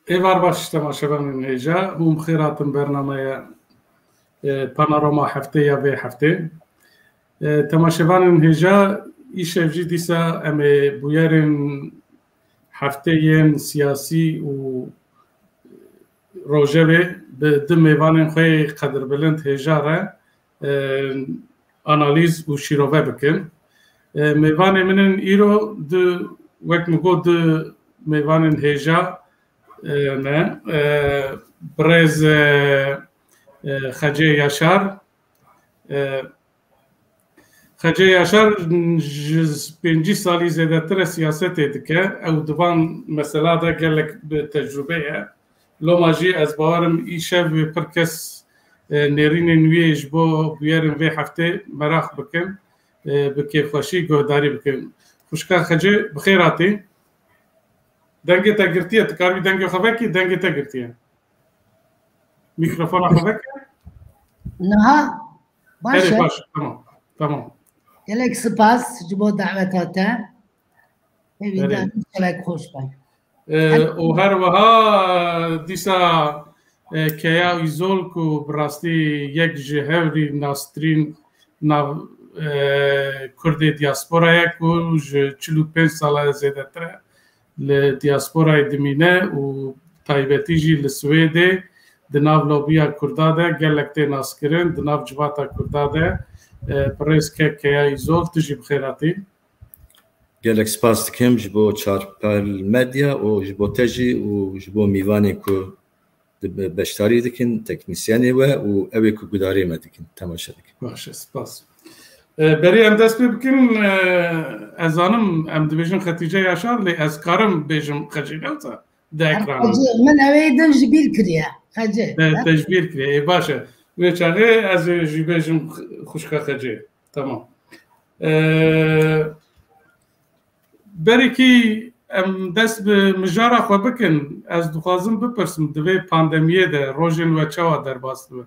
Evar baş temaşevanın heja hum xêratın bernameye panorama hefteye ve hafte temaşevanın heja işevci disa em bu yerin hefteyên siyasi û rojevê bi di mêvanên xwe qedirbilind heja re analîz û şîrove bikin. Mêvanê min in îro di wek min got di mêvanên heja ne Brez Xece Yaşar Xece Yaşar ji 5 salî zêdetir siyasetê dike ew divan mesela da gelek bi tecrübe ye loma jî ez bawerim îşev pir kes nêrînên wê ji bo bûyerên vê heftê merak bikin bi kêfxweşî guhdarî bikin. Xwişka Xece bi xêr hatî. Dengê te girtiye, tu karî dengê xwe vekî, dengê te girtiye. Mikrofona xwe veke? Niha, baş e. Baş, tamam. Gelek spas ji bo daveta te. Evîndan gelek hoş be. û her wiha dîsa keya îzol ku bi rastî yek ji hevrî nastrîn nav Kurdê diasporaya ku ji 45 sala zêdetir e li diasporayê dimîne û taybetî jî li Swêdê di nav lobiya Kurda de gelek tê naskirin, di nav civata Kurda de pirêz keya îzol tu jî bi xêr hatî. Gelek spas dikim ji bo çarpel medya û ji bo te jî û ji bo mîvanê ku beşdarî dikin, teknisyenê we û ew ê ku gudarê me dikin, temaşe dikin. Baş e, spas. Berî em dest pê bikin, ez zanim em dibêjin Xetîce Yaşar lê ez karim bêjim Xecê newsa di ekranê. Min evê din ji bîr kiriye. Xece. Te ji bîr kiriye. Baş e. Wê çaxê ez ê jî bêjim xwişka Xecê. Tamam. Berekî em dest bi mijara xwe bikin, ez dixwazim bipirsim di vê pandemiyê de rojên we çawa derbas dibin.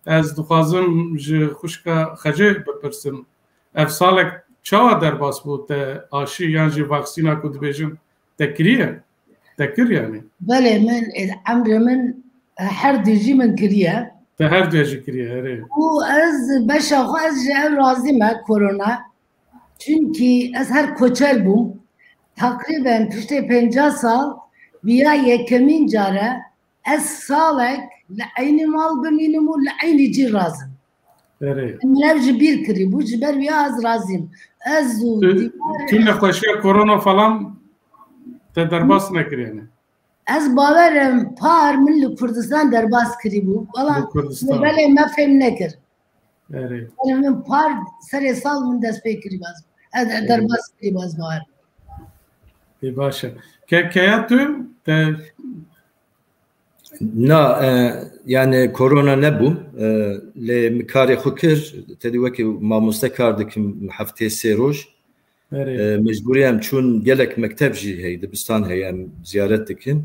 Ez dixwazim ji xwişka Xecê bipirsim. Ev salek çawa derbas bû te aşî yan jî vaksîna ku dibêjin te kiriye? Te kir yanî? Belê min emrê min her du jî min kiriye. Te her du jî kiriye herê. û ez beşa xwe ez ji ev razî me korona. Çünkü ez her koçer bûm. Takriben piştê 50 sal viya yekemîn care ez salek li eynî mal bimînim û li eynî cî razim. Min ev ji bîr kirî bû ji ber viya ez razîm. Ez û tu nexweşiya korona falan te derbas nekiriye ne? Ez bawerim par min li Kurdistan derbas kirî bû. Balan belê me fêm nekir. Min par serê sal min dest pê kirî baz. Ez derbas kirî baz bawerim. Baş e. Keya tu te Na yani korona ne bu? Lê mikarê xwe kir tedî wekî mamoste kar dikim heftê sê roj. Mecburî em çûn gelek mekteb jî hey dibistan hey em ziyaret dikin.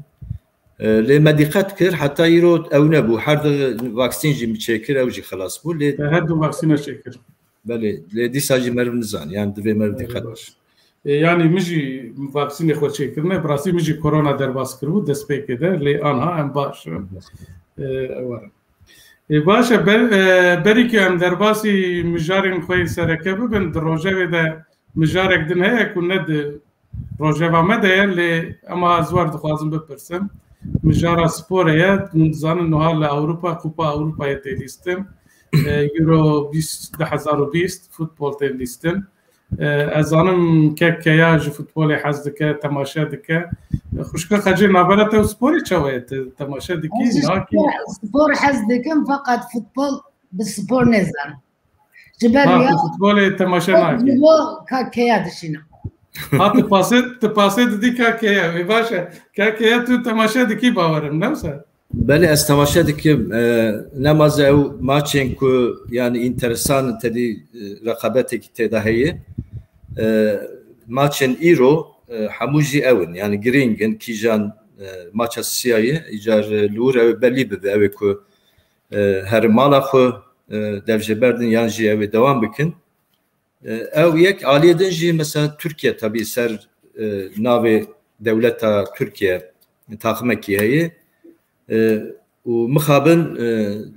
Lê me dîqet kir heta îro ew nebû her di vaksîn jî çêkir ew jî xelas bû. Lê her du vaksîne çêkir. Belê lê dîsa jî meriv nizan yani divê meriv dîqet. Yani min jî vaksînê xwe çêkirine bi rastî min jî korona derbas kiribû dest pê kede lê anha em baş warin. Baş e berî ku em derbasî mijarên xwe sereke bibin di rojevê de mijarek din heye ku ne di rojeva me de ye lê ema ez war dixwazim bipirsim. Mijara sporê ye dizanin niha li Ewropa Kupa Ewropayê tê lîstin. Euro 2020 futbol tê lîstin. Ez zanim keya ji futbolê hez dike, temaşe dike. Xwişka Xecê navbera te sporê çawa ye? Temaşe dikî? Spor hez dikim fakat futbol bi spor nezanim. Ji ber ya futbolê temaşe nakî. Keya dişînim. Ha tu pasê didî keya. Wê baş e. Keya tu temaşe dikî bawerim newsa? Belê ez temaşe dikim nemaze ew maçên ku yani interesan tedî rekabetekî têda heye maçên îro hemû jî ew in yani girîng in kîjan maça siyayê îcar li wir ew belî bibe ew ê ku her mala xwe dev ji ber din yan jî ew ê dewam bikin. Ew yek aliyê din jî mesela Türkiye tabii ser navê dewleta Türkiye takımeki heye و مخابن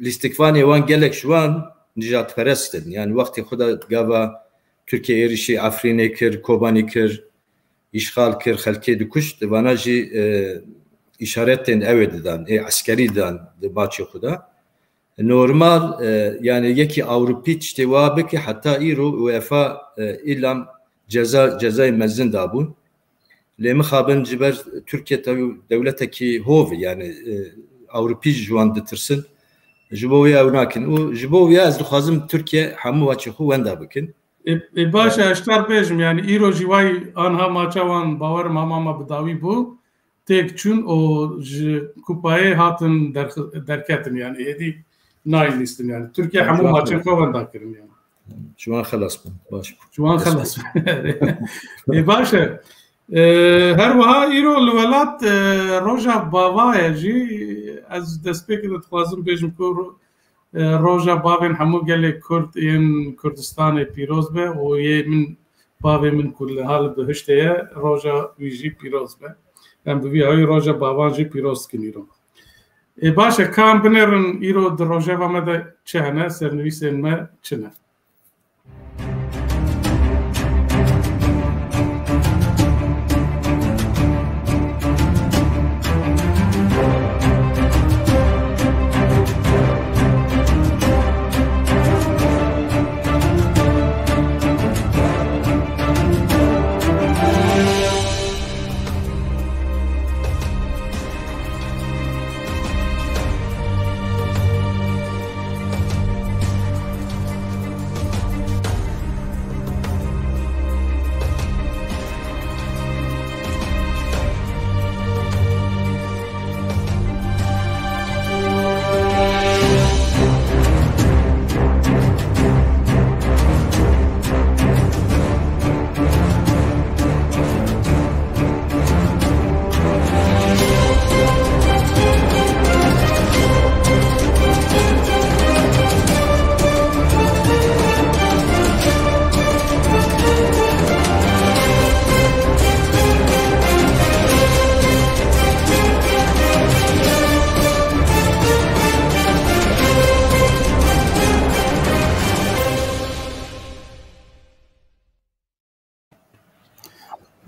لیستکوانی وان گلک شوان نجات پرستن yani vakti xuda gava Türkiye erişi Afrin'e kir, Kobani kir, işgal kir, xelke dikuş divana jî işaretten evedidan, askeriden de başı xuda normal yani yeki Avrupi işte vabeki hatta İro UEFA ilam cezayı mezin da bu le mixabin ciber Türkiye devleteki hov yani Avrupi jwan ditirsin jiboya ew nakin û jiboya ez dixwazim Türkiye hemû waçî xwe wenda bikin başa eştar bêjim yani îro jî wayî anha maça wan bawer mama bidawî bû têk çûn û ji kupayê hatin derketin yani êdî nayên lîstin yani Türkiye hemû maçên xwe wenda kirin yani ji wan xelas bûn baş ji wan xelas başa her wiha îro li welat roja bavayê jî ez destpêkê dixwazim bêjim ku roja bavên hemû gelê Kurd yên Kurdistanê pîroz be û yê min bavê min ku li hal bihiştê ye roja wî jî pîroz be em bi vî awî roja bavan jî pîroz dikin îro başa kan binêrin îro di rojeva me de çi hene sernivîsên me çi ne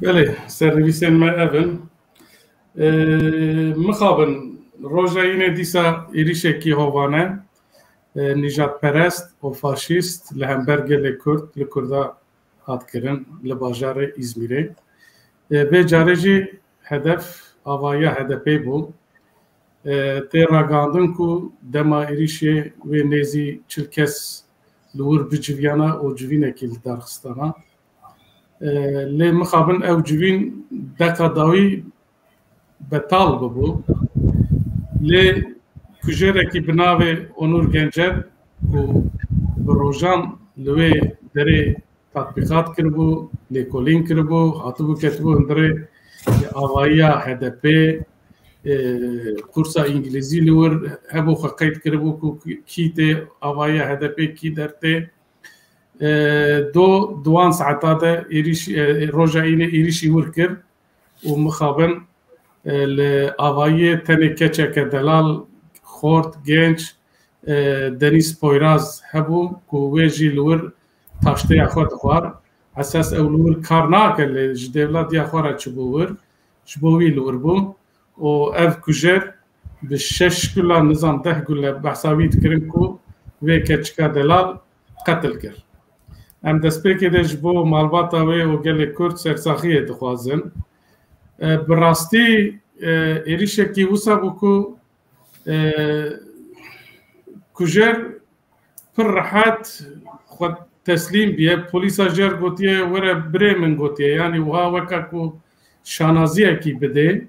Belê serivîsên me ev in mixabin roja yînê dîsa êrişekî hovane nîjatperest û faşîst li hember gelê Kurd li Kurda hat kirin li bajarê İzmîrê vê carê jî hedef avaya HDP bû tê ragandin ku dema êrişê wê nêzî çil kes li wir biciviyana û civînekî li darxistana lê mixabin ew civîn deka dawî betal bibû lê kujêrekî bi navê Onur Gencer û bi rojan li wê derê tatbîqat kiribû lêkolîn kiribû hatibû ketibû hundirê avayiya HDP kursa îngilîzî li wir hebû xwe qeyd kiribû ku kî tê avayiya HDP kî dertê دوان ساعتا de roja yînê êrişî wir kir û mixabin li avayiyê tenê keçeke delal xort genç Deniz Poyraz hebû ku wê jî li wir taşteya xwe dixwar esas ew li wir kar nake lê ji dewletiya xwe re çibû wir ji bo wî li wir bû û ev kujêr bi 6 gula nizam 10 gule behsa wî dikirin ku wê keçika delal qetil kir em destpêkê de ji bo malbata wê û gelê Kurd sersaxiyê dixwazin bi rastî êrişekî wisa bû ku kujêr pir rehet xwe teslîm biye polîsa jer gotiye were birê min gotiye yanî wiha weka ku şanaziyekî bide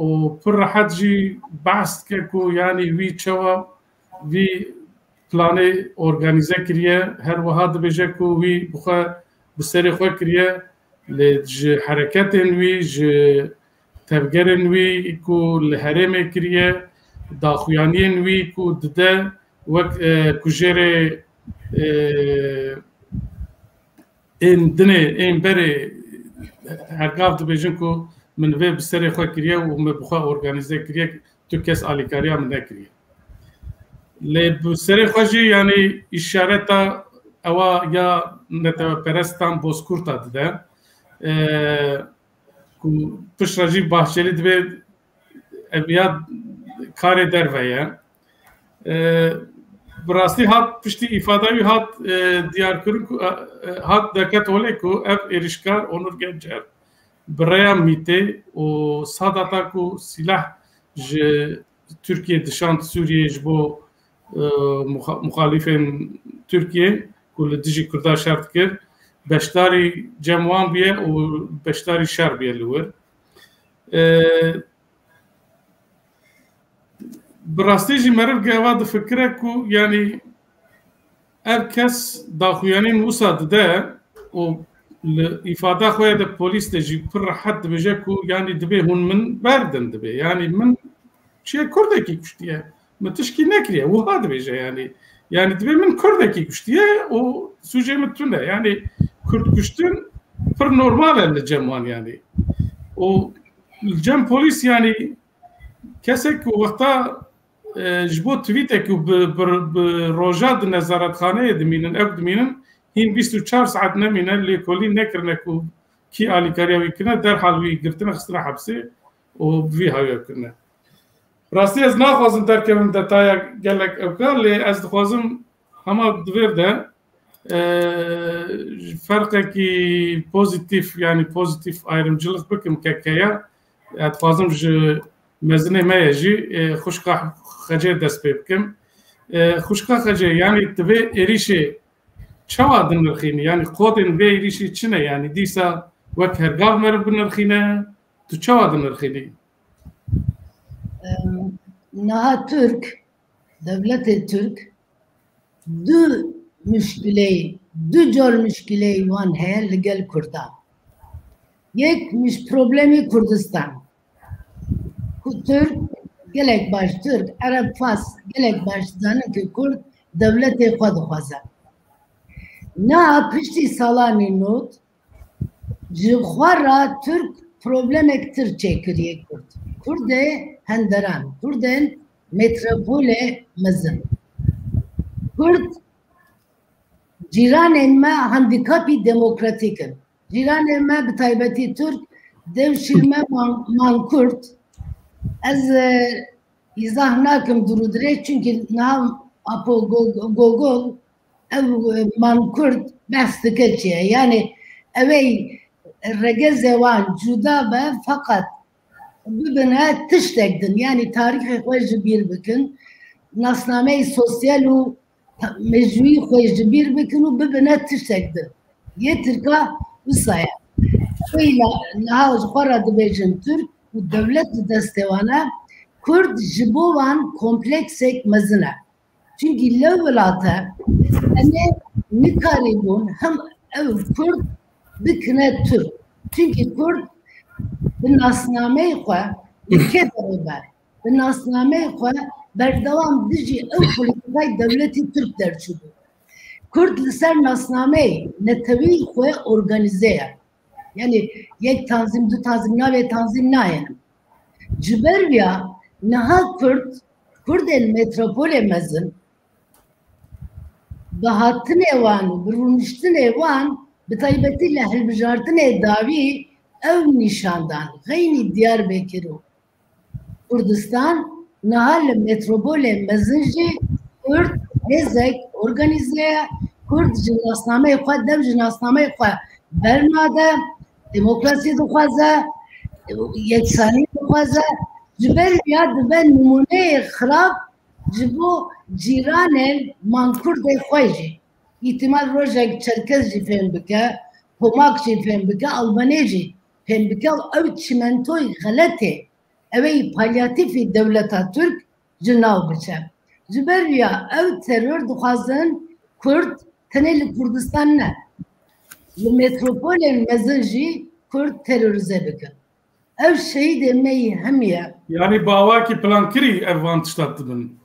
û pir rehet jî behs dike ku yanî wî çawa wî planê organize kiriye her wiha dibêje ku wî bixwe bi serê xwe kiriye lê ji hereketên wî ji tevgerên wî ku li herêmê kiriye daxuyaniyên wî ku dide wek kujêrê ên dinê ên berê hergav dibêjin ku من وی بسری خو کریه و من بخوا ارگانیزه کریه تو کس آلیکاریا من نکریه لی بسری خوشی یعنی اشارتا اوا یا نتو پرستان بوسکورتا ده کو پشراجی باحچلی دبی ابیاد کار درویه براستی هات پشتی ifadایی هات دیار کرن هات دکت ولی کو اب ایرشکار اونور گنجر برای میته و ساداتا کو سلاح ج ترکیه دشان سوریه جبو مخالفین ترکیه کل دیجی کرده شرط کرد بشتاری جمعان بیه و بشتاری شر بیه لور براستی جی مرد گواد فکره کو یعنی هر کس داخویانین وساد ده و ifade خواه ده پولیس ده جی پر راحت بجه کو یعنی دبه هون من بردن دبه یعنی من چیه کرده کی کشتیه من تشکی نکریه و ها دبه جه yani dibê min Kurdekî kuştiye û sûcê min tune yani Kurd kuştin pir normal e li cem wan yani û li cem polîs yani kesek ku wexta ji bo tweetek û bi roja di nezaretxaneyê dimînin ew dimînin hîn 24 saet nemîne lêkolî nekirine ku kî alîkariya wî kirine derhal wî girtine xistine hepsê û bi vî hawiye kirine Rastî ez naxwazim derkevim detaya gelek ew kar lê ez dixwazim hema divêr de ferqekî pozitif yani pozitif ayrımcılık bikim kekeya ez dixwazim ji mezinê me ye jî xuşka xecê dest pê bikim xuşka xecê yani divê êrişê çawa dinirxînî yani kodên vê êrişî çi ne yani dîsa wek hergav meriv binirxîne tu çawa dinirxînî Naha Türk, devlet-i Türk du müşkileyi, du cor müşkileyi van heye li gel Kurda. Yek problemi Kurdistan. Türk, gelek baş Türk, Arap Fas, gelek baş zanı ki Kurd devlet-i xwe dixwaze. Naha piştî salanî not ji xwe ra Türk problemek tir çêkiriye Kurd. Kurdê henderan, Kurdên metropolê mezin. Kurd cîranên me handikapî demokratîk in. Cîranên me bi taybetî Türk devşîr me mankurd. Ez îzah nakim durûdirê çünkü niha apo Gogol ev mankurd behs dike çi ye. Yani evê regezê wan cuda be fakat bibine tiştek din yani tarîxê xwe ji bîr bikin nasnameyê sosyal û mecbûyî xwe ji bîr bikin û bibine tiştek din yê Tirka wisa ye wî niha ji xwe re dibêjin Türk û devlet di destê wan e Kurd ji bo wan kompleksek mezin e çünkü li wilate em ê nikarîbûn hem ew Kurd bikine Türk çünkü Kurd bi nasnameyê xwe û ber bi nasnameyê xwe berdewam dijî ew polîtikayê devletî Türk derçûbû. Kurd li ser nasnameyê netewî xwe organize ye. Yani yek tanzîm du tanzîm navê tanzîm nayenim. Ji ber vêya niha Kurdên metropolê mezin bi hatinê wan û bi rûniştinê wan bi taybetî li hilbijartinê dawî ev nîşandan xeynî Diyarbekir û Kurdistan niha li metropolê mezin jî Kurd hêzek organize ye Kurd ji nasnameyê xwe dev ji nasnameyê xwe bernade demokrasî dixwaze yeksanî dixwaze ji ber vêya dibe nimûneyê xirab ji bo cîranên mankurdê xwe jî îhtimal rojek Çerkez jî fêm bike Pomak jî fêm bike Albanê jî fêm bike ew çimentoyê xeletê evê palyatîfê devleta Türk ji nav biçe. Ji ber vêya ew terör dixwazin Kurd tenê li Kurdistan ne. Li metropolên mezin jî Kurd terörize bikin. Ev şehîdê me yê hemiye. Yani bawakî plankirî ev van tişta dibin.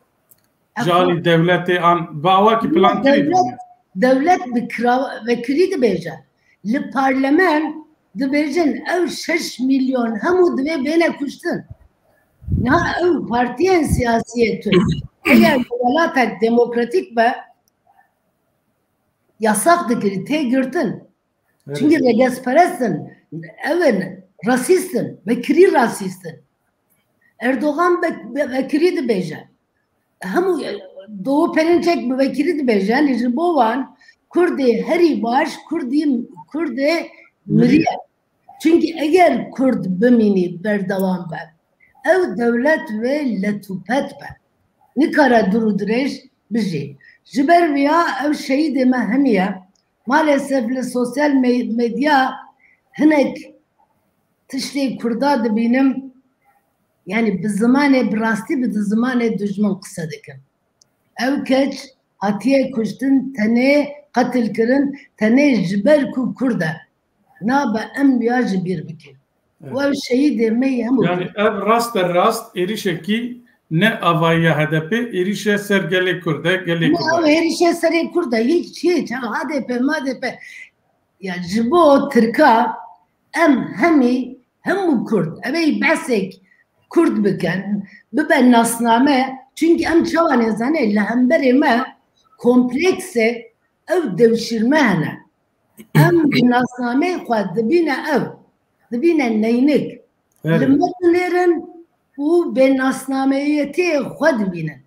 Jalî devletê an bawakî plankirî devlet bi vekirî dibêje. Li parlemen dibêjin ew 6 milyon hemû divê bêne kuştin. Na ew partiyên siyasiyê Türk eğer welatek demokratik be yasak dikiri tê girtin. Çünkü regesperestin, evin rasistin, vekiri rasistin. Erdoğan vekiri dibêje. Hemû Doğu Perinçek bi vekiri dibêje, ji bo wan Kurdê herî baş, Kurdê miriye. Çünkü eğer Kurd bimînî berdewam be, ev devlet ve letupet be. Nikare duru dirêj bijî. Ji ber vêya ev şehîdê me heniye. Maalesef li sosyal medya hinek tiştê Kurda dibînim, yani bi zimanê bi rastî bi zimanê dijmin qise dikin. Ev keç hatiye kuştin, tenê qetil kirin, tenê ji ber ku Kurd e. Nabe em biya ji bîr bikin. û ev şehîdê me hemû. Yani ev rast rast êrişekî ne avaya HDP êrişe ser gelê Kurd e, gelê Kurd. Êrişe serê Kurd e, hiç HDP, MDP. Ya ji bo Tirka em hemû Kurd. Evê behsek Kurd bikin, bibe nasname, çünkü em çawanê zanê li hemberê me komplekse ev devşirme hene. Em bi nasnameyê xwe dibîne ev, dibîne neynik. Li metinêrin û bê nasnameyetê xwe dibînin.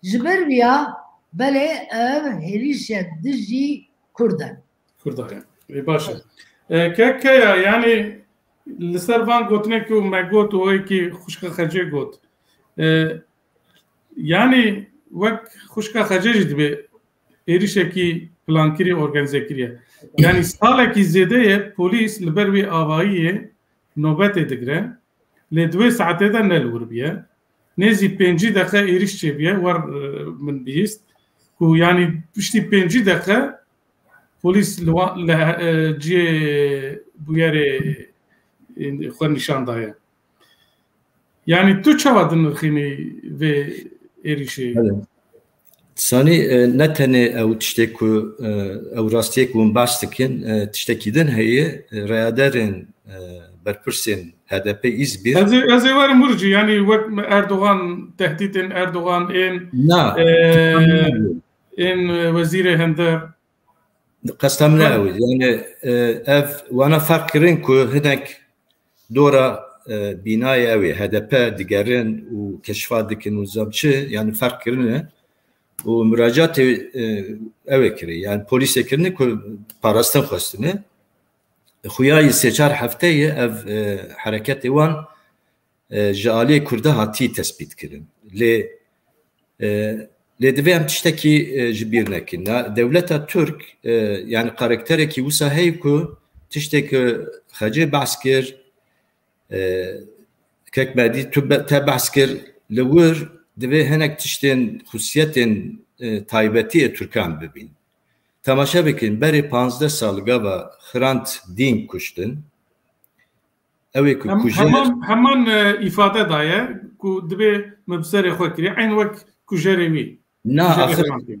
Ji ber vêya belê ev herîşe dijî Kurd e. Kurd e. Baş e. Keya yani li ser van gotinekî û me got û wekî xuşka xecê got. Yani wek xuşka xecê jî dibe êrişekî plankirî organize kiriye. Yani salekî zêde ye polîs li ber wê avayiyê nobetê digire. Lê 2 saetê de nelwirbiye. Nêzî 5 deqe êriş çêbiye war min bihîst ku yani piştî 5 deqe polîs li ciyê bûyerê xwe nîşan daye. Yani tu çawa dinirxînî vê êrişê? Sanî ne tenê ew tiştê ku ew rastiyê ku hûn baş dikin tiştekî din heye rayaderên berpirsên HDP İzmir. Ez ê werim Murcî yani wek Erdoğan tehdîtên Erdoğan ên wezîrê Hender. Qestem ne ew yani ev wana fark kirin ku hinek dora bînayê ew ê HDP digerin û keşfa dikin û zabçı yani fark kirine û müracaatê ew ê kirî yani polîsê kirine ku parastin xwestine. Xuyayê sê-4 hefteyê ev hereketê wan ji aliyê Kurda hatî tespît kirin. Lê divê em tiştekî ji bîr nekin. Dewleta Türk yani karakterekî wisa heye ku tiştekî xecê behs kir, kekmedî te behs kir li wir divê hinek tiştên xusiyetên taybetî Türkan bibîn. Temaşa bikin berê 15 sal gava xirant dîn kuştin. Ew ê ku kujer heman îfade daye ku divê me bi serê xwe kiriye eyn wek kujerê wî. Na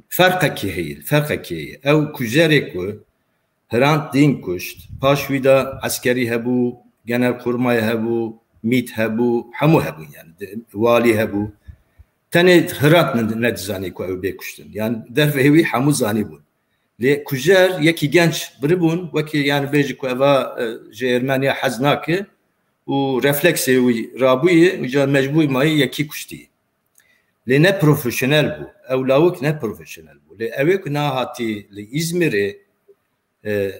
ferqekî heye, ferqekî heye. Ew kujerê ku xirant dîn kuşt, paş wî de eskerî hebû, genelkurmayê hebû, mît hebû, hemû hebûn yani walî hebû. Tenê xirant nedizanî ku ew bê kuştin. Yani dervê wî hemû zanî bûn. Lê kujer yekî genç biribûn wekî yani bêjî ku eva ji Ermeniya hez nake û refleksê wî rabûyê îca mecbûr mayî yekî kuştî. Lê ne profesyonel bû. Ew lawik ne profesyonel bû. Lê ew ê ku nahatî li İzmirê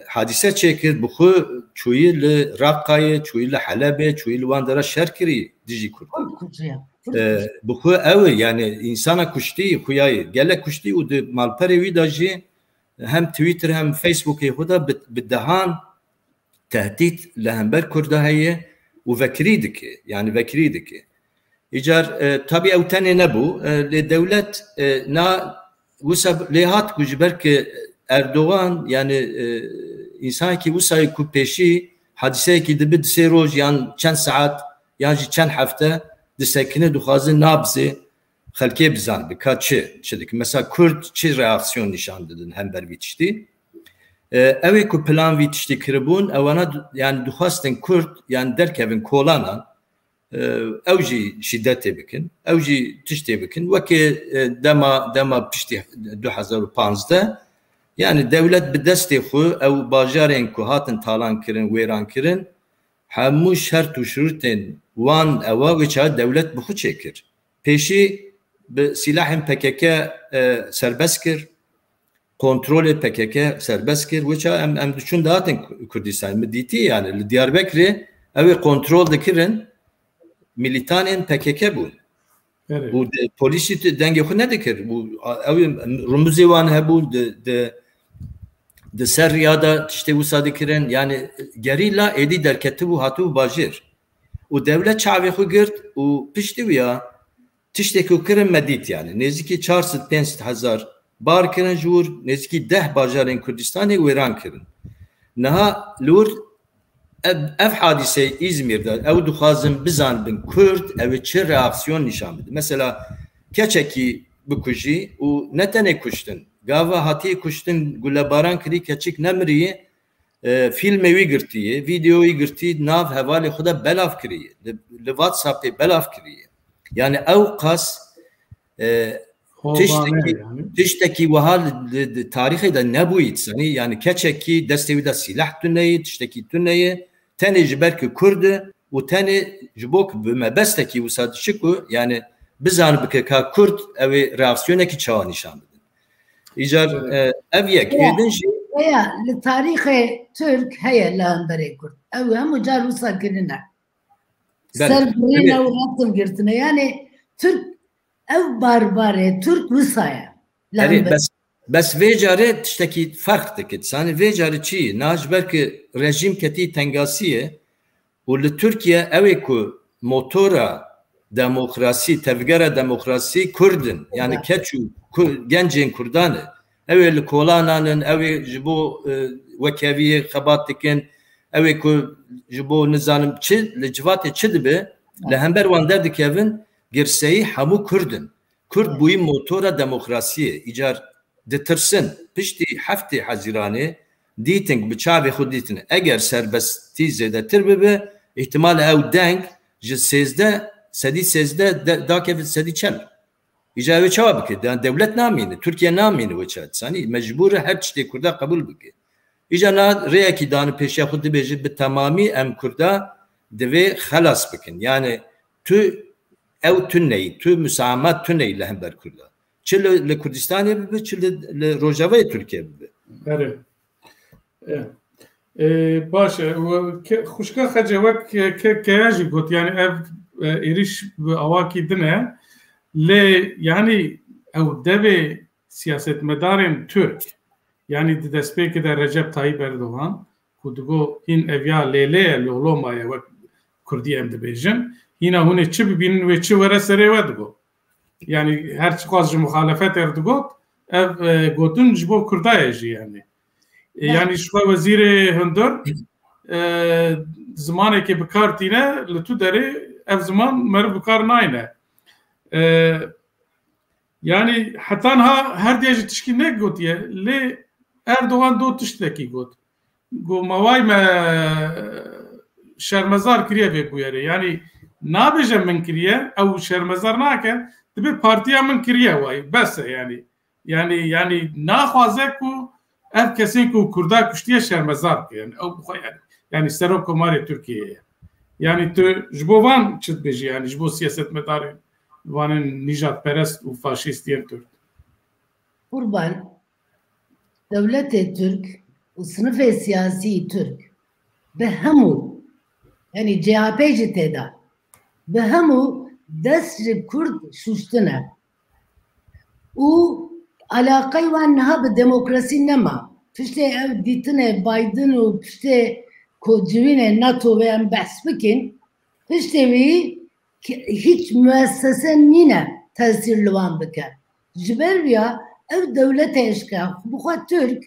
hadîse çêkir bi xwe çûyî li Raqqayê, çûyî li Helebê, çûyî li wan dere şer kirî dijî Kurd. Bi xwe ew yani insana kuştî xuyayê gelek kuştî û di malperê wî de jî hem Twitter hem Facebookê xwe de bi dehan tehdît li hember Kurda heye û vekirî dike yani vekirî dike. Îcar tabii ew tenê nebû lê dewlet na wisa lê hat ku ji ber ki Erdoğan yani insanekî wisayê ku pêşî hadiseyekî dibe di sê roj yan çend saet yan jî çend hefte disekine dixwazin nabzê xelkê bizan bi ka çi dikin. Mesela Kurd çi reaksiyon nîşan didin hember vî tiştî. Evê ku plan vî tiştî kiribûn ewana yani dixwastin Kurd yani derkevin kolanan ew jî şîddetê bikin ew jî tiştê bikin wekê dema piştî 2015 yani devlet bi destê xwe ew bajarên ku hatin talan kirin wêran kirin hemû şert û şirûtên wan ewa wêça devlet bi xwe çêkir pêşî bi silahên PKK serbest kir kontrolê PKK serbest kir wêça em diçûn dihatin Kurdistan min dîtî yani li Diyarbekirê ew ê kontrol dikirin militanên PKK bûn û polîsî dengê xwe nedikir ew rumuzê wan hebû di ser riyada tiştê wisa dikirin yani gerîla êdî derketibû hatibû bajêr û devlet çavê xwe girt û piştî wîya tiştekî kirin me dît yani nêzîkî 400-500 hezar bar kirin ji wir nêzîkî 10 bajarên Kurdistanê wêran kirin niha li wir ev hadise İzmir'de ew dixwazin bizanbin Kurd ew çi reaksiyon nîşan bide mesela keçekî bikujî û ne tenê kuştin gava hatî kuştin gulebaran kirî keçik nemirî filmê wî girtiye videoyî girtî nav hevalê xwe de belav kiriye li WhatsApp'ê belav kiriye yani ew qas tiştekî wiha li tarîxê de nebûyî yani keçekî destê wî de silah tuneyê tiştekî tuneyê tenê ji ber ku Kurd û tenê ji bo ku bi mebestekî wisa dişik û yani bizan bike ka Kurd ew ê reaksiyonekî çawa nîşan bidin îcar ev yek êdin jî veya li tarîxê Türk heye li hemberê Kurd ew hemû car wisa kirine serbirîne û ratim girtine yani Türk ev barbare Türk wisa ye bes vê carê tiştekî ferq dikit sanî vê carî çi na ji ber ku rejîm ketî tengasiyê û li Tirkiye ew ê ku motora demokrasî tevgera demokrasî Kurdin yani keç û gencên Kurdan ew ê li kolananin ew ê ji bo wekeviyê xebat dikin ew ê ku ji bo nizanim çi li civatê çi dibe li hember wan derdikevin girseyî hemû Kurdin Kurd bûyî motora demokrasiyê îcar ditirsin piştî heftê Hezîranê dîtin bi çavê xwe dîtin eger serbestî zêdetir bibe ihtimal ew deng ji sedî dakeve sedî çel îca ew çawa bike yani devlet namîne Türkiye namîne wêça sanî mecbûr e her tiştê Kurda qebul bike îca na rêyekî danî pêşiya xwe dibêje bi temamî em Kurda divê xelas bikin yani tu ew tuneyî tu müsamat tuneyî li hember Kurda çi li Kurdistanê bibe çi li Rojavayê Tirkiye bibe baş e xuşka xece wek keya jî got yani ev êriş bi awakî din e lê yani ew devê siyasetmedarên Türk yani di destpêkê de Recep Tayyip Erdoğan ku digo hîn eviya lêlê ye loloma ye wek Kurdî em dibêjin hîna hûn ê çi bibînin wê çi were serê we digo yani her çi xwaz ji muxalefet digot ev gotin ji bo Kurda ye jî yani yani ji xwe wezîrê hundir zimanekê bikar tîne li tu derê ev ziman meriv bikar nayne yani hetan her diye jî tişkî ne gotiye lê Erdoğan do tiştekî got got maway me şermezar kiriye vê bûyerê yani nabêje min kiriye ew şermezar nake dibe partiya min kiriye way bes e yani naxwaze ku ev kesên ku Kurda kuştiye şermezar yani yani Serokkomarê Tirkiyeyê yani tu ji bo van çi dibêjî yani ji bo siyasetmedarên vanên nîjadperest û faşîstiyên Türk Kurban devletê Türk û sınıfê siyasî Türk bi hemû yani CHP jî têda bi hemû dest ji Kurd şuştine û alaqey wan niha bi demokrasî nema piştê ev dîtine Biden û piştê ku civînê NATO ve em behs bikin piştê wî hiç müessese nîne tesîr li wan bike ji ber ya ev devletê eşkıya bixwe Türk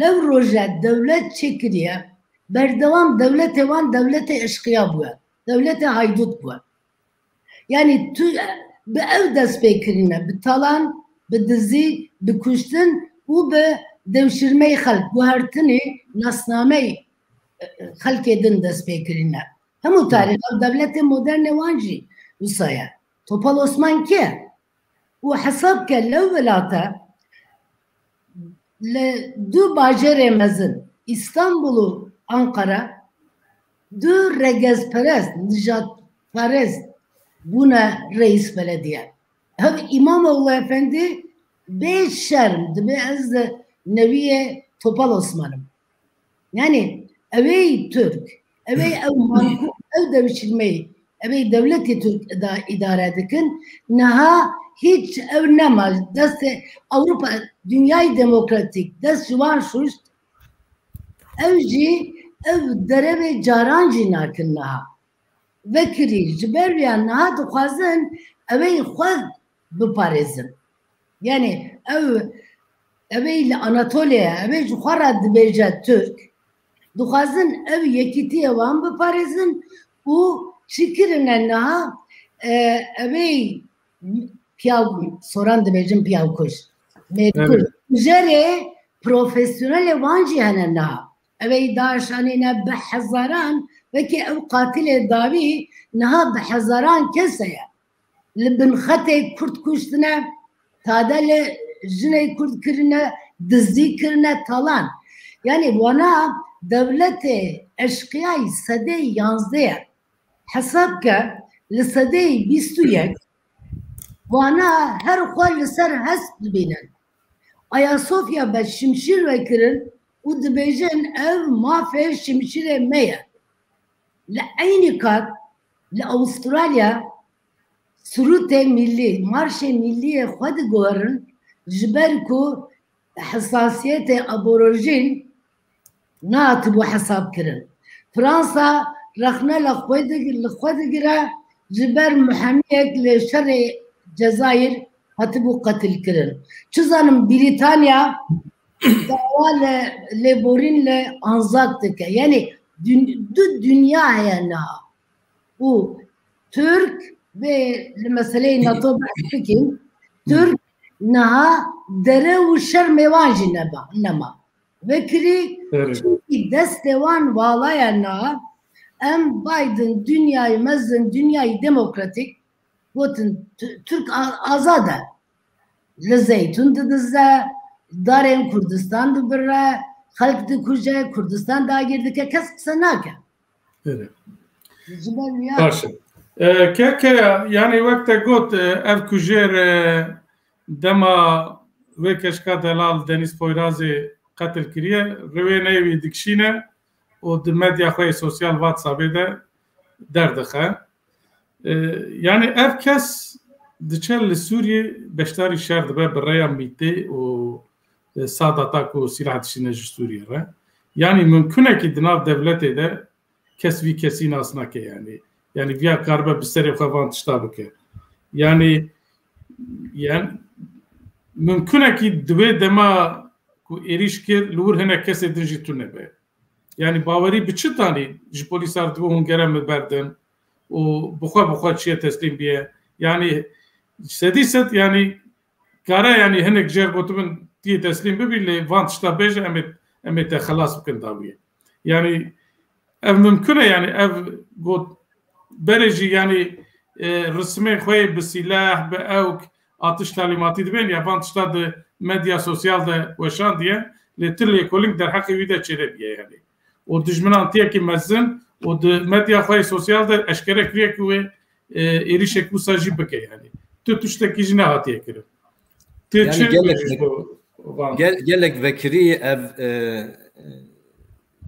lev roje devlet çêkiriye berdewam devletê wan devletê eşkıya bûye devletê haydut bûye yani tu bi ev dest pê kirîne bi talan bi dizî bi kuştin û bi devşirmeyi halk guhertini nasnameyi halk edin destpekirine. Hemu tarih devleti moderne vanci Rusaya. Topal Osman ki o hesap ke levvelata le du bacere mezin İstanbul'u Ankara du regezperest nijatperest buna reis belediye. Hem İmamoğlu Efendi beş şerm dibe ez de neviye Topal Osman'ım. Yani evey Türk, evey ev manku, ev devşirmeyi, evey devleti Türk idare edikin, naha hiç ev nemaz, deste Avrupa, dünyayı demokratik, dest juvan şuşt, evci, ev dere ve carancı nakin naha. Vekiri, jiberviyan naha dukhazın, evey khod biparezin. Yani evey Anatolia, evey jukhara dibece Türk, dukhazın ev yekitiye van biparezin, u çikirine naha evey piyav, soran dibecin piyav kuş. Mevkuş. Jere profesyonel vancı hene naha. Evey daşanine behazaran veki ev katile davi naha behazaran keseye. Libin khate kurt kuştine tadele jine kurt kirine dizdi kirine talan. Yani bana devlete eşkıyayı sade yansıya hesap ke lisade bistuyek bana her kual ser hasb binen Ayasofya be şimşir ve kirin u dibêjin ev mafe şimşire meye li aynı kat li Avustralya surute milli marşe milliye xwe digorin ji ber ku hesasiyete aborojin ناتبو حساب كرن فرنسا رخنا لخوة دقرا جبر محاميك لشر جزائر هتبو قتل كرن چزانم بريطانيا دعوة لبورين لأنزاق تكا يعني دو دنيا هينا و ترك بمسألة ناتو بحثكين ترك نها دره وشر ميوانجي نما Vekili çünkü destevan bağlayanlar em Biden dünyayı mezun dünyayı demokratik botun Türk azade le zeytun dedize darem Kurdistan da birre halk da kurca Kurdistan da girdik kes sanaka. Evet. Başım. Keke yani vakte got ev kujer dema ve keşka delal Deniz Poyrazı قتل کریه روی نوی دکشینه و در مدیا خوی سوسیال واتسابه ده دردخه yani ev kes diçel Suriye beştari şer dibe biraya miti o sadata ku silah dişine Suriye re yani mümkün ki dinav devlete de kesvi kesin asna ke yani via karbe bisere xavan tişta bike yani mümkün ki dve dema ku erişkir lur hene kese dinci tune be yani bavari biçitani ji polisar dve hun gerem berden o buxa çiye teslim biye yani sediset yani kara yani henek jer gotumun diye teslim bibile vantışta beje emet xalas bkin daviye yani ev mümkün yani ev got bereci yani resmi xoy bi silah bi evk atış talimatı dibin ya vantışta da medya sosyal da weşan diye letirli koling der hakkı vida çerebiye yani o düşman tiye ki mezin o de medya xoy sosyal da eşkere kriye ki erişek bu sajib bike yani tutuştaki jine hatiye kirin yani gelek vekiri ev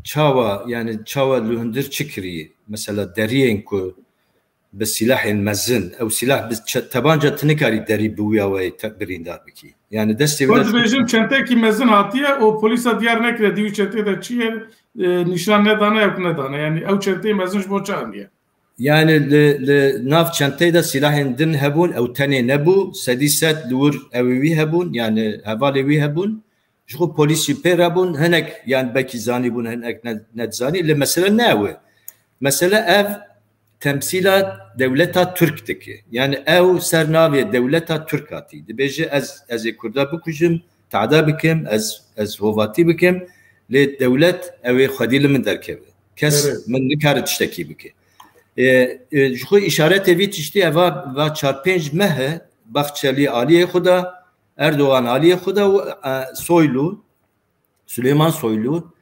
çava yani çava lühündür çıkri mesela deriyen ku be silahın mezin ev silah biz tabanca tınıkari deri buya ve takbirindar biki yani desti ve bizim çenteki mezin hatiye o polisa diğer nekre diyor çente de çiye nişan ne dana yok ne dana yani ev çente mezin boçan diye yani le nav çenteye de silahın din hebun ev tane nebu sediset lur evi hebun yani havalevi hebun şu polisi perabun henek yani belki zani bun henek net zani le mesela ne mesela ev temsilat devleta Türk'teki yani ev sernaviye devleta Türk hati beje az kurda bu kujum تعدا بكم از هواتي بكم للدولة او خديل من دركبه كس من نكار تشتكي بك جو اشارات في تشتي اوا و 4-5 مه بخچلی عالی خدا اردوغان عالی خدا سویلو Süleyman Soylu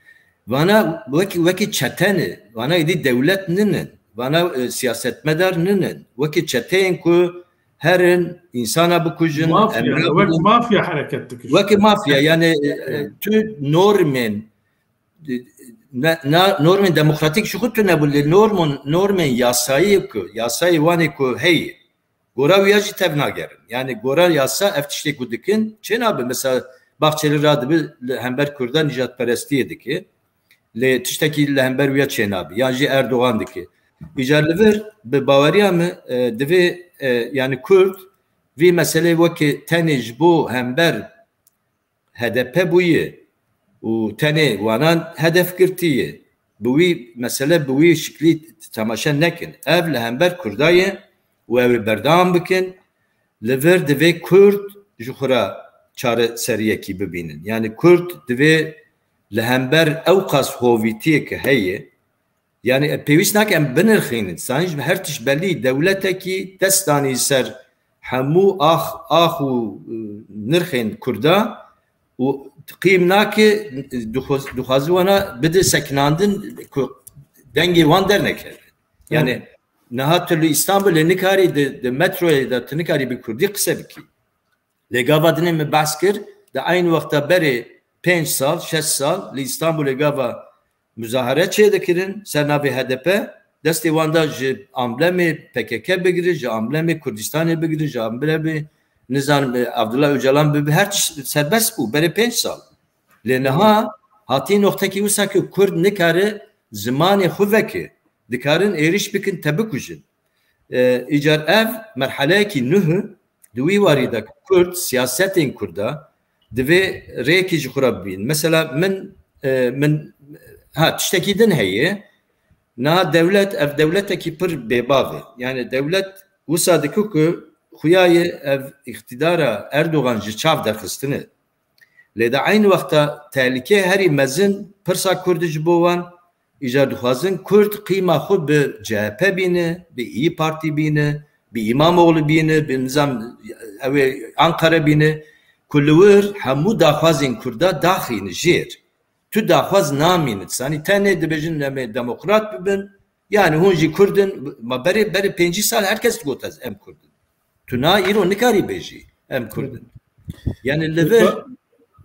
bana vaki çeteni bana idi devlet ninin bana siyasetmedar ninin vaki çeteyin ku herin insana bu kujun mafya harekettik vaki mafya yani tü normen demokratik şu tu ne bu normen yasayı vani ku hey gora uyacı tevna gerin yani gora yasa eftişte kudikin çen abi mesela Bahçeli radı hember Kürda nijatperestiydi ki le tişteki le hember uya çenabi yani Erdoğan'dı ki icarlı ver be Bavariya mı devi yani Kürt vi mesele vaki tenej bu hember HDP buyu u tene vanan hedef girtiye bu mesele bu şekli tamaşa nekin ev le hember Kürdayı u ev berdam bikin le ver devi Kürt juhra çare seriyeki bibinin. Yani Kürt dive lehember evqas hovitiye ki heye yani pevist nakem binirxinin sanij her tiş belli devleteki destani ser hamu ahu nirxin Kürda u qim naki duxazwana bide seknandın dengi van derneker. Yani nahatırlı İstanbul'e nikari de metroya da nikari bir Kürdi kısa biki. Legava dinimi baskır da aynı vakta beri 5 sal, 6 sal li İstanbul legava müzahare çeydekirin sernavi HDP desti vanda ji amblemi PKK begiri, ji amblemi Kürdistan'ı begiri, ji amblemi Nizam Abdullah Öcalan begiri her serbest bu beri 5 sal. Lenaha hati noktaki usaki Kürt nikari zamanı huveki dikarın eriş bikin tabi kujin. İcar ev merhaleki nühü دوی واریده کرد siyasetin Kürda dve reki jurabin mesela من tiştekidin heye na devlet ev devleteki pır bebağı yani devlet usadıkı ki xuyayı ev iktidara Erdoğan jiçav derxistini le de aynı vakta tehlike heri mezin pırsa Kürdici bovan icar duhazın Kürt qima xud bi CHP bine bi İyi Parti bine bir İmamoğlu bine, bir nizam Ankara bine, kulluğur hamu dağfazın Kürda dağını jir. Tu dağfaz naminit. Sani tane debejin demokrat bin, yani hunji Kürdün, ma beri 5 sal herkes gotaz em Kürdün. Tu na ironikari beji em Kürdün. Yani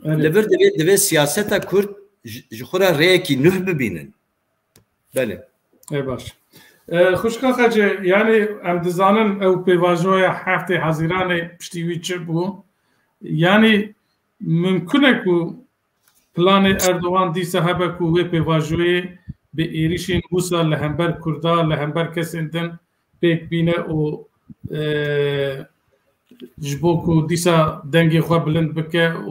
lever deve siyaseta Kürt jukura reyeki nüh binin. Bele. Baş. خوشکا خجه یعنی ام دزانن او پیواژوی هفته حزیران پشتیوی چه بو یعنی ممکنه که پلان اردوغان دیسه هبه که وی پیواژوی به ایریشین بوسا لهمبر کردا لهمبر کسیندن پیک بینه و جبو که دیسه دنگی خواه بلند بکه و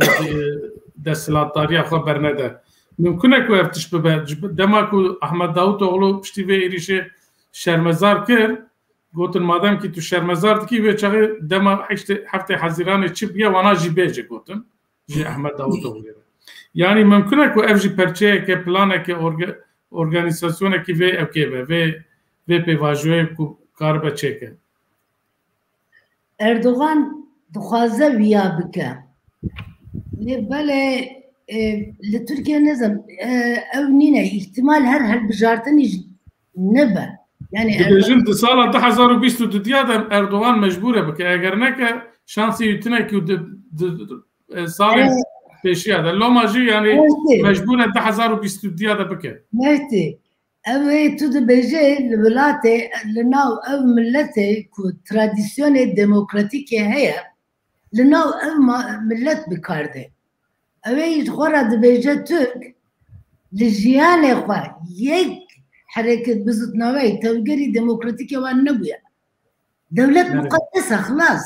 دستلاتداری خواه برنده ممکنه که افتش ببه دما که احمد داوود اغلو پشتیوی ایریشه شرمزار کرد گوتن مادام که تو شرمزار دکی و چه دما هفته حزیران چی بیا وانا جی بیجه گوتن جی احمد داوود وغیره یعنی ممکنه که افجی پرچه که پلانه که ارگانیزاسیونه که وی اوکی وی پیواژوی کو کار بچه که اردوغان دخوازه ویا بکه بله لترکیه نظام او نینه احتمال هر بجارتنی نبه yani Dibêjin di sala 2022 de Erdoğan mecbur e bike eger neke şansı yutine ki salên pêşiya de loma jî yani mecbur e 2022 de bike. Mehdi ev tu dibêje li welatê li nav ev milletê ku tradisyonê demokratîkê heye li nav ev millet bikarde ew ji xwe re dibêje Türk li jiyanê xwe yek حركة بزط نوعي توجري ديمقراطية والنبوة دولة مقدسة خلاص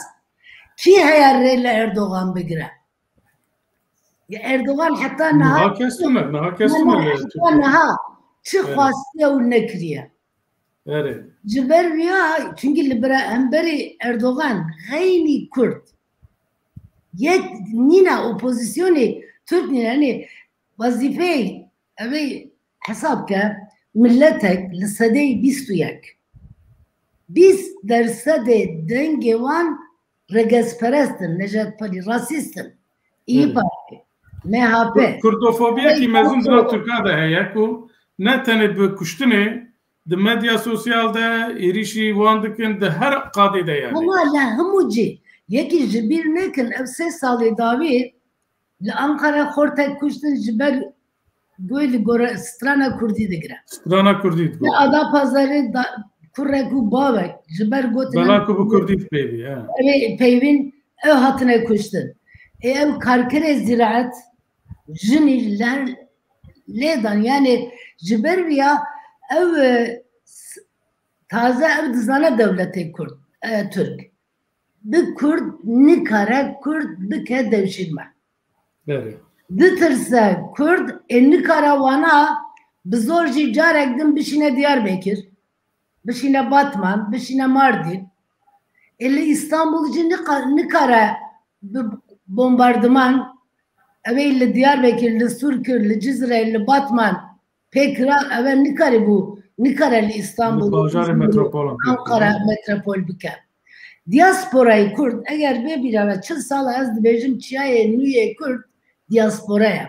فيها يا ريلا أردوغان بقرا يا أردوغان حتى نها نها شو خاصية والنكرية جبر ويا çünkü libera emberi Erdoğan غيني كرد yek nina opozisyonu Türk nina yani vazifeyi evi hesap ke milletek li sedey 21 20% denge wan regezperestin, necatperî, rasistin, İyi Parti, MHP. Kurdofobiya ki mezun zira Türkiye de heye ku ne tenê bi kuştinê di medya sosyal de êrişî wan dikin di her qadê de yani. Ama la hemû cî yekî ji bîr nekin ev 3 salê davî li Ankara xortek kuştin ji ber goy li gora strana Kurdî digire. Strana Kurdî Li Adapazarê kurrek û bavek ji ber gotin bela ku bi Kurdî peyvî. Ev peyvîn ev hatine kuştin. Ev karkerê ziraat jinî lêdan yani ji ber vîya ev taze ev dizane devletê Kurd Türk. Bi Kurd nikare Kurd bike devşîrme. Ditirse Kurd nikare wana bi zor jî carek din bişîne Diyarbekir, bişîne Batman, bişîne Mardin. Li İstanbul jî nikare bi bombardıman ev li Diyarbekir, li Surkir, li Cizre, li Batman pekira ev nikare li İstanbul, Ankara metropol bike. Diasporayı Kurd eğer bebire ve 40 sal ez dibêjim çiyaye nûyê Kurd diasporaya.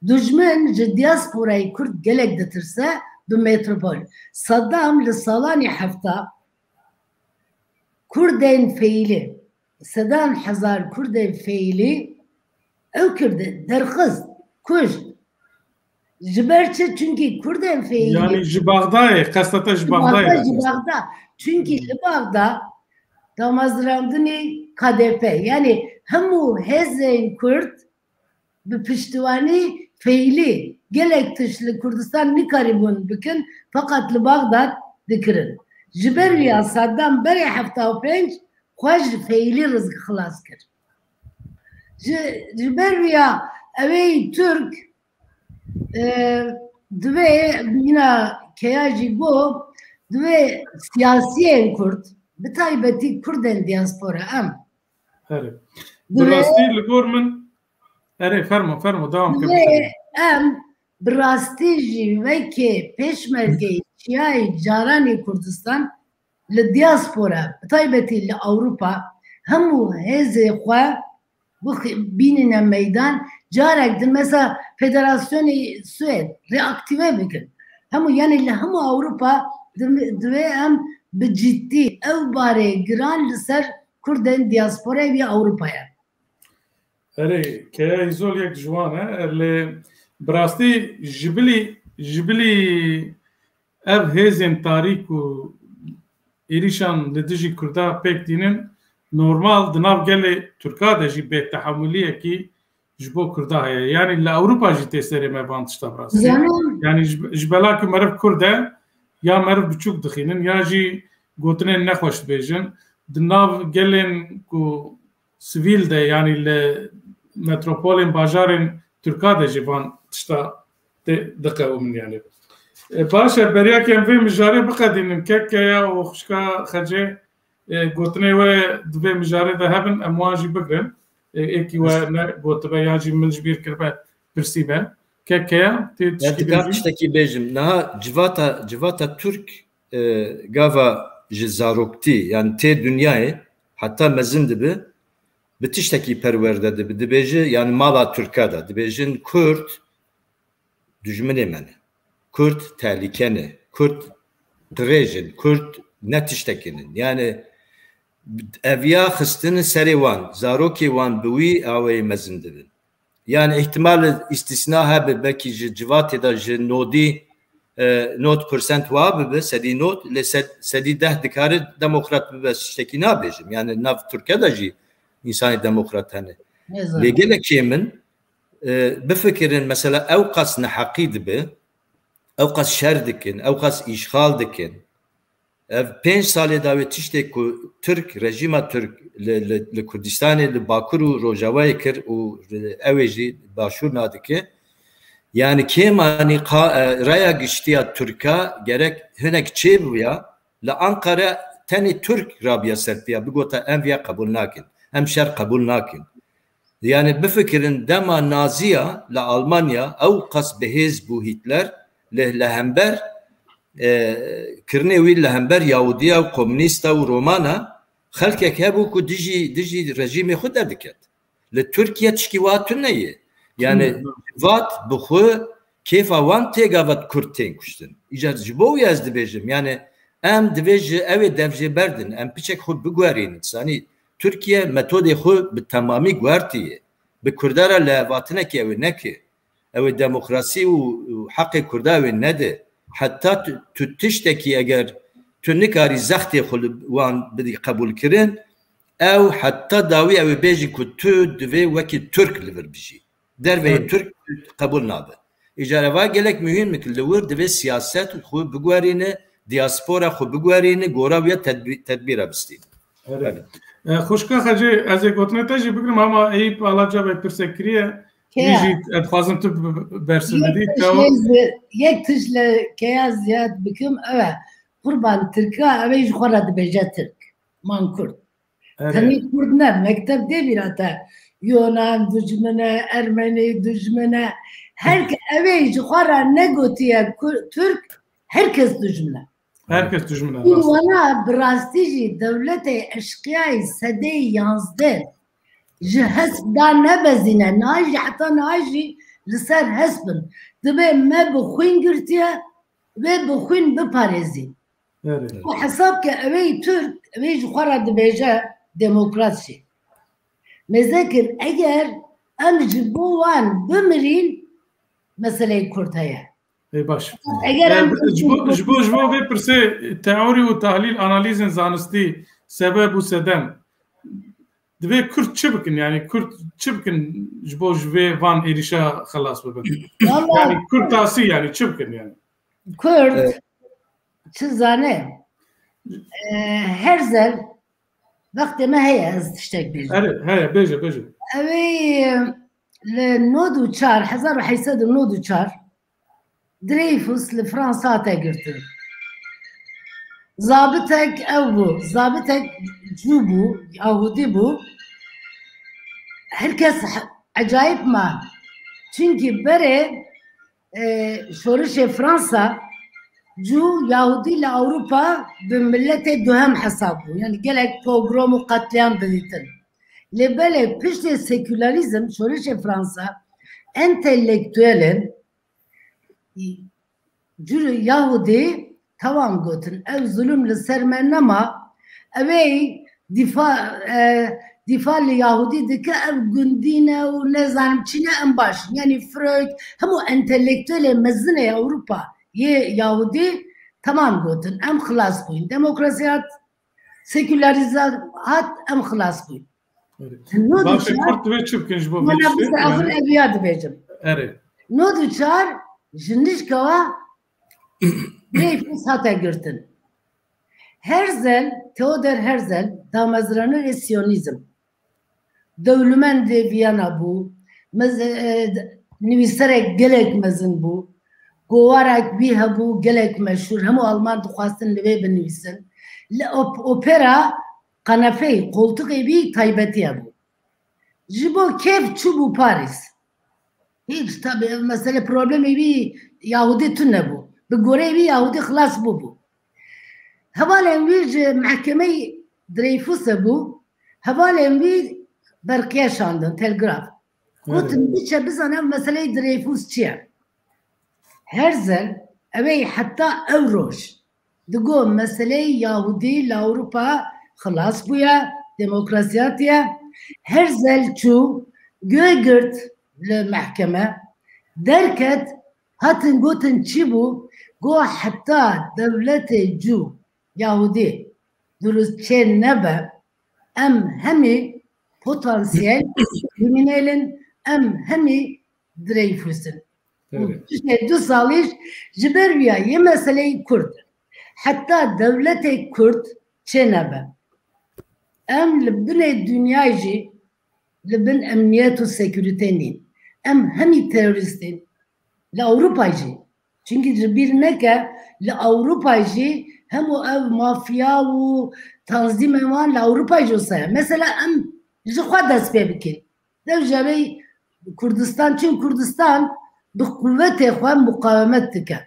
Dijmin ji diasporayı Kurd gelek ditirse bi metropol. Saddam li salanî hefta Kurdên feîlî sedan hezar Kurdên feîlî ew kirdi derxiz kuş ji ber çi çünkü Kurdên feîlî yani ji Bagdayê qesteta ji Bagdayê çünkü li Bagda damazrandinê KDP yani hemû hezên Kurd bi piştiwanî feîlî gelek tişli Kurdistan nikarîbûn bikin fakat li Bagdad dikirin. Ji ber vîya Saddam berê 75 xwe ji feîlî rizq xilas kir. Ji ber vîya evê Türk divê bîna keya jî got divê siyasiyên Kurd bi taybetî Kurdên diaspora em bi rastî li gor min fermo devam em bi rastî jî wekî pêşmergeyê çiyayê caranê Kurdistan li diaspora bi taybetî li Ewropa hemû hêzê xwe bînine meydan carek din mesela Federasyonê Swêd reaktive bikin. Hemû yani li hemû Ewropa divê em bi ciddî ev barê giran li ser Kurdên diasporayê vî Ewropaya. Erê keya îzol yek ciwan e lê bi rastî ji bilî ev hêzên tarîk û êrîşan li dijî Kurda pêk dînin normal di nav gelê Tirkiye de jî bêtehemûliyekî ji bo Kurda heye yani li Ewropa jî tê serê me van tişta bi rastî yani ji bela ku meriv Kurd e ya meriv biçûk dixînin ya jî gotinên nexweş dibêjin di nav gelên ku sivîl de yani li metropolên bajarên Tirkiye de jî van tişta diqewin yani. Baş e beryakên vê mijarê biqedînin kekkeya û xuşka xecê gotinê we divê mijarê de hebin em wan jî bigirin êkî we ne gotibe ya jî min ji bîr kiribe pirsîbe kekkeya tê tiştekî bêjim niha civata Türk gava ji zaroktî yani tê dünyayê heta mezin dibe bi tiştekî perwerde dibe dibêje yani mala Tirkiye de dibêjin Kurd dijminê me ne Kurd tehlike ne Kurd dirêjin Kurd ne tiştekinin yani evya xistin serê wan zarokê wan bi wî awê mezin dibin yani ihtimal istisna hebe belki ji civatê de ji nodî 0% wa bibe sedî not lê sedî deh dikare demokrat bibe tiştekî nabêjim yani nav Tirkiye de jî insanê demokrat hene lê gelekê min bifikirin mesela ew qas neheqî dibe ew qas şer dikin ew qas îşxal dikin ev 5 salê davê tiştek ku Türk rejima Türk li Kurdistanê li Bakur û Rojavayê kir û ew ê jî başûr nadike yani kêmanî raya giştiya Türka gerek hinek çê bûya li Ankara tenê Türk rabiya serpiya bigota em viya qebûl nakin em şer qebûl nakin Yani بفكرن دما نازية لألمانيا أو قص بهز بو هتلر لهمبر كرنيوي لهمبر يهودية وكومونيستا ورومانا خلقك هبو كو ديجي رجيم خود دكت لتركيا تشكيوات نية يعني وات بخو كيف وان تيغاوات كورتين كشتن إجار جبو يزد بيجم يعني ام دبيج اوي دفجي بردن ام بيشك خود بگوارين ساني Türkiye metodê xwe bi temamî guhertiye. Bi Kurdara levatine ki ew neke. Ew demokrasî û heqê Kurda ew nede. Heta tu tiştekî eger tu nikarî zextê xwe li wan bidî qebûl kirin, ew heta dawî ew ê bêjî ku tu divê wekî Türk li vir bijî. Derveyê Türk qebûl nabe. Îcar eva gelek mühim ki li wir divê siyaset xwe bigwerîne, diaspora xwe bigwerîne, gora wê tedbîra bistîne. Evet. خوشکا خجی از گفتن تاجی بگم اما ای بالا جا به پرسکریه میجی ادخوازم تو برسه بدی یک تجله که از زیاد بکم اوه قربان ترکا اوه ایش خورد بجه ترک من کرد تنی کرد نه مکتب دی بیراتا یونان دجمنه ارمنی دجمنه اوه ایش خورد نگوتیه ترک herkes دجمنه Herkes düşmüne. Wana brastici devlete eşkıyayı sedeyi yansıdı. Ji hesbda nebezine, naji hatta naji liser hesbin. Dibe me bixwin girtiye ve bixwin biparêzî. Bu hesap ki evey Türk, evey ji xwe dibêje demokrasi. Mezekir eger em ji bo wan bimirîn meseleyê Kurd heye. باش جبو به پرسه تئوری و تحلیل انالیز زانستی سبب و سدم دوی کرد چه بکن یعنی کرد چه بکن جبو جوی وان ایریشا خلاص ببن yani کرد تاسی yani چه بکن yani کرد چه زانه هرزل وقتی ما هی از تشتک بیجه هی بیجه اوی لنودو چار 1894 Dreyfus li Fransa te girtin. Zabitek ev bu. Zabitek cû bu. Yahudi bu. Herkes acayip ma. Çünkü bere şorişe Fransa cû Yahudi ile Avrupa bi millete duhem hesab bu. Yani gelek pogrom u katliam beditin. Lebele pişte sekülerizm şorişe Fransa entelektüelin cürü Yahudi tamam gotin ev zulümle sermennama evey difa li Yahudi dike ev gündine u ne zanim Çin'e en baş yani Freud hemu entelektüele mezine Avrupa ye Yahudi tamam gotin em xılas koyun demokrasiyat sekülerizat em xılas koyun. Başı kurt ve çıpkınç bu. Bana bize ahır eviyat bejim. Evet. Nodu çar Jinişkava Dreyfus hata girtin. Herzl, Theodor Herzl damazranı ve Siyonizm. Dövlümen de Viyana bu. Nüviserek gelek mezin bu. Govarak biha bu gelek meşhur. Hemu Alman dukhastin live benüvisin. Opera kanafey koltuk evi taybetiye bu. Jibo kef çubu Paris. Hiç tabi mesela problemi bir Yahudi tünne bu. Bir göre bir Yahudi xlas bu. Havalen bir mahkeme Dreyfus'a bu. Havalen bir berkiye şandın telgraf. Kutum biçe biz ana meseleyi Dreyfus çiye. Herzl evey hatta evroş. Digo meseleyi Yahudi la Avrupa xlas buya demokrasiyatiye. Herzl çu göğürt المحكمة دركت هاتن قوتن تشيبو قو حتى دولة جو يهودي دروس تشين نبا أم همي potansiyel kriminalin أم همي دريفوسن دو صاليش جبريا يمثلي كرد حتى دولة كرد تشين نبا أم لبنى الدنيا يجي لبن أمنيات وسيكوريتينين em hemi teröristin li Avrupacı. Çünkü bilmeke li Avrupacı hem o ev mafya u tanzim evan li Avrupacı olsa. Mesela em ji xwe dest pê bikin. devjare Kurdistan çünkü Kurdistan bi kuvveti xwe mukavemet dike.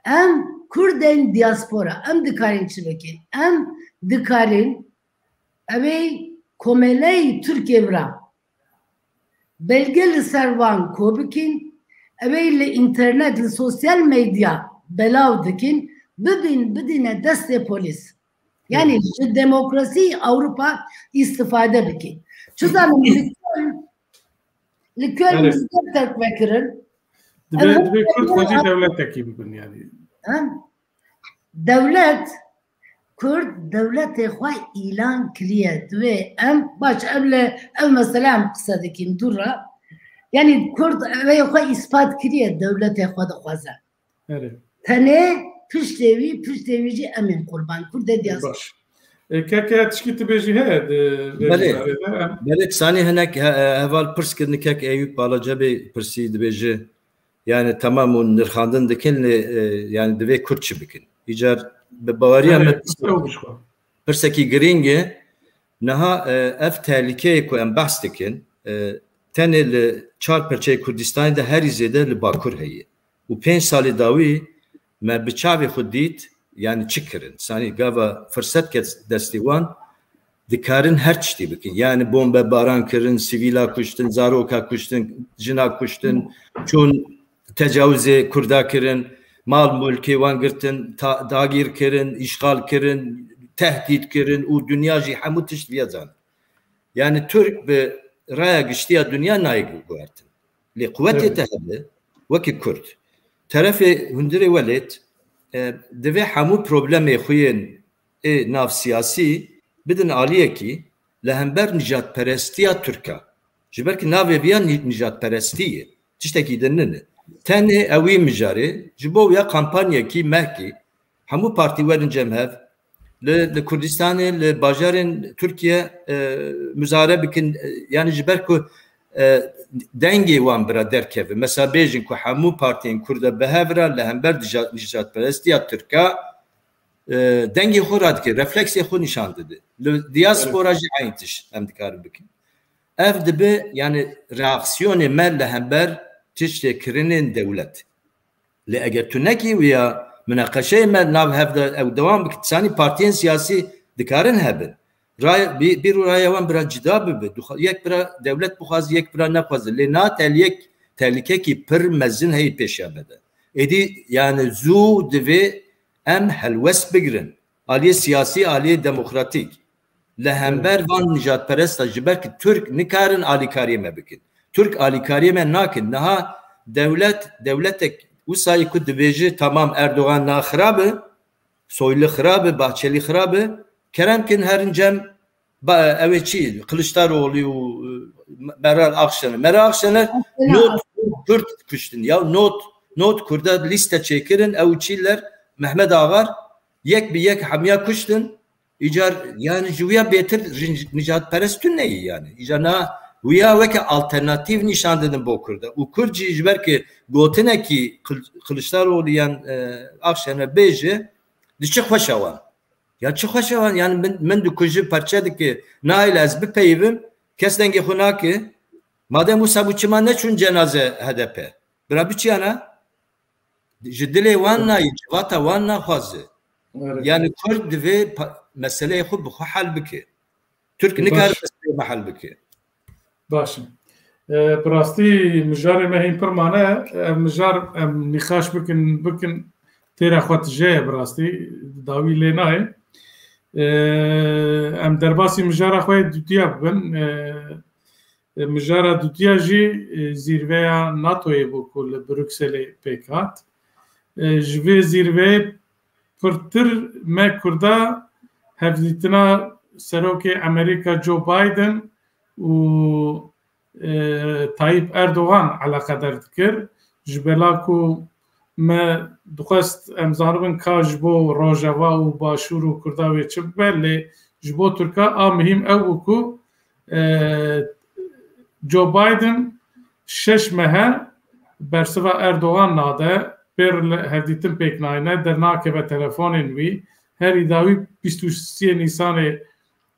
Em Kurdên diaspora em dikarin çi bikin? Em dikarin evê komeleyê Türkiye bira belge li ser wan ko bikin, evê li internet li sosyal medya belav dikin, bidine destê polis. Yani demokrasi Avrupa istifade bikin. Çuzanim li Köln bizde terk vekirin. Divê Kurd xwecî devletekî bibin yani. Devlet Kurd devletê xwe îlan kiriye divê em baş ev mesela em qise dikin dura yani Kurd evê xwe ispat kiriye devletê xwe dixwaze. Tenê piştê wî jî em ên qurban Kurdê diaspora. Keke tişkî tu bêjî heye belê sanî hinek heval pirs kirin kek Eyüp Balacebê pirsî dibêje yani tamam û nirxandin dikin yani divê Kurd çi bikin. Îcar bi baweriya me pirsekî girîng e niha ev tehlikeyê ku em behs dikin tenê li çar perçeyê Kurdistanê de herî zêde li Bakur heye û 5 salê dawî me bi çavê xwe dît yani çi kirin sanî gava firset ket destê wan dikarin her tiştî bikin yani bombebaran kirin, sivîla kuştin, zaroka kuştin, jina kuştin, çûn tecavüzê Kurda kirin, mal mulkê wan girtin, dagîr kirin, işgal kirin, tehdît kirin û dünya jî hemû tişt vê zan. Yani Türk bi raya giştiya dünya nayê guhertin. Lê quwetê te hebe wekî Kurd. Terefê hundirê welêt divê hemû problemê xwe yên nav siyasî bidin aliyekî li hember nijadperestiya Türka. Ji ber ku navê viya nijadperestiyê tiştekî din nine. Tenê ew ê mijarê ji bo ya kampanyekî mehkî hemû partî werin cemhev li Kurdistanê li bajarên Türkiye müzare bikin yani ji ber ku dengê wan bira derkeve. Mesela bêjin ku hemû partiyên Kurda bihevra li hember nijadperestiya Türka dengê xwe radike, refleksê xwe nîşan dide. Li diaspora jî aynı tiş em dikarin bikin. Ev dibe yani reaksiyonê me li hember tiştê kirinên dewlet. Lê eger tu nekî wêya münaqeşeyê me nav hevda ew dewam bike sanî partiyên siyasî dikarin hebin. Bir raya wan bira cida bibe. Yek bira devlet bixwaz, yek bira nexwaze. Lê na tehlikekî pir mezin heyî pêşa bede. Êdî yani zû divê em helwest bigirin. Aliyê siyasî, aliyê demokratîk. Li hember van nijadperest ji ber ki Türk nikarin alîkariyê me bikin. Türk alîkariyê me nakin. Niha devletek wisa ku dibêje tamam Erdoğan naxirab e, Soylu xirab e, Bahçeli xirab e, keremkin herin cem ew ê çi Kılıçdaroğlu û Meral Akşener not Kürt kuştin ya not Kurda liste çekirin ew çîler Mehmet Ağar yek bir yek hamiya kuştin icar yani juya betir nijadperestün neyi yani icana Uya veke alternatif nişan dedim bu Kurda. U Kurdci jiber ki gotineki Kılıçdaroğlu yan Akşener beje dişi xoşavan. Ya çi xoşavan yani min du kuji parça ki nail ez bi peyvim kes dengi xunaki madem Musa bu çima ne çun cenaze HDP. Bira biçiyana jiddile wanna yivata wanna xwaze. Yani Kurd ve meseleyi xwe bi xwe hal bike. Türk nikar meseleyi mahal bike. Başım. Birastî mijarê me hîn pir mane mijar em nîxaş bikin têra xwe tijeye birastî dawî lê nayê em derbasî mijara xwe dutiya bibin mijara dutiya jî zîrveya NATOyê bû ku li Brükselê pêk hat ji vê zîrveyê pirtir me Kurda hevdîtina serokê Amerîka Joe Biden û Tayyip Erdoğan alaqedar dikir ji bela ku me dixwest em zanibin ka ji bo Rojava û Başûr û Kurda wê çi bibe lê ji bo Tirka a mihîm ew bû ku Joe Biden şeş mehe bersiva Erdoğan nade pêr hevdîtin pêk nayîne dernakeve telefonên wî herî dawî 23 Nîsanê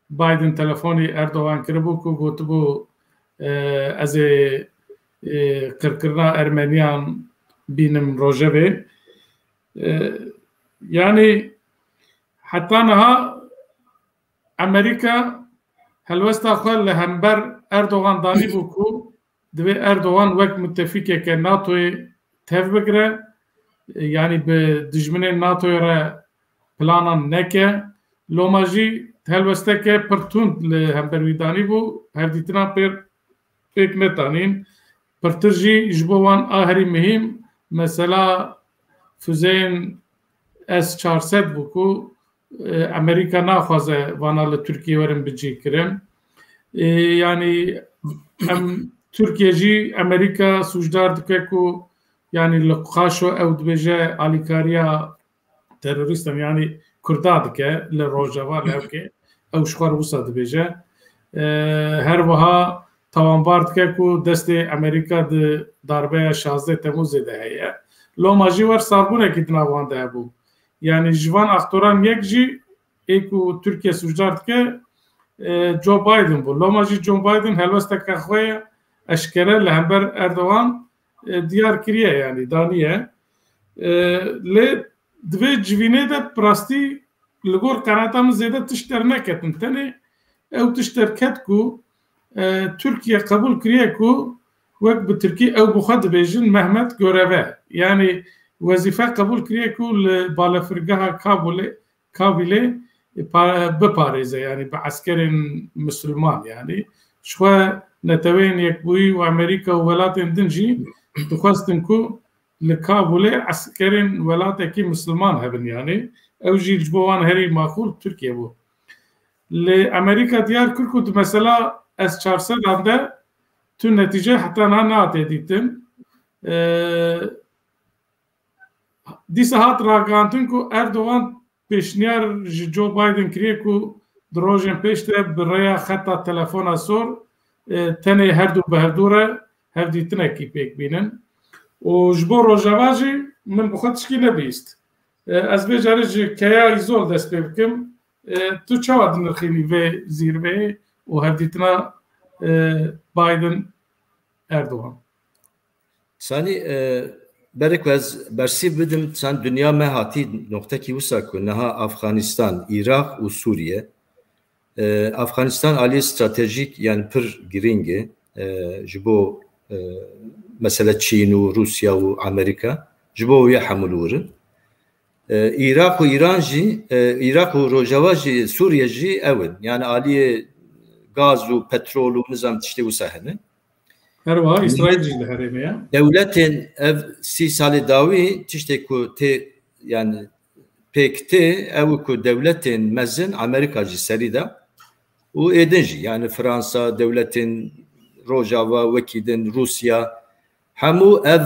Biden telefonê Erdoğan kiribû ku gotibû از قرقرنا ارمنیان بینم روژه yani حتی نها امریکا هلوستا خو له همبر اردوغان دانی بو کو دوی اردوغان وقت متفقه که ناتو تف بگره yani به دجمن ناتو را پلانان نکه لوماجی هلوستا که پرتوند له همبر ویدانی بو هر دیتنا پر پک نتانین پرترجی جبوان آهری مهم مثلا füzeyin S-400 bû ku Amerika naxwaze vana li Tirkiye werin bicîkirin. Yani em Tirkiye jî Amerika sûcdar dike ku yani li qaşo ew dibêje alîkariya terorîstan yani Kurda dike li Rojava li hevkê ew ji xwe wisa dibêje. Her wiha tawanbar dike ku destê Amerika di darbeya 16 Temûzê de heye. Loma jî wer sarbûnekî di nav wan de hebû. Yani ji van aktoran yek jî ê ku Tirkiye sûcdar dike Joe Biden bû. Loma jî Joe Biden helwesteke xwe eşkere li hember Erdogan diyar kiriye yani daniye. Lê divê civînê de rastî li gor qenata min zêde tişter neketin. Tenê ew tişter ket ku Tirkiye qebûl kiriye ku wek bi Tirkî ew bi xwe dibêjin Mehmet göreve. Yani wezife qebûl kiriye ku li balafirgeha Kabilê biparêze yani bi eskerên Müslüman yani. Ji xwe netewên Yekbûyî û Amerîka û welatên din jî dixwestin ku li Kabulê eskerên welatekî Müslüman hebin yani. Ew jî ji bo wan herî maxûl Tirkiye bû. Li Amerîka diyar kir ku mesela S-400 de tu netice heta nehatê dîtin. Dîsa hat ragihandin ku Erdogan pêşniyar ji Joe Biden kiriye ku di rojên pêş de bi rêya xeta telefona sor tenê her du bi hevdû re hevdîtinekî pêk bînin. û ji bo Rojava jî min bi xwe tişkî nebîst. Ez vê carê ji Keya Îzol dest pê bikim. Tu çawa dinirxînî vê zîrveyê û hevdîtina Biden Erdogan? Sanî berek ez bersî bidim san dünya me hatî noktekî wisa ku niha Afganistan, Iraq û Sûriye. Afganistan aliyê stratejîk yani pir girîng e ji bo mesela Çîn û Rusya û Amerîka ji bo wê hemûl wirin. Iraq û İran jî Iraq û Rojava jî Sûriye jî ew in yani aliyê gaz û petrol û nizam tiştê wisa hene. Her wiha İsrail jî li herême ye. Devletên ev 30 salê dawî tiştê ku tê yani pêk tê ew ku devletên mezin Amerîka jî serî da û êdin jî yani Fransa devletên Rojava wekî din Rusya hemû ev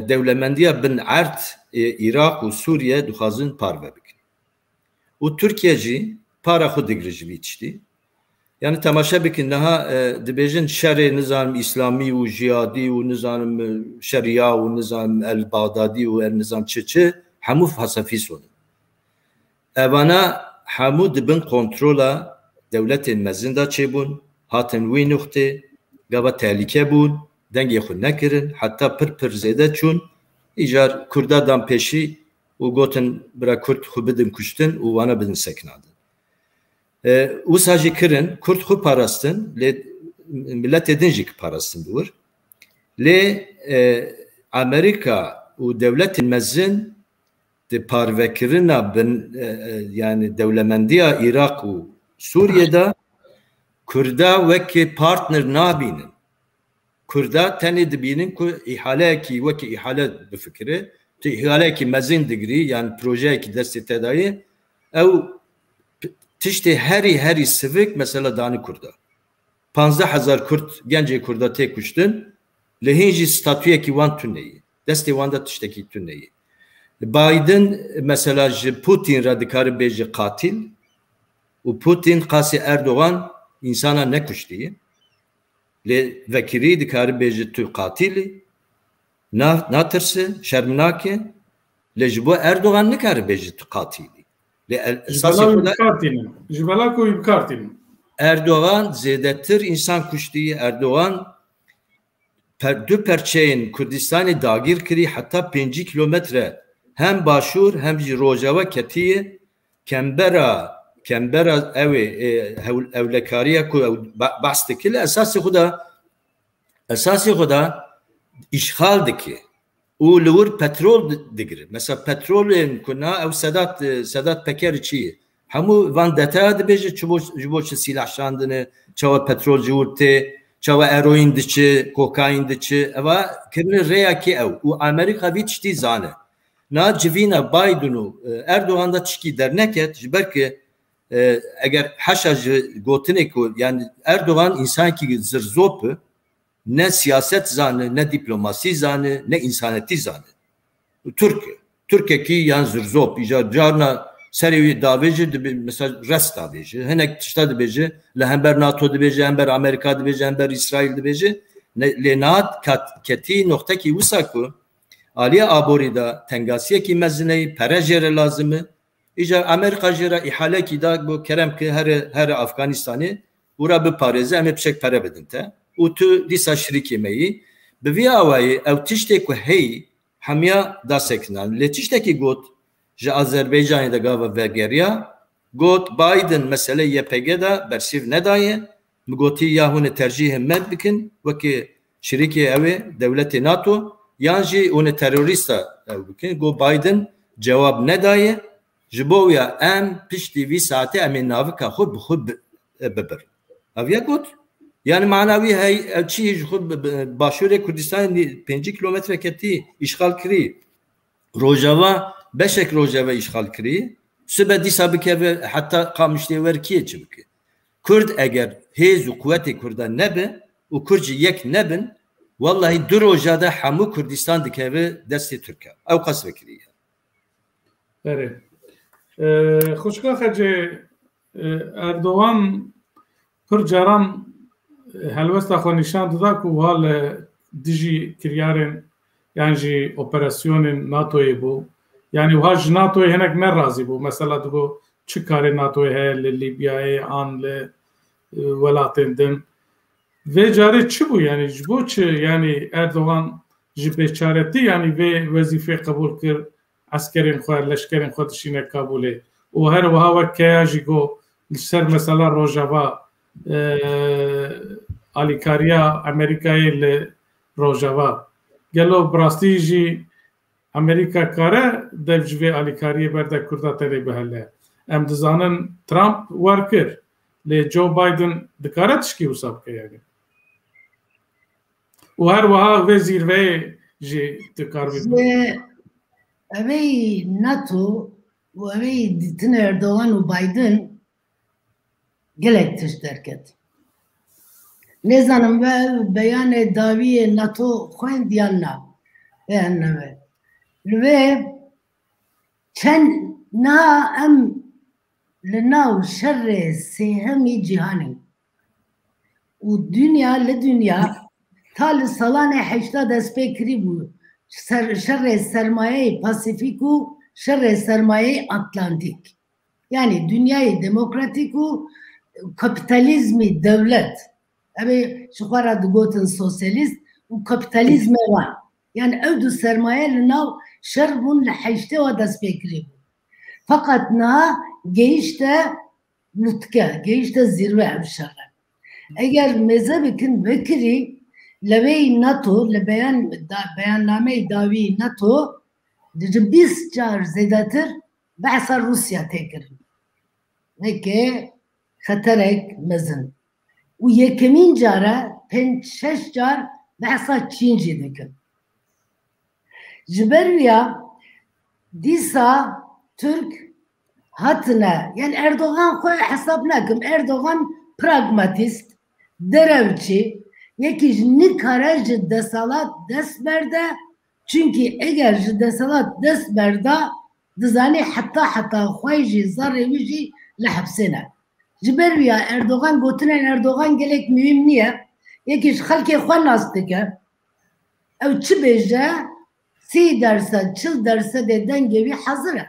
dewlemendiya bin erd Iraq û Sûriye dixwazin parve bikin. û Tirkiye jî para xwe digire ji vî tiştî. Yani temaşa bikin niha dibêjin şerê nizam İslamî û jihadî û nizam şeriya û nizam el Bagdadî û el nizam çi hemû felsefî sonin. Evana hemû dibin kontrola devletên mezin da çêbûn, hatin wî nuxtê gava tehlike bûn, dengê xwe nekirin, heta pir zêde çûn, îcar Kurda dan pêşî û gotin bira Kurd xwe bidin kuştin û wana bidin sekinadin. Wisa jî kirin Kurd xwe parastin lê milletê din jî parastin bûr. Lê Amerîka û devletên mezin di parvekirina bin yani dewlemendiya Iraq û Sûriye'de Kurda wekî partner nabînin. Kurda tenê dibînin ku îhaleyekî wekî îhale bifikire, tu îhaleyekî mezin digirî yani projeyekî destê te dayê ew tiştê herî sivik mesela danî Kurda. 15,000 Kurd gencê Kurda tê kuştin li hîn jî statûyekî wan tuneyî. Destê wan de tiştekî tuneyî. Biden mesela ji Putin re dikare bêje qatil û Putin qasî Erdogan insana nekuştiye. Lê vekirî dikare bêje tu qatilî natirse şerminake lê ji bo Erdogan nikare bêje tu qatilî. Ji bela ku yê bikartînin. Erdoğan zêdetir insan kuştiye. Erdoğan du perçeyên Kurdistanê dagîr kirî heta 5 kilometre hem başûr hem jî rojava ketiye. Kembera ew ewlekariya ku bahs dikir esasî xuda işgal dike û li wir petrol digire. Mesela petrolên ku na ew Sedat Peker çiye hemû van detaya dibêje ji bo çi silah şandine çawa petrol ji wir tê çawa eroîn diçe kokaîn diçe eva kirine rêyekê ew û Amerîka vî tiştî zane. Na civîna Biden û Erdoğan da tişkî derneket ji ber ku eger heşa ji gotinê ku yani Erdoğan insanekî zirzop ne siyaset zane ne diplomasî zane ne insanetî zane. Türkiye yan zirzop îja carna serê wî davêje mesela rest davêje hinek tişta dibêje li hember NATO dibêje hember Amerika dibêje hember İsrail dibêje lê nat ketî noxtekî wisa ku aliye aborî da tengasiyekî mezineyî pere jê re lazim e îja Amerika jê re îhalekî da bu kerem ki here Afganistanê wira biparêze em ê pişek pere bidin te û tu dîsa şirîkê me yî bi vî awayê ew tiştê ku heyî hemiya dasekinan lê tiştekî got ji Azerbaycanê de gava vegeriya got Biden mesele YPG da bersîv nedaye bi gotî ya hûn ê tercîhê me bikin wekî şirîkê ew ê dewletê NATO yan jî hûn ê terorîsta ew bikin got Biden cewab nedaye ji bo ya em piştî vî saetê em ê navika xwe bi xwe bibir. Ev ya got yani manavî hey çi ji xwe başûrê Kurdistanê 5 kilometre ketî îşgal kirî Rojava beşek Rojava işgal kirî sibe dîsa bikeve heta qamiştê werkiyê çi bike. Kurd eger hêz û kuvvetê Kurdan nebe û Kurd jî yek nebin vallahi du roja de hemû Kurdistan dikeve destê Tirkiye. Ew qas vekiriye. Berê. Xweşka xecê Erdoğan pir caran helwesta xwe nîşan dida ku wiha li dijî kiryarên yan jî operasyonên NATOyê bû. Yani wiha ji NATOyê hinek nerazî bû. Mesela digo çi karê NATOyê heye li Lîbyayê an li welatên din. Vê carê çi bû yani ji bo çi yani Erdoğan ji bêçaretî yani vê wezîfê qebûl kir eskerên xwe leşkerên xwe dişîne Kabûlê û her wiha wek keya jî got li ser mesela Rojava alîkariya Amerîkayê li Rojava gelo bi rastî jî Amerîka kare dev ji vê alîkariyê berde Kurda tenê bihele. Em dizanin Trump wer kir lê Joe Biden dikare tişkî wisa bike yani. û her wiha vê zîrveyê jî dikar bî. Evê NATO û evê dîtin Erdoğan û Biden gelek tiş derket. Nezanim ve beyanê daviyê NATO xwendiyan na beyannabe. Ve çend na em li nav şerrê sêhemî cîhanê û dünya ta li salanê heşta dest pê kirî bû şerrê sermayeyê Pasifîk û şerrê sermayeyê Atlantik. Yani dünyayê demokratîk û kapitalizmî devlet. Evê ji xwe re digotin sosyalîst û kapitalizmê var. Yani ew du sermaye li nav şer bûn li heştê wa dest pê kirî bû. Fakat niha gehişte nutke, gehişte zirve ev şerre. Eger mêze bikin vekirî levê NATO, li beyannameyê davî NATO ji 20 car zêdetir behsa Rusya tê kirin. Veke xeterek mezin. û yekemîn cara 5-6 car behsa Çîn jî dikin. Ji ber ya dîsa Türk hatine yani Erdoğan xwe hesap nakim. Erdoğan pragmatist, derevçi, yekî ji nikare ji desalat dest berde çünkü eger ji desalat dest berda dizanî heta xwe jî zarê wî jî li hepsê ne. Ji ber ya Erdoğan gotinên Erdoğan gelek mühim niye? Yekî ji xelkê xwe nas dike ew çi bêje 30% 40% de dengê wî hezir e.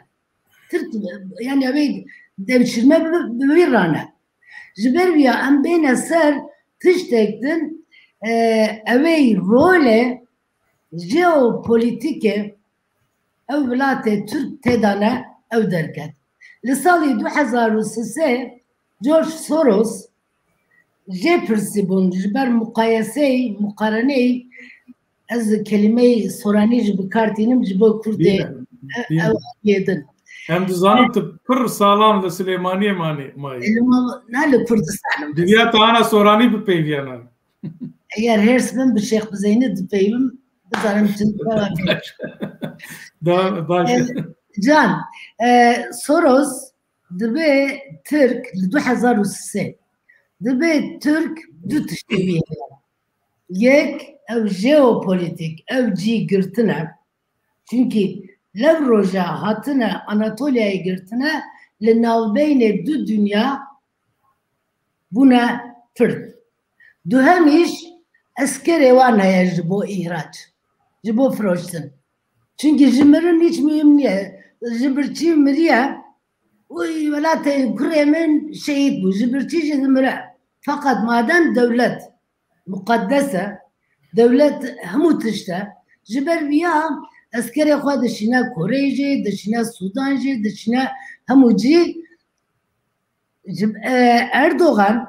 Yani evê devşirme bi wî rane. Jiber ya em beyne ser tiştektin evey role jeopolitike ev vilatê Türk tedane ev derket. Li salî 2003 George Soros jê pirsîbûn ji ber muqayeseyê muqareneyê ez kelimeyi soranî ji bikartînim ji bo Kurdê ew yêdin. Em dizanim tu pir salan li Silêmaniyê mayî. Ne li Kurdistanım. Diviya tahana soranî bipeyviyana. Eğer hers bin bi Şeyh Hüseyin'i dipeyvim bizanim Can, Soros dibe Türk li 2003 dibe Türk du tiştî yek ev jeopolitik ev cî girtine çünkü lev roja hatine Anatolia'ya girtine li navbeynê du dünya buna pırt. Duhem iş eskerê wan heye ji bo ihraç ji bo firoştin. Çünkü ji mirin hiç mühim niye. Ji birçî miriye welatê kurê min şehîd bû. Ji birçî jî dimire. Fakat madem devlet mukaddese devlet hemû tişte ji ber viya eskerê xwe dişîne Koreyê jê, dişîne Sudan jê, dişîne hemû cî Erdoğan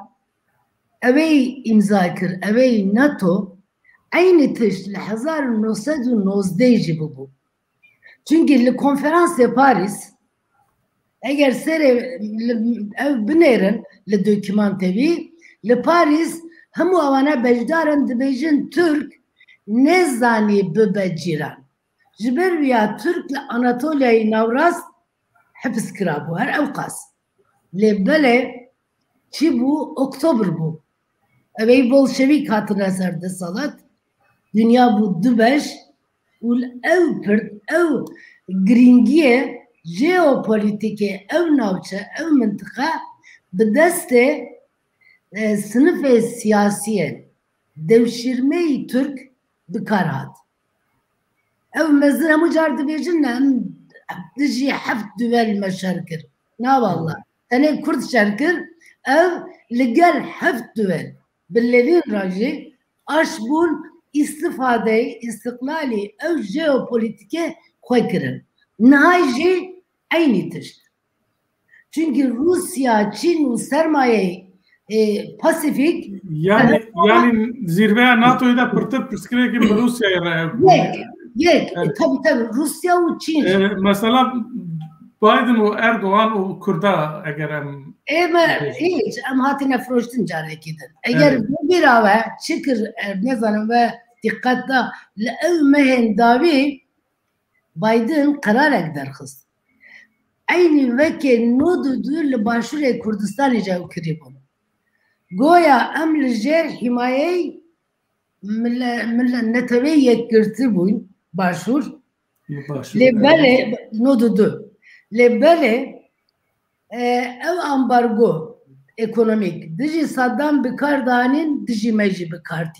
evey imza kir, evey NATO aynı tişt li 1919 jî bibû. Çünkü li konferansê Paris eğer serê ev binêrin li dokümantevî li Paris hemû ewana beşdarin dibêjin Türk nezanî bibe cîran. Ji ber wîya Türk li Anatolia'yê Navras hepis kirabû her ew qas. Lê belê çi bû Oktober bû. Evey Bolşevik hatine ser desalat dünya bû du beş û ew pirt ew giringiye jeopolitikê ev navçe ev mintiqa bi destê sınıfê siyasiyê devşirmeyî Türk bikar hat. Ev mezin hemû car dibêjin em dijî heft duvel me şer kir. Na valla. Tenê Kurd şer kir ev li gel heft duvel billevîn rajî aş bûn istifadeyê istiklalî ew jeopolitikê xwe kirin. Nihayê jî aynî tişt. Çünkü Rusya, Çin û sermaye Pasifik yani zirveya NATO'yu da pırtır pırskire ki Rusya'ya yek tabii Rusya û Çin. Mesela Biden ve Erdoğan o Kurda eğer hiç em hatine froştin carekidin. Eğer bir ave çıkır ne zanım ve dikkatta ev mehen davi Biden karar ekder kız. Aynı veke nodudu li başure Kurdistan icab kiribun. Goya em li jer himaye neteve yek girtibun başur. Lebele nodudu. Lebele ev ambargo ekonomik. Diji Saddam bikar dağının diji mecli bikar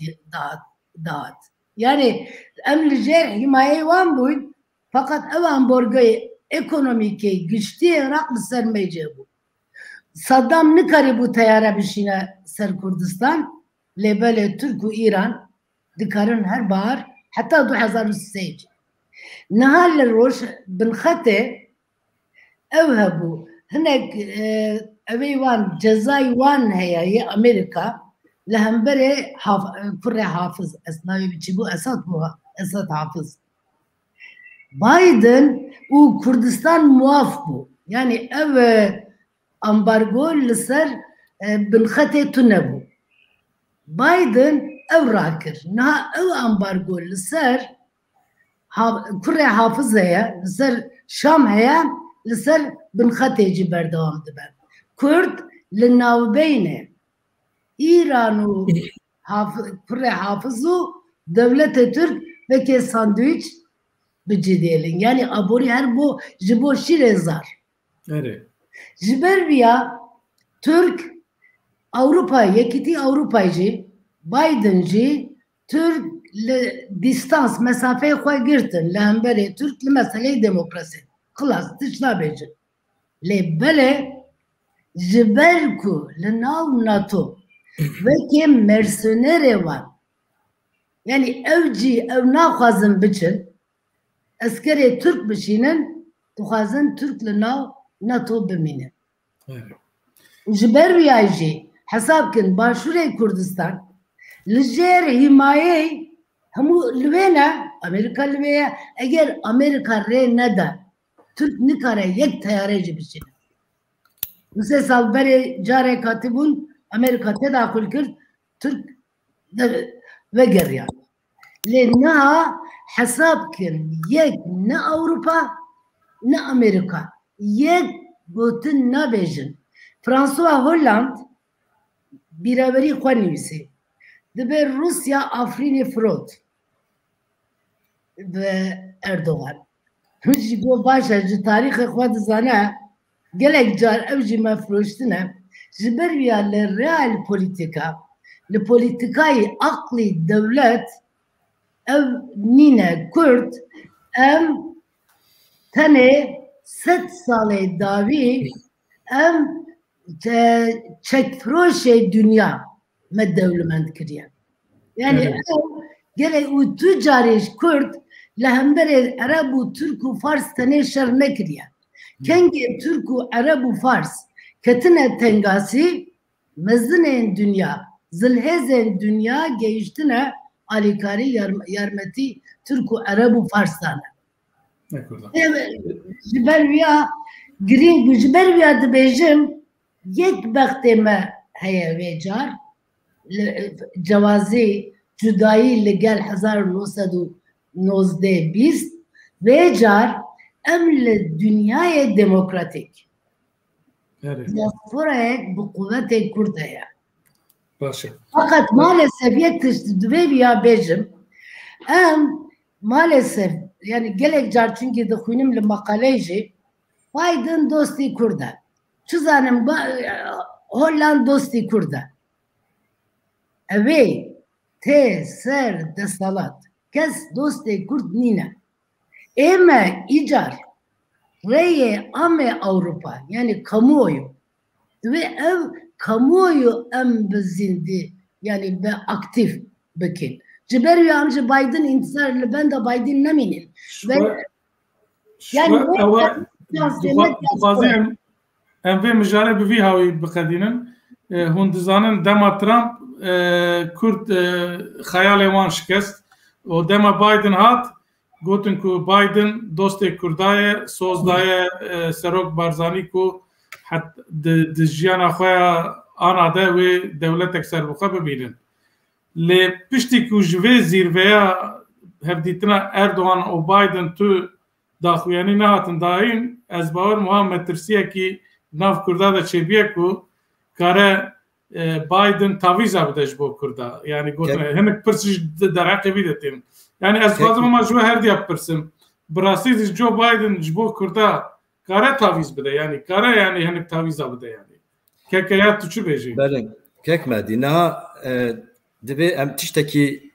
dağıt. Yani em li jer himaye wan buydu. Fakat ev ambargo ekonomik güçlü Irak ser mecli bu. Saddam ne kari bu teyara bişine ser Kurdistan. Lebele Türk ve İran dikarın her bahar hatta 2003. Nihal roş bin khate ev bu hinek evey wan cezay wan heye Amerika lehembere kurre hafız esnavi biçi bu Esad hafız. Biden u Kurdistan muaf bu. Yani ev ambargo liser bin khate tune bu. Biden ev rakir. Naha ev ambargo liser kurre hafız heye liser Şam heye liser bin khateci berdevam diber. Kurd li navbeyne İran'u kurre hafızu devlet Türk ve ke sandviç bicidiyelim. Yani abori her bu jibo şirezar. Evet. Jiberviya Türk Avrupa yekiti Avrupacı Biden'cı Türk distans mesafeye koy girtin. Lehemberi Türk meseleyi demokrasi. Klas dışla beci. Le bele جبر کو لناو ناتو وکی مرسونری وان yani evci ev naxwazin biçin eskerê Türk bişînin dixwazin Türk li nav NATO bimînin. Ji ber wî jî hesab kin Başûrê Kurdistan li jêr himayeyê hemû li wê ne Amerîka li wê ye eger Amerîka rê nede Türk nikare yek teyarê jî bişîne. Bu sê sal berê carek hatibûn Amerîka tedakul kir Türk vegeriyan. لأنها حساب كن يك نا أوروبا نا أمريكا يك بوتن نا بيجن فرانسوا هولاند برابري خوانيوسي دبر روسيا أفريني فروت بأردوغان هجي بو باشا جي تاريخ خواد زانا قلق جار أوجي ما فروشتنا جبر بيا للريال بوليتيكا لبوليتيكاي أقلي الدولات ev nine Kürt em tane 7 salê davî em çekfroşê dünya me dewlemend kiriye. Yani ew gelek û tu carê Kürt li hemberê Ereb û Türk û Fars tenê şer nekiriye. Kengê Türk û Ereb û Fars ketine tengasî mezinên dünya, zilhêzên dünya geyiştine alikari yarmeti Türk u Arab u Fars'tan. Jiber viya girin jiber viya dibêjim yek bextê me heye vê car cewazê cudayî li gel 1919 vê car em li dünyayê demokratik. Diasporayek bi kuvvetê Kurd heye. Fakat maalesef yetişti ya bejim maalesef yani gelek car çünkü de xwînim li makaleyjî Biden dostî Kurda çizanim Holland dostî Kurda evê tê ser destalat kes dostê Kurd nîne ême îcar rêyê ame Avrupa yani kamuoyu ve ev kamuoyu em bizindi yani be aktif bikin. Ciber ve amca Biden intizarlı ben de Biden neminin. Yani bazı em ve mücadele bir vihavi bikadinin hundizanin dema Trump Kürt hayal evan şikest o dema Biden hat gotin ku Biden doste Kurdaye sozdaye Serok Barzani ku د ژیان خویا آن ده و دولت اکثر بخواه ببینن لی پشتی که جوه زیرویا هفدیتنا اردوان و بایدن تو داخویانی نهاتن داین از باور محمد ترسیه که ناف کرده ده چیبیه که کاره بایدن تاویزا بدهش با کرده یعنی گوتنه هنک پرسش در عقبی دتیم یعنی از خوازم ما جوه هر دیا پرسم براسیز جو بایدن جبو کرده kare taviz bide yani kare yani hani taviz bide yani kekayat tuçu beji belen kekmedi naha dibe em tişteki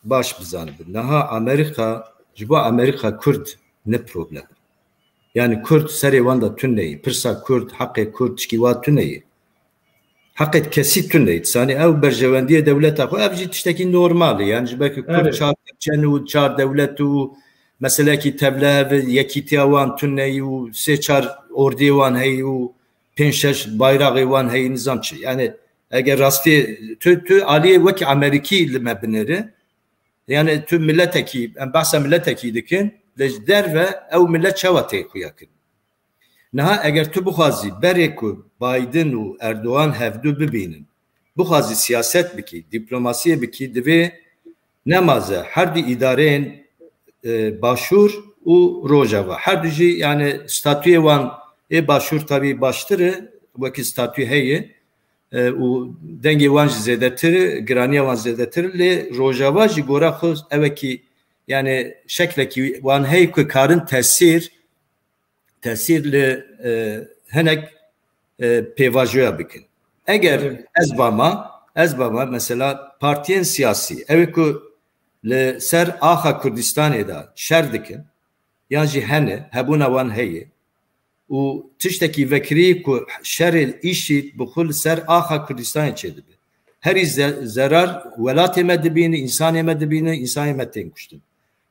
baş bizanı naha Amerika jibo Amerika Kürt ne problem yani Kürt seri vanda tünneyi pirsa Kürt hakkı Kürt çkiwa tünneyi hakkı kesit tünneyi sani ev berjevendiye devlet akı evci tişteki normal yani jibeki Kürt çar çenu çar devletu mesela ki tevle ve yekitiyawan tünneyi u seçar ordiwan hey u penşeş bayrağıwan hey nizamçı yani eğer rastı tü aliye veki Ameriki mebneri yani tüm milleteki en bahsa milleteki dikin lejder ve ev millet çavate kuyakin naha eğer tü bu xazi bereku Biden u Erdoğan hevdu bibinin bu xazi siyaset biki diplomasiye biki dibe nemaze her di idareyn başvur u Rojava. Her düji yani statüye van başvur tabi baştırı vaki statü heye u dengi van zedetir graniye van zedetir le Rojava ji gora xuz eveki yani şekleki van hey ku karın tesirle henek pevajoya bikin. Eğer ezbama mesela partiyen siyasi eveku le ser axa Kurdistanê da şer dikin yan jî hene hebûna wan heye و تشتكي vekirî ku şerê îşî bi xwe li ser axa Kurdistanê çêdibe. Herî zerar welatê me dibîne, insanê me dibîne, insanê me tên kuştin.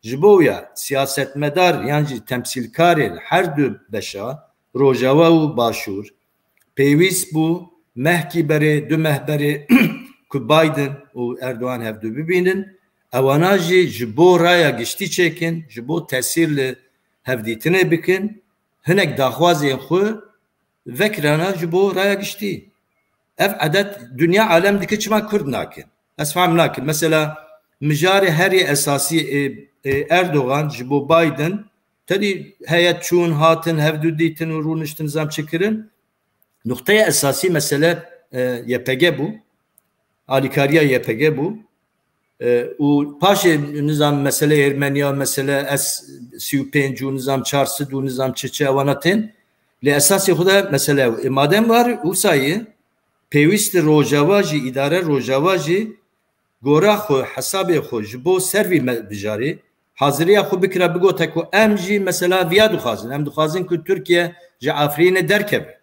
Ji bo ya siyasetmedar yan jî temsîlkarê her du beşa Rojava û Başûr pêwîst bû mehkî berê du mehberê ku Biden û Erdoğan hevdû bibînin ewana jî ji bo raya giştî çêkin, ji bo tesîr li hevdîtinê bikin, hinek daxwazên xwe vekirana ji bo raya giştî. Ev adet dünya alem dike çima Kurd nakin. Ez fehm nakin. Mesela mijarê herî esasî Erdoğan ji bo Biden tedî heyet çûn hatin hevdû dîtin û rûniştin nizam çekirin. Noktaya esasî mesele YPG bû. Alîkariya YPG bû. û paşê nizam mesele Ermeniya mesele S35 û nizam çarsid û nizam çiçe ewana tên lê esasê xwe de mesele madem var wîsayê pêwîst Rojava jî îdare Rojava jî gora xwe hesabê xwe ji bo servî bijarê haziriya xwe bikire bigote ku em jî mesela viya dixwazin em dixwazin ku Tirkiye ji Efrînê derkeve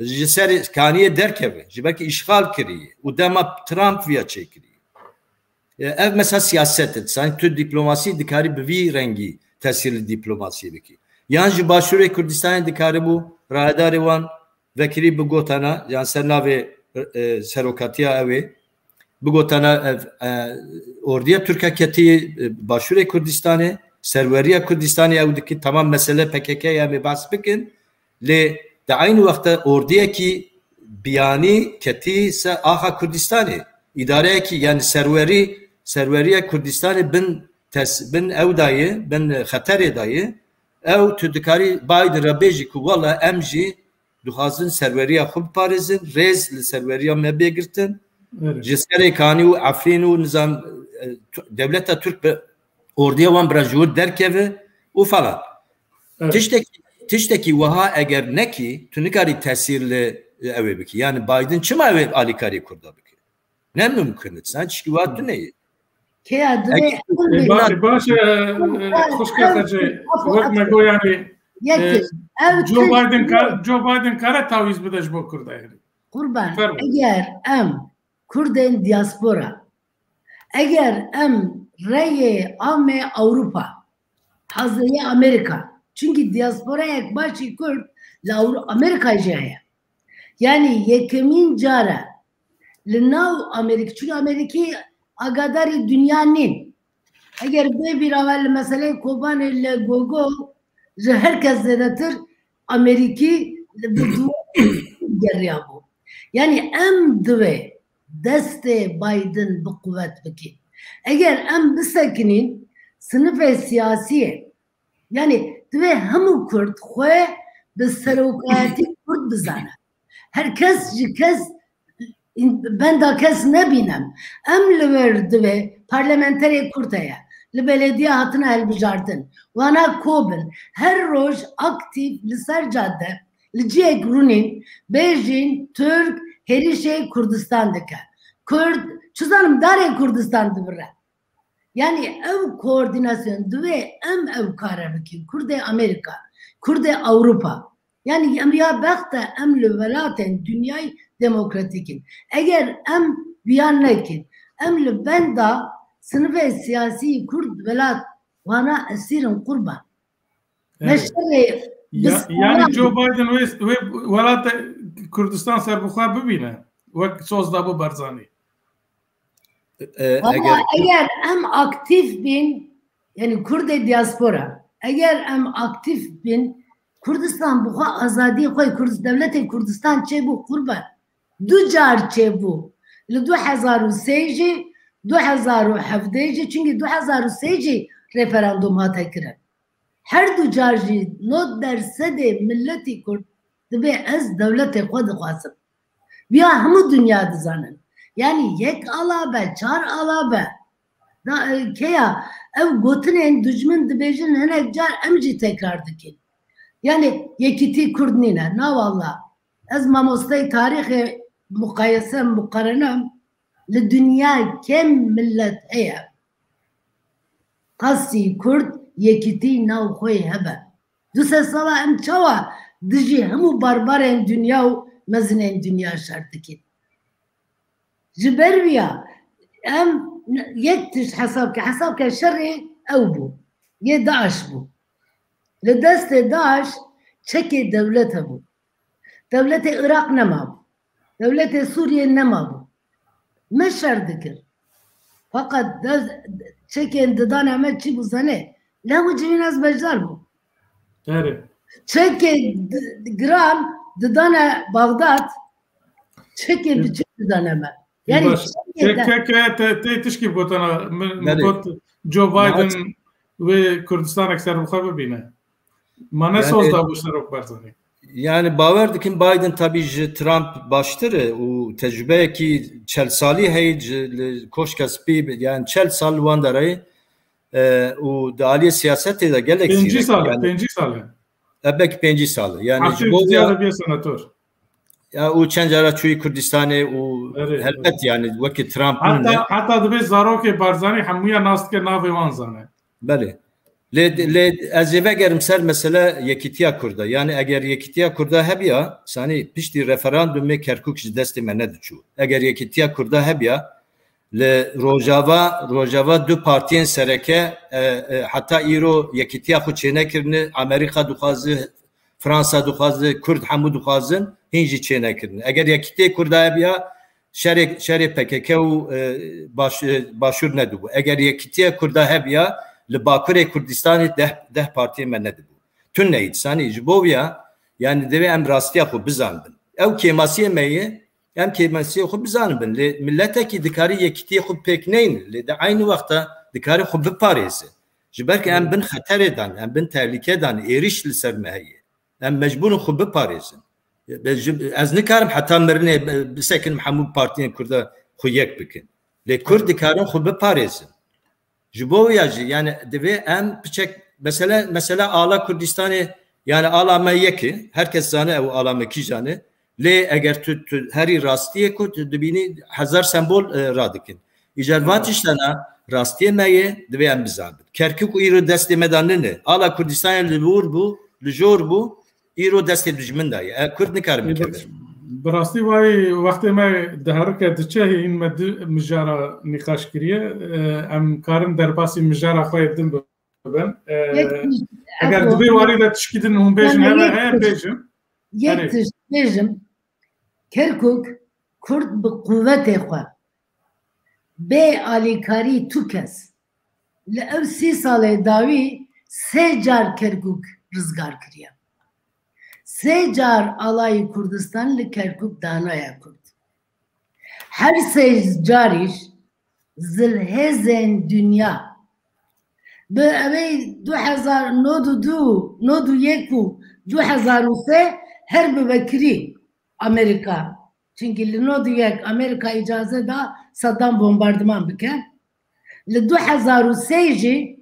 ji ser Kaniyê derkeve ji belkî îşgal kiriye û dema Trump viya çêkiriye. Ev mesela siyaset sanki tu diplomasî dikarî bi vî rengî tesîrli diplomasî bikî. Yan ji Başûrê Kurdistanê dikarî bû rayedarê wan vekirî bigotana yan ser navê serokatiya ew ê bigotana orduya Tirkiye ketiyê Başûrê Kurdistanê serweriya Kurdistanê ew dikî tamam mesele PKK ya me bas bikin lê di aynı wexta orduyekî biyanî ketî se axa Kurdistanê îdareyekî yani serweriya Kurdistanê bin ew dayê bin xeterê dayê ew tu dikarî Biden re bêjî ku wala em jî dixwazin serweriya xwe biparêzin rêz li serweriya me bêgirtin ji serê Kanî û Efrîn û nizam devleta Türk bi orduya wan bira ji wir derkeve û falan. Tiştekî wiha eger nekî tu nikarî tesîrli ew ê bikî. Yani Biden çima ew ê alîkarî Kurda bikî? Ne mümkün? Sen çişkî wa tu neyê? باشه خوشگل خجه وقت مگو یعنی جو بایدن کاره تاویز بدش با کرده قربان اگر ام کردن دیاسپورا اگر ام رای ام Avrupa hazırya Amerika çünkü diaspora ek başı Kürt Amerika jaya yani yekemin cara linav Amerika çünkü Amerika'yı agadari dünyanın eğer bir evvel mesele koban ile gogo herkes zedetir Amerika'yı bu yani em dve deste Biden bu kuvvet beki eğer em bisakinin sınıf siyasiye yani dve hemu Kürt xwe bi serokati Kürt bizane herkes jikes ben de kes ne binem em li verdi ve parlamenter Kurtaya li belediye hatına elbijardın wana kobin her roj aktif li ser cadde li ciyek runin bejin Türk herişe Kurdistan'daki Kürt çuzanım dare Kurdistan dıvıra yani ev koordinasyon düve em ev karabiki Kurde Amerika Kurde Avrupa yani ya bakta em li velaten dünyayı demokratikin. Eğer em biyanlekin, emli ben da sınıf siyasi Kürt velat wana esirin kurban. Yani Joe Biden ve velat Kürdistan serbuha bibine ve sözda bu barzani. Eğer em aktif bin yani Kürde diaspora eğer em aktif bin Kürdistan buha azadi koy Kürdistan devleti Kürdistan çe bu kurban. دو جار چه بو ل 2003 2017 çünkü 2003 referandum hata kiren her du jar ji not derse de milleti Kürt dibe ez devlete xwe dixwazim ya hemû dünya dizanin yani yek alabe çar alabe da keya ev gotinên dijmin dibêjin hinek car em jî tekrar dikin yani yekîtî Kurd nîne na valla ez mamostey tarîxê mukayese mukarene li dünya kem millet heye qasî Kurd yekîtî nav xwe hebe 200 sala em çawa dijî hemû barbarên dünya û mezinên dünya şer dikin. Ji ber wiya em yek tişt hesabke şerê ew bû, yê Daeş bû. Li destê Daeş çekê devlet hebû. Devletê Iraq nemabû. Devletê Sûriye nemabû. Me şer dikir. Fakat çekên didana me çi bû zanê? Lewî civîn ez bejdar bû. Çekê giran didana Bagdad, çekê biçî didana me. Yani te tişkî gotana min got Joe Biden ve Kurdistanek serbixwe bibîne. Ma ne soz da bû serok berzanî. Yani bawer dikim Biden tabii ji Trump baştir û tecrübeyekî 40 salî heye li koşka spî yani 40 sal wan derê û di aliyê siyasetê de gelek 5 sal. Ebek 5 sal. Yani ji bo ya senatör. Ya û çend cara çûyî Kurdistanê û helbet yani wekî Trump'ın hatta dibe zarokê barzanî hemûya nas dike navê wan zane. Belê. Lê ez ê vegerim ser mesele Yekîtiya Kurda. Yani eger Yekîtiya Kurda hebiya sanî piştî referandumê Kerkûk ji destê me nediçû. Eger Yekîtiya Kurda hebiya li Rojava du partiyên sereke heta îro Yekîtiya xwe çênekirine Amerîka dixwaze Fransa dixwaze Kurd hemû dixwazin hîn jî çênekirin. Eger Yekîtiyê Kurda hebiya şerê PKK û başûr nedibû. Eger Yekîtiya Kurda hebiya li Bakurê Kurdistanê 10 partiyên me nedibû. Tune neyî sanî ji bo wiya yani divê em rastiya xwe bizanibin. Ew kêmasiyê me ye em kêmasiyê xwe bizanibin. Lê milletekî dikarî yekîtiyê xwe pêk neyn. Lê di aynı wexta dikarî xwe biparêze. Ji ber ku em bin xeterê dan, em bin tehlîke dan, êriş li ser me heye. Em mecbûrin xwe biparêzin. Ez nikarim heta mirinê bisekin hemû partiyên Kurda xwe yek bikin. Lê Kurd dikarin xwe biparêzin. Ji bo wiya jî yani divê em piçek mesela ala Kurdistanê yani ala me yekî herkes zane ew ala me kî zane lê eger tu herî rastiyê ku tu dibînî hezar sembol radikin. Îcar van tiştana rastiyê me ye divê em bizanibin. Kerkûk û îro destê me da nine. Ala Kurdistanê li wûr bû, li jor bû, îro destê dijmin da ye. Kurd nikarin bikeve. Bi rastî wayî wextê me di herike diçe hîn me mijara nîqaş kiriye em karin derbasî mijara xwe din bibin. Eger dibê warî de tişkîdin hûn bêjin heye bêjin. Yek tişt bêjim Kerkûk Kurd bi quvvetê xwe bê alîkarî tu kes li ev 30 salê dawî 3 car Kerkûk rizgar kiriye. 3 car alayî Kurdistan li Kerkûk danaya Kurd. Her 3 carîş zilhêzên dünya bi evê 2001 û 2003 her bi vekirî Amerika. Çünkü li 2001 Amerika icaze da Saddam bombardıman bike. Li 2003 jî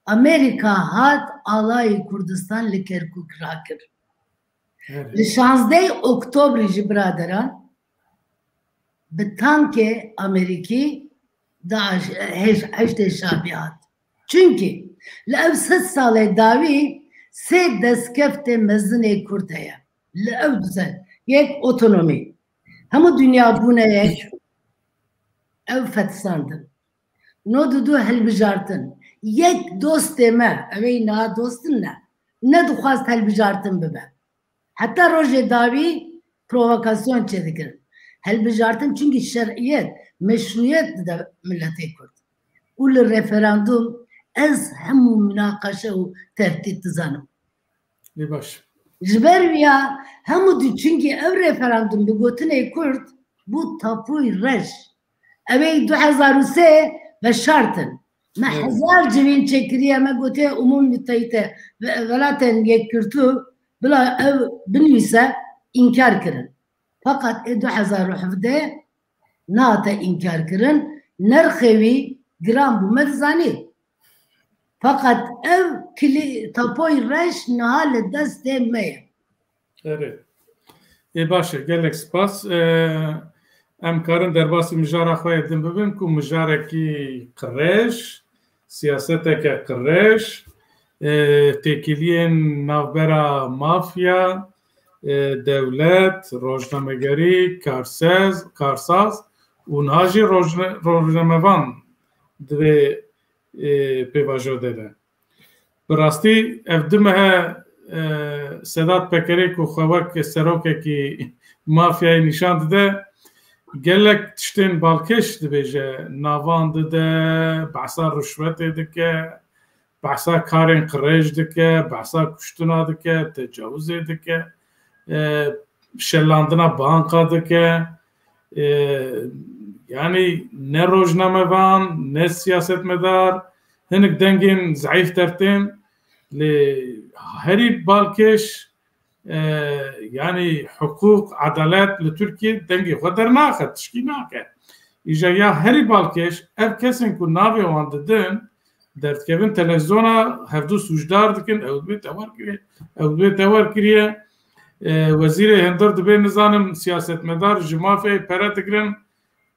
Amerika hat alayî Kurdistan li Kerkûk rakir. Li 16 Oktobrê jî biraderan bi tankê Amerîkî heştê şabî hat. Çünkü li ev 30 salê dawî 3 destkeftê mezinê Kurd heye. Li ev düzen yek otonomi. Hemû dünya bûne yek ev fethsandin. Nodudu helbijartin. Yek dostê me evê niha dostin ne dixwast helbijartin bibe. Hatta rojê dawî provokasyon çêdikirin. Helbijartin çünkü şer'iyet, meşruiyet de milletê Kurd. û li referandum ez hemû münaqaşe û tehdit dizanim. Baş. Ji ber wiya hemû çünkü ev referandum bi gotinê Kurd bû tapuy reş. Evê 2003 veşartin. Me hezar civîn çekiriye me gotiye Umum Müttehite ve Welatên Yekîtû bila ev binivîse inkar kirin. Fakat 2017 nate inkar kirin. Nerxê wî giran bû me dizanî. Fakat ev tapoy reş niha li destê me ye. Evet. Baş e gelek spas. Em karin derbasî mijara xwe din bibin ku mijarekî qirêj, siyaseteke qirêj, تێکیلiyên navbera mafya, dewlet, rojnamegerî, karsaz û niha jî rojnamevan divê pêvajoda de. Bi rastî ev dimehe Sedat Pekerê ku xewek serokekî mafyayê nîşan dide, gelek tiştên balkêş dibêje, navan dide, behsa rişwetê dike, behsa karên qirêj dike, behsa kuştina dike, tecawuzê dike, şellandina banka dike. Yani ne rojnamevan, ne siyasetmedar, hinek dengên zayıf tertêm lê herî balkêş yani hukuk, adalet li Türkiye dengê xwe dernaxe, tişkî nake. Îja ya herî balkêş ev kesên ku navê wan didin derdkevin televizyona hevdû sûcdar dikin, ew dibê tewar kiriye, wezîrê hindir dibê nizanim siyasetmedar ji mafyayê pere dikirin,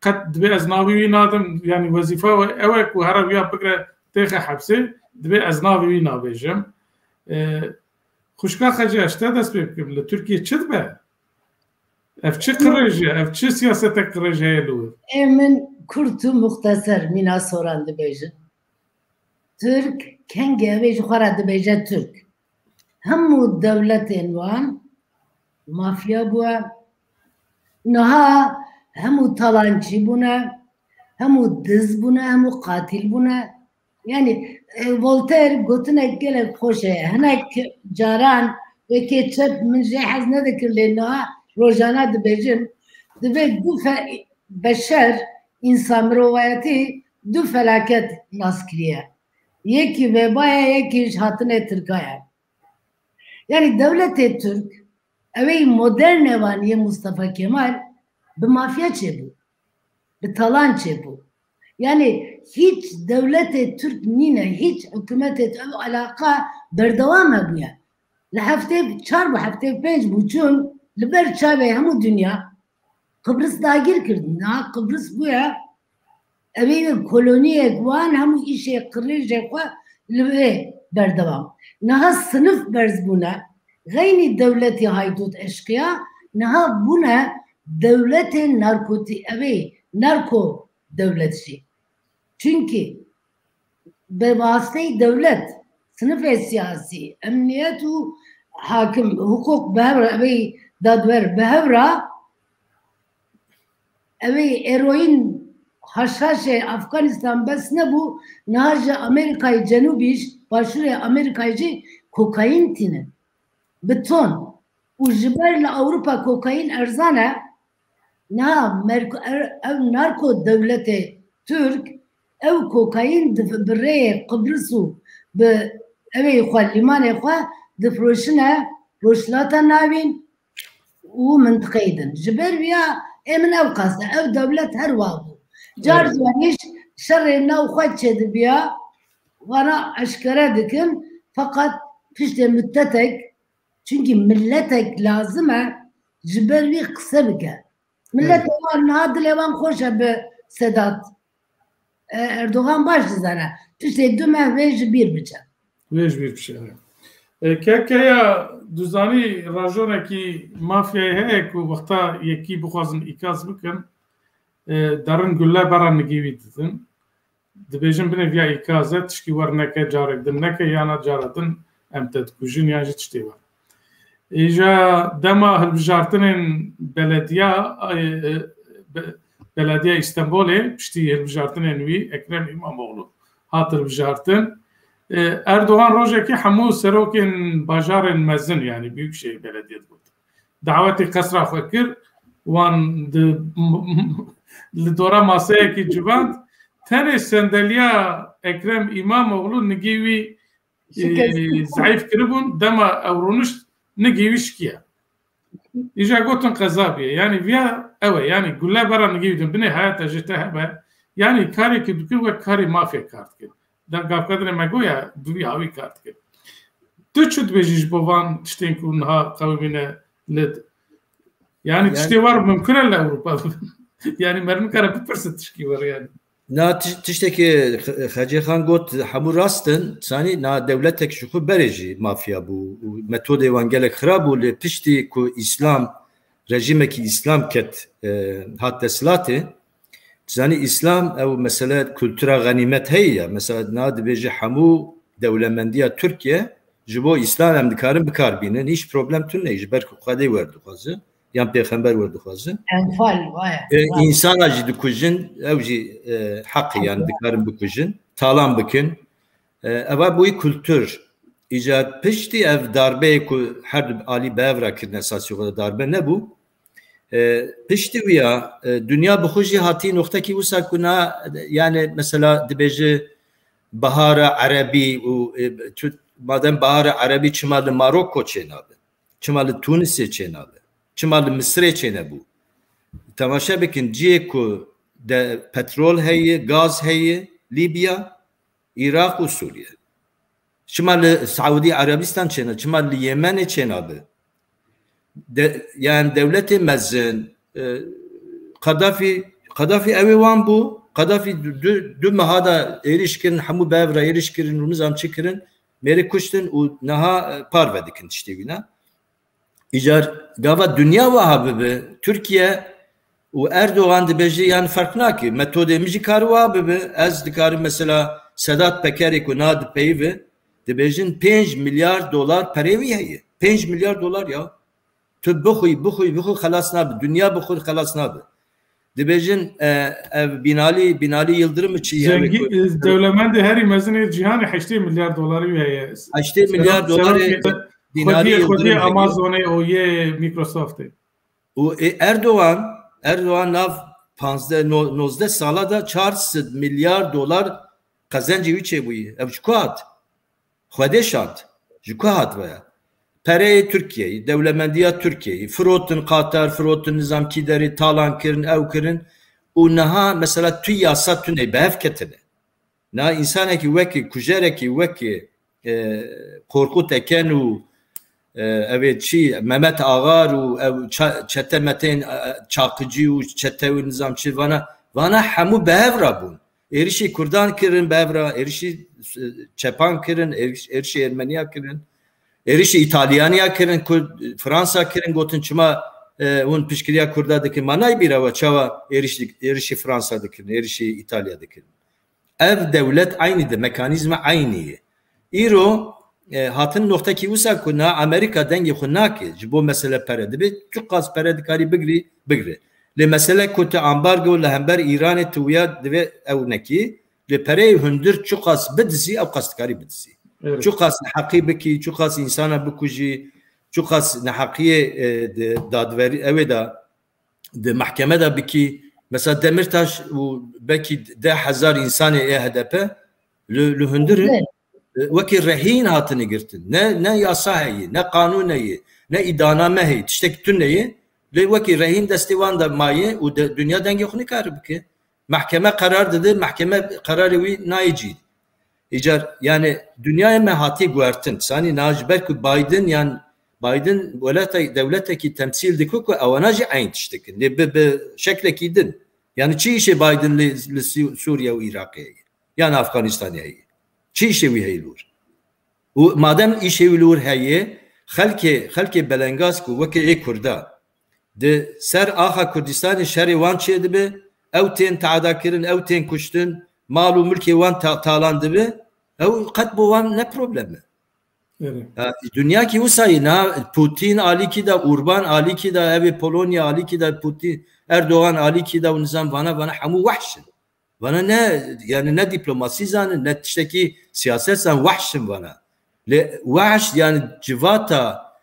qet dibê ez navê wî nadim, yani wezîfa ew e ku here wiya bigire têxe hepsê, dibê ez navê wî nabêjim. Xuşka xece ez te dest pê bikim li Tirkiye çi dibe? Ev çi qirêj e? Ev çi siyasetek qirêj heye li wir? Min kurtu muxteser mîna soran dibêjin. Türk kengê ew ê ji xwe re dibêje Türk. Hemû dewletên wan mafya bûye, niha hemû talançî bûne, hemû diz bûne, hemû qatil bûne. Yani Voltaire gotinek gelek xweş e. Hinek caran wekê çep min jê hez nedikir lê niha rojana dibêjin, divê du beşer însan mirovayetî du felaket nas kiriye. Yekî vebaya, yekî ji hatinê Tirkaya. Yani devletê Türk evê modern evaniye Mustafa Kemal bi mafya çêbû, bi talan çêbû. Yani hiç devletê Türk nîne, hiç hükümetê ev alaka berdewam hebûye. Li heftê çar bû, heftê pênc bû çûn li ber çavê hemû dünya Kıbrıs dagir kirdin. Niha Kıbrıs bûye evê koloniyek wan hemû îşê qirêjê xwe li vê berdewam. Niha sınıf berz bûne, geynî devletê haydût eşkıya, niha bûne devletê narkotî evê narko devlet jî. Çünkü be vasıtayı devlet, sınıf-ı siyasi, emniyet û hakim, hukuk behevra evê dadwer behevra evê eroin haşhaşê Afganistan bes nebû, niha ji Amerikayê Cenûbî başûrê Amerikayê jî kokaîn tîne. Bi ton. Û ji ber li Ewropa kokaîn erzan e, niha ev narko devletê Türk ev kokaîn bi rêyê Kıbrıs û bi evê xwe lîmanê xwe difroşine rojhilata navîn û mintiqeyê din. Ji ber vîya ê min ev qase, ev devlet her wa bû. Car zwanîş şerê nav xwe çêdibiya wana eşkere dikin, fakat piştê müttetek, çünkü milletek lazım e ji ber vî qise bike. Millet wan niha dilê wan xweş e bi Sedat Erdoğan baş dizane. Tiştê du me wê ji bîr biçe. Wê ji bîr biçe. Kekeya duzanî rajonekî mafyayê heye ku wexta yekî bixwazin îkaz bikin, derin gulle bera nigîvî didin. Dibêjin binê viya îkaz e, tişkî werneke carek din neke yana cara din em te dikujin yan jî tiştê war. Îja dema hilbijartinên Belediye İstanbul'e piştî hilbijartinên wî Ekrem İmamoğlu hat hilbijartin. Erdoğan rojekî hemû serokên bajarên mezin yani Büyükşehir Belediye got. Dawetê qesra xwe kir, wan li dora maseyekî civand, tenê sendeliya Ekrem İmamoğlu nigî wî zayıf kiribûn, dema ew rûniş nigî wî şikiye. İja gotin qezabiye. Yani viya ew e, yani gulle bera nigî din binê hayata jî te hebe, yani karekî dikin wek karê mafya kar dikin. Gavkadinê me goya dûvî havî kar dikin. Tu çi dibêjî ji bo van tiştên ku niha qewimîne lid? Yani tiştê war mümkün e li Ewropa. Yani mer nikare bipirse tişkî war yani. نا تشتكي خاجي خان قوت حمو راستن ثاني نا دولتك شخو برجي مافيا بو ميثود وانجلك خرابو لبشتي كو اسلام رجيمك اسلام كت هات سلاتي ثاني اسلام او مساله كولتورا غنيمت هي مثلا ناد بيجي حمو دوله منديه تركيا جبو اسلام ام دكارن بكار بينن هيç problem تنيج بركو قدي verdi خازı yan peygamber verdi خازı insan acı dikujin evci hakkı yani dikkarın bikujin talan bikin ama bu kültür icat pişti ev darbe ku her ali bevra kirne sasyoda darbe ne bu pişti ya dünya bu hoji hati nokta ki usakuna yani mesela dibeci bahara arabi madem bahara arabi çımalı Marokko çenabe çımalı Tunus'e çenabe çımalı Mısır'e çene bu tamaşa bikin ciye ku de petrol heye gaz heye Libya Irak ve Suriye çımalı Saudi Arabistan çene çımalı Yemen'e çenabe yani devleti mezin Kaddafi evi wan bu Kaddafi dü mahada erişkin hamu bevra erişkirin u nizam çıkırın meri kuştun u naha parvedikin tiştivina icar gava dünya vahabı Türkiye u Erdoğan dibeci yani farkına ki metodemici karı vahabı ez dikarı mesela Sedat Peker'i ku nad peyve dibecin 5 milyar dolar parevi heye 5 milyar dolar ya tu bukhuy khalas nabi dünya bukhuy khalas nabi dibecin binali yıldırım içi devlemendi her mezun cihan 8 milyar doları heye 8 milyar doları binali yıldırım Amazon'e o ye Microsoft'e o Erdoğan nav 19 salada 400 milyar dolar kazancı üçe bu ev çukat xwedeşat jukat veya Pereye Türkiye'yi, devlemendiya Türkiye'yi, Frotun Katar, Frotun Nizam Kideri, Talan Kirin, Ev Kirin, o naha mesela tüy yasa tüne bev ketine. Na insaneki veki, kujereki veki, korku tekenu, evet çi, Mehmet Ağar, ev çetemetin çakıcı, çetevi nizamçı, vana hamu bev rabun. Erişi Kurdan Kirin bevra, erişi Çepan Kirin, erişi Ermeniya Kirin. Erişi İtalyaniya kirin, Fransa kirin gotin çıma un pişkiriya kurdadaki manay bir ava çava erişi Fransa'daki, erişi İtalya'daki. Ev devlet aynıdır, mekanizma aynı. İro hatın nokta ki usa kuna Amerika dengi kuna ki bu mesele peredi bir çok az peredi kari bigri. Le mesele kutu ambargo le hember İran'e tuya ve evneki le perey hündür çok az bidzi ev kastkari bidzi. Çok az hakibeki, çok az insana bukuji, çok az hakiye dadveri, evet de mahkemede beki, mesela Demirtaş belki 10,000 insanı HDP, lühündürün, veki rehin hatını girtin, ne yasa heyi, ne kanun heyi, ne idaname heyi, tiştek tün heyi, veki rehin destivan da maye, o dünya dengi khuni karı beki, mahkeme karar dedi, mahkeme kararı vi naiciydi. İcar yani dünyaya mehati guartin. Sani najber ki Biden devletteki temsil diku ku avanajı aynı tiştekin. Ne şekleki din. Yani çi işe Biden'li Suriye ve Irak'ya. Yani Afganistan'a. Çi işe vi heylur. Madem işe vilur heye xalke belengaz ku veke Kurda. De ser aha Kürdistan'ı şerri wan çedi be evten taadakirin evten kuştun malu mülki wan talandı be ev kat bu wan ne problemi? Evet. Dünya ki usayı na Putin ali ki da Urban ali ki da evi Polonya ali ki da Putin Erdoğan ali ki da nizam bana hamu vahşin. Bana ne yani ne diplomasi zanı ne tişteki siyaset zan vahşin bana. Le vahş yani civata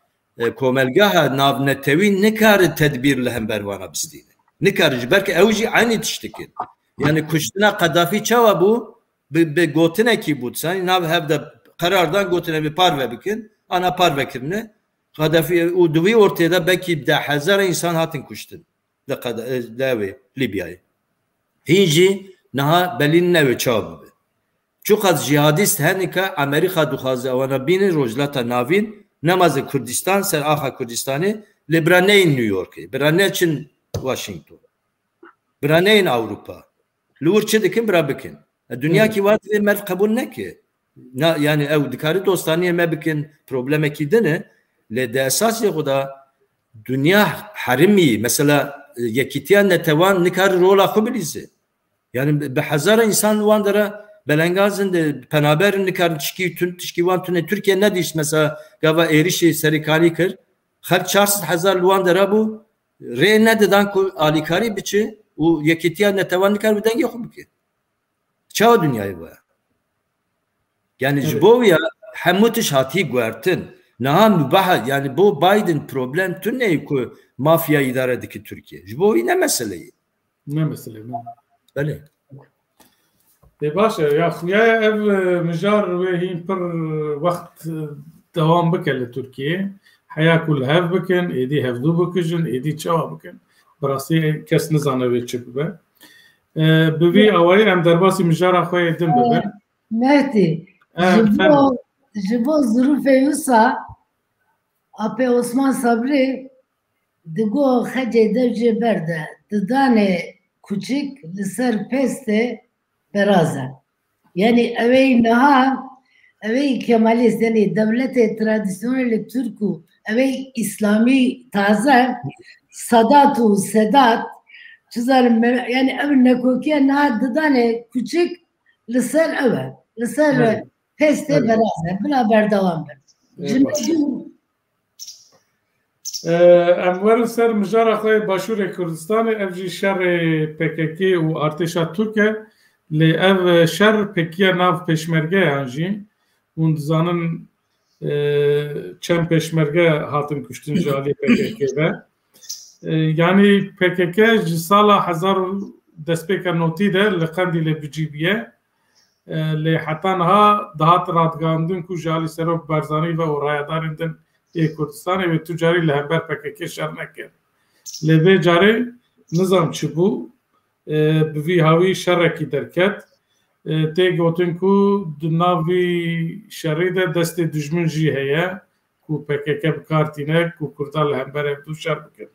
komelgaha nav netevin ne kar tedbirle hem bervana bistine. Ne karıcı belki evci aynı tiştekin. Yani kuştuna Kaddafi çava bu be gotine ki bu sen nav hevde karardan gotine bir parve bikin ana parve kirne Kaddafi o duvi ortada belki 10,000 insan hatın kuştun da Libya'yı. Hinci naha belin neve çava. Çok az jihadist hernika Amerika duhazı avana bini rojlata navin namazı Kürdistan ser aha Kürdistan'ı Libraneyn New York'ı. Braneyn Washington. Braneyn Avrupa. لور چه دکن برا بکن دنیا کی وات و مرد قبول نکه نه yani ev dikari dostaniye me bikin problemeki dene le de esas yoda dünya harimi mesela yekitiyan netevan nikar rola kubilize yani be hazara insan vandara belengazın de penaber nikar çiki tün çiki van tüne Türkiye ne diş mesela gava erişi serikali kır her 400,000 vandara bu re ne dedan ku alikari biçi o yekitiyan netevan nikar biden yok ki çağı dünyayı var yani jboya hemutiş hati guartin naha mübah yani bu Biden problem tüm ne ku mafya idaredeki Türkiye jboya ne meseleyi ne mesele ne bale başa ya xuya ev mijar ve hin per vakt devam bikele Türkiye haya kul hev bikin edi hevdu bikijin edi çava bikin براسي كاس نزانه ويتشب به ببي اوي ام درباسي مجارا خوي دم به مهدي جبو ظروف يوسا ابي عثمان صبري دغو خجه devce berde didane küçük lisar peste beraza yani evey naha evey kemalist yani devlet tradisyonel Türk'ü evey İslami taze Sadatu Sedat çizelim yani evine kokuya naha didane küçük lisar eve lisar peste beraza beraber devam eder. امور سر مجارا خوی باشور کردستان اف جی شر PKK و ارتشا ترکه لی اف شر پکیه ناف پشمرگه انجی اون زانن چند پشمرگه هاتن کشتن جالی PKK و yani PKK سال 1000 دست نوتی ده لقندی لبجیبیه لی حتی نها دهات رادگاندن کو جالی سروک برزانی و رایدارندن Kurdistan ve tücari lehber PKK şerneker. Leve cari nizam çibu bi havi şerreki derket te gotin ku navi şeride deste düşman jî heye ku PKK bikartine ku Kurdal lehber ev du şer bikin.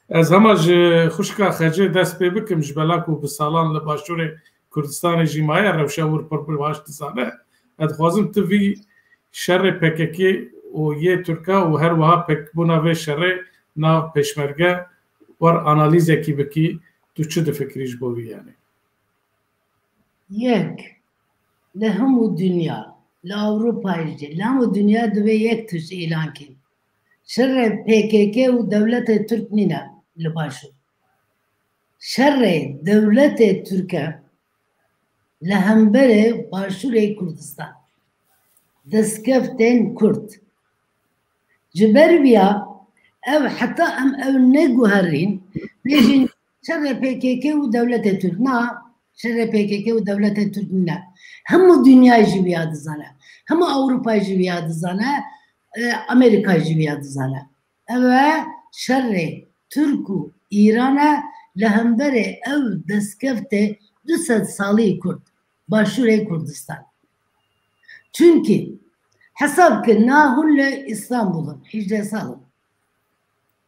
Ez hema ji xuşka xece dest pê bikim ji bela ku bi salan li başûrê Kurdistanê jî maye rewşa wir pir baş dizane. Ez dixwazim tu vî şerê PKK و یه ترکا و هر وها پک بونا و شره نا پشمرگه ور analize کی بکی تو چه ده فکریش بوی yani یک لهمو دنیا لأوروپایجی لهمو دنیا دوی یک تش ilan کن شر PKK و devlet Türk nine لباشو شر devlet Türkiye lehembere başure Kurdistan deskeften Kürt جبربيا أو حتى أو نجوهرين بيجي شر PKK ودولة تركنا شر PKK ودولة تركنا هم الدنيا يجي بياد زنا هم أوروبا يجي بياد زنا أمريكا يجي بياد زنا أو شر تركو إيران لهم بري أو دسكفته 200 سالي كرد باشوري كردستان çünkü hesap ki nahulle İstanbul'un hicre salın.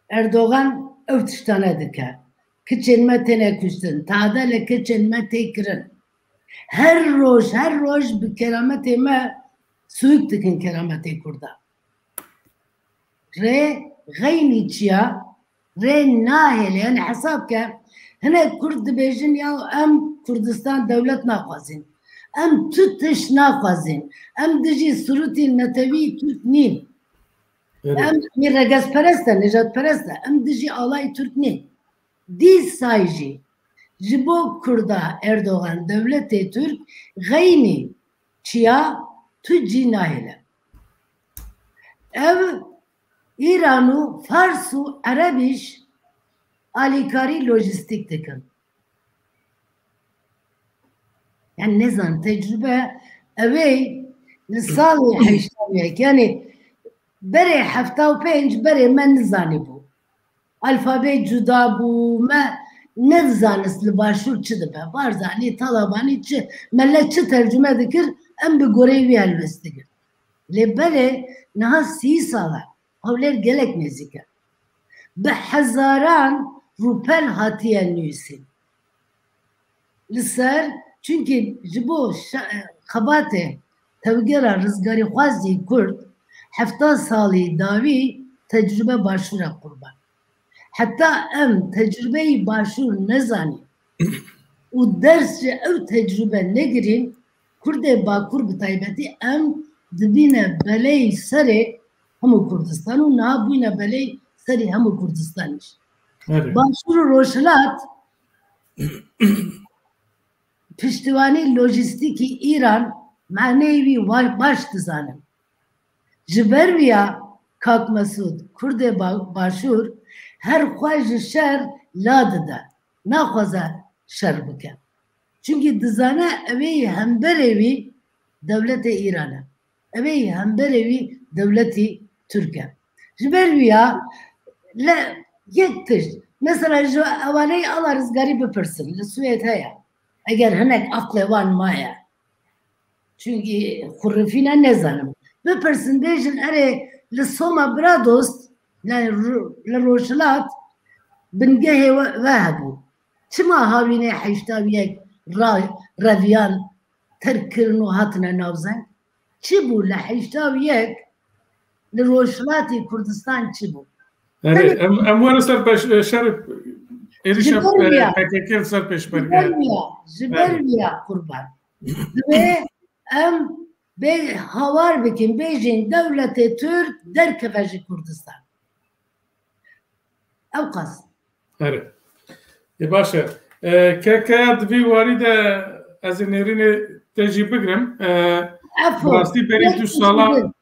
Erdoğan öftüştane dike. Kıçınma tene kuştun. Tadale kıçınma tekirin. Her roş bir kerametime suyuk dikin kerameti kurda. Re gayni çiya re nahele yani hesap ki hene Kurd bejin ya em Kurdistan devlet nakvazin. Em tütüş nakvazin. Em dici suruti netevi Türk nil. Em mirregez pereste, nejat pereste. Em dici alay Türk nil. Di sayji. Jibo Kurda Erdoğan devleti Türk gayni çiya tücci nahile. Ev İranu, Farsu, Arabiş alikari lojistik dikin. Yani ne zaman tecrübe evey lisali heştamiyek yani bere hafta ve penç bere men nizani bu alfabe cuda bu ne zanis li başur çıdı be barzani talabani çı melek tercüme dikir em bir görevi elbestigir le bere naha 30 sala havler gelek nezike be hazaran rupel hatiyen nüsin لسر çünkü jibo xebate tevgera rizgarî xwazî Kurd 70 salî dawî tecrübe başûra qurban. Hatta em tecrübeyi başûr nezanî û ders ji ew tecrübe negirin Kurdê Bakur bi taybetî em dibîne beleyê serê hemû Kurdistan û niha bûne beleyê serê hemû Kurdistanî. Başûr Rojhilat piştivanî lojîstikî İran maneyê wî baş dizanin. Ji ber vîya Kak Mesûd Kurdê Başûr her xwe ji şer la dide. Naxwaze şer bike. Çünkü dizane evê hemberê wî devletê İran e. Evê hemberê wî devletî Türk e. Ji ber vîya yek tişt mesela ji ewaneyê ala rizgarî bipirsin li Swêd heye. Eger hinek aqlê wan maye. Çünkü xurrifîne nezanim. Bipirsin bêjin erê li Soma bira dost yani li Rojhilat bingehê we hebû. Çima havînê heştaviyek reviyan terk kirin û hatine navzeng? Çi bû li heştaviyek li Rojhilatê Kurdistan çi bû? Em were ser şerif êrişa PKK ser pêşmerge. Ji ber vîya qurban. Divê em bê hawar bikin bêjin dewletê Türk derkeve ji Kurdistan. Ew qas. Evet. Baş e. KKya divî warî de ez ê nêrînê te jî bigirim. Rastî berî du sala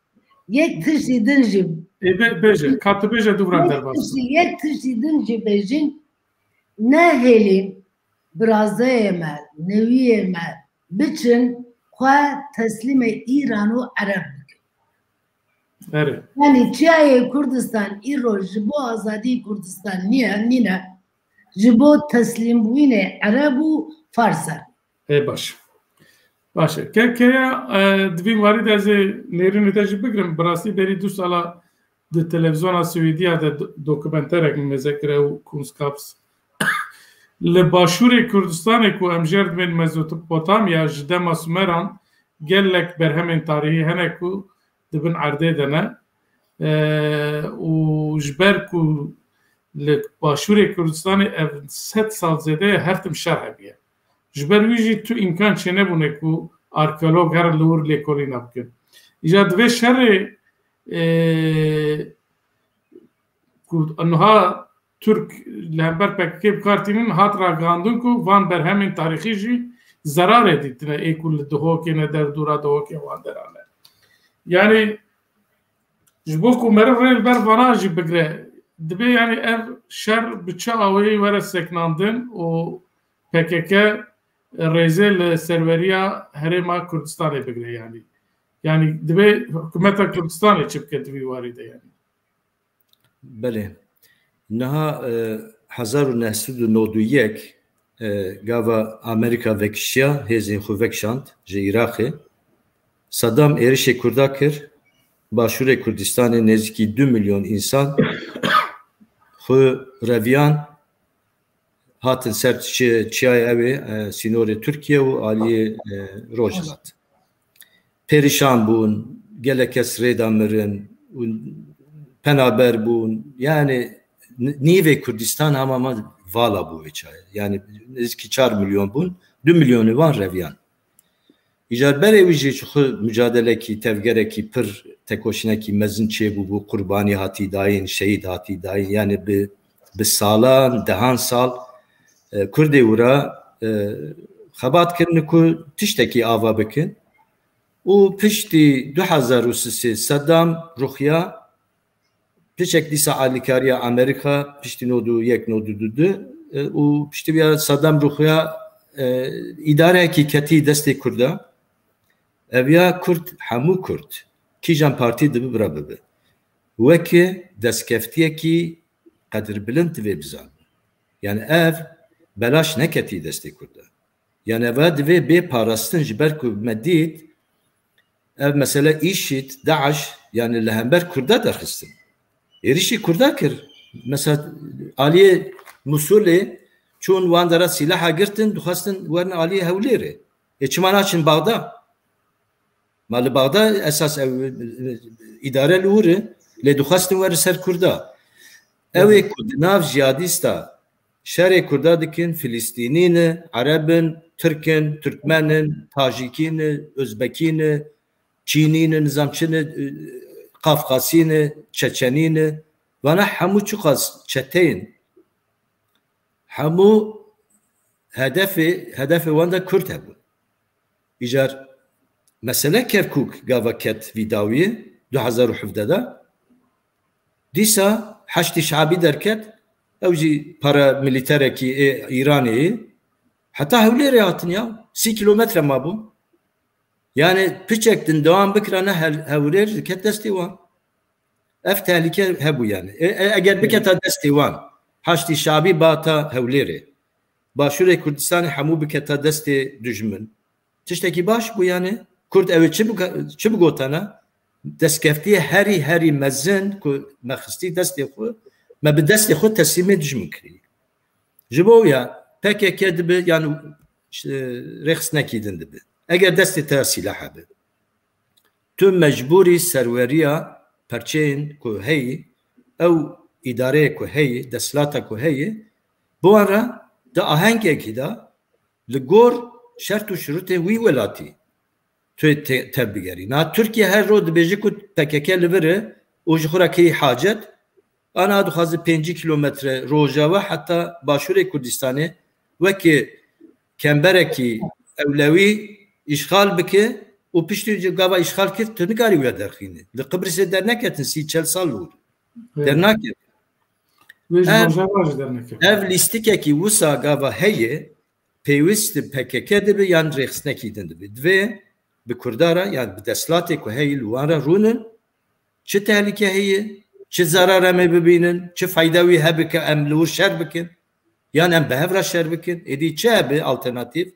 yek tiştî din jî bêje, katı bêje duvran derbas. Yek tiştî din jî bêjin nehêlîn birazeyê me, neviyê me biçin xwe teslîmê İran û Ereb bikin. Evet. Yani çiyayê Kurdistan îro ji bo azadî Kurdistan nîne ji bo teslîmbûyînê Ereb û Fars e. Baş. Baş e. KKya divî warî de ez ê nêrînê te jî bigirim. Bi rastî berî du sala di televizyona Swêdîya de dokumenterek mêzekire û Kunskaps li başûrê Kurdistanê ku em jêr dibên Mezopotamya ji dema Sumeran gelek berhemên tarîhî hene ku dibin erdê de ne û ji ber ku li başûrê Kurdistanê ev 100 sal zêde her tim şer hebiye. Ji ber wî jî tu imkan çênebûne ku arkeolog her li wir lêkolîna bikin. Îja divê şerê ku niha Türk li hember PKK bikartînin hat ragandin ku van berhemên tarîxî jî zerarê dîtine ê ku li dihokê derdora dihokê wan derane. Yani ji bo ku meriv rê li ber vana jî bigire dibe yani ev şer bi çi awayî were seknandin û PKK rêzê li serveriya Herêma Kurdistanê bigire yani. Yani dibe hikûmeta Kurdistanê çi bike divî warî de yani. Belê. Niha 1991 gava Amerika vekişiya hêzên xwe vekişand ji Iraqê. Saddam êrişê Kurda kir. Başûrê Kurdistanê nêzîkî 2 milyon insan xwe reviyan hatin ser çiyayê evê sînorê Tirkiye û aliyê Rojhilat. Perişan bûn, gelek kes rêda mirin û penaber bûn. Yani nîvê Kurdistan hemama vala bû vê çayê. Yani nêzîkî 4 milyon bûn, 2 milyonê wan reviyan. Îjar berê wî jî xwe mücadelekî tevgerekî pir tekoşinekî mezin çêbû bû qurbanî hatî dayîn, şehîd hatî dayîn yani bi salan, dehan sal Kurdê wira xebat kirin ku tiştekî ava bikin û piştî 2003 Saddam ruxiya piçek dîsa alîkariya Amerîka piştî nodû yek nodû dudu û piştî vîya Saddam ruxiya îdarekî ketî destê Kurda eviya Kurd hemû Kurd kîjan partî dibi bira bibe wekî destkeftiyekî qedir bilind divê bizan yani ev belaş neketî destê Kurda yani ev divê bê parastin ji ber ku me dît ev mesele îşîd Daeş yani li hember Kurda derxistin êrişî Kurda kir mesela aliyê Musulê چون وان داره سلاح گرتن دخواستن ورن علی هولێرێ چما ناچن باغدا مال باغدا اساس اداره لوره لی دخواستن ور سر کردا اوی کردناف جihadista şerê kurda dikin Filistînîn Erebin Türkên Türkmenin Tajikîn Özbekîn Çînîn nizamçîn Qafqasîn Çeçenîn vana hemû çuqas çeteyên hemû hedefê wan de Kurd hebûn îcar mesele Kerkûk gava ket vîdawiyê 2017 da dîsa heştî şabî derket ew jî paramilîterekî İranê heta hewlêrê hatin ya 3 kilometre mabû yani piçek din devam bikirane hewlêr diket destê wan ev tehlike hebû yani eger biketa destê wan heştî şabî bata hewlêrê başûrê Kurdistanê hemû biketa destê dijmin tiştekî baş bû yani Kurd ew çi bigotane destkeftiyê herî mezin ku me xistî destê xwe me bi destê xwe teslîmê dijmin kirî ji bo ya PKK dibe yani rêxistinekî din dibe eger destê te sîlah hebe tu mecbûrî serweriya perçeyên ku heyî ew îdareyê ku heyî desthilata ku heyî bi wan re di ahengekî da li gor şert û şurûtê wî welatî tu te bigerî na Türkiye her ro dibêje ku PKK li vir e û ji xwe re kirî hacet ana dixwaze 5 kilometre rojava heta başûrê Kurdistanê wekî kemberekî ewlewî îşxal bike û piştî gava îşxal kir tu nikarî wê derxînî li Qibrîsê derneketin 30 sal û dernaket ev lîstikekî wisa gava heye pêwîst PKK dibe yan rêxistinekî din dibe divê bi Kurdara yan bi desthilatê ku heyî li wan re rûnin çi tehlike heye çi zarar em ê bibînin çi feyda wî hebe ke em li wir şer bikin yan em bi hev re şer bikin êdî çi hebe alternatîv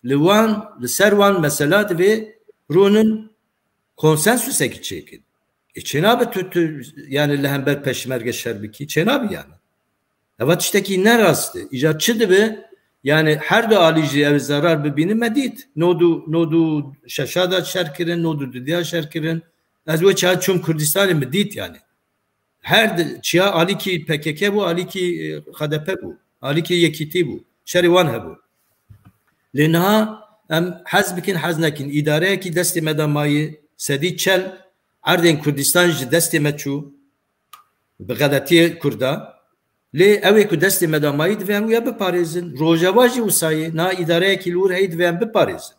li wan li ser wan mesela divê rûnin konsensusekî çêkin çênabe tu yani li hember peşmerge şer bikî çênabî yani eva tiştekî ne rast e îca çi dibe yani her du alî jî ev zarar bibînin me dît nodu şeşa da şer kirin nodu dudiya şer kirin ez wê çawa çûm Kurdistanê me dît yani her çiya alîkî PKK bû alîkî HDP bû alîkî yekîtî bû şerê wan hebû lê niha em hez bikin hez nekin îdareyekî destê me da mayê sedî çel erdên Kurdistan ji destê me çû bi xeletiyê Kurda lê ew ê ku destê me da mayî divê em wî biparêzin rojava jî wisayê niha îdareyekî li wir heyî divê em biparêzin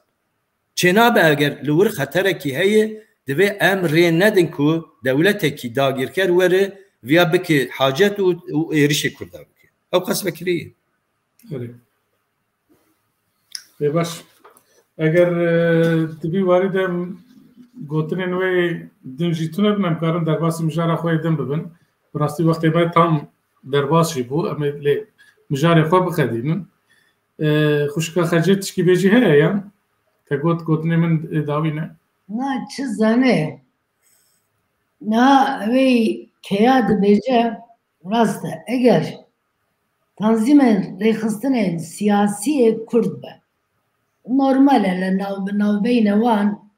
çênabe eger li wir xeterekî heye divê em rê nedin ku dewletekî dagîrker were viya bike hacet û êrişê Kurda bike ew qas vekirî ye baş eger tibî warî de gotinên wê din jî tune bin em karin derbasî mijara xwe din bibin bi rastî wextê me tam derbas jî bû em ê lê mijarê xwe bixedînin xuşka xecê tişkî bêjî heye yan te gotinê min dawî ne na çi zane na wê keya dibêje rast e eger tanzîmên rêxistinên siyasî Kurd be normal e li navbeyne wan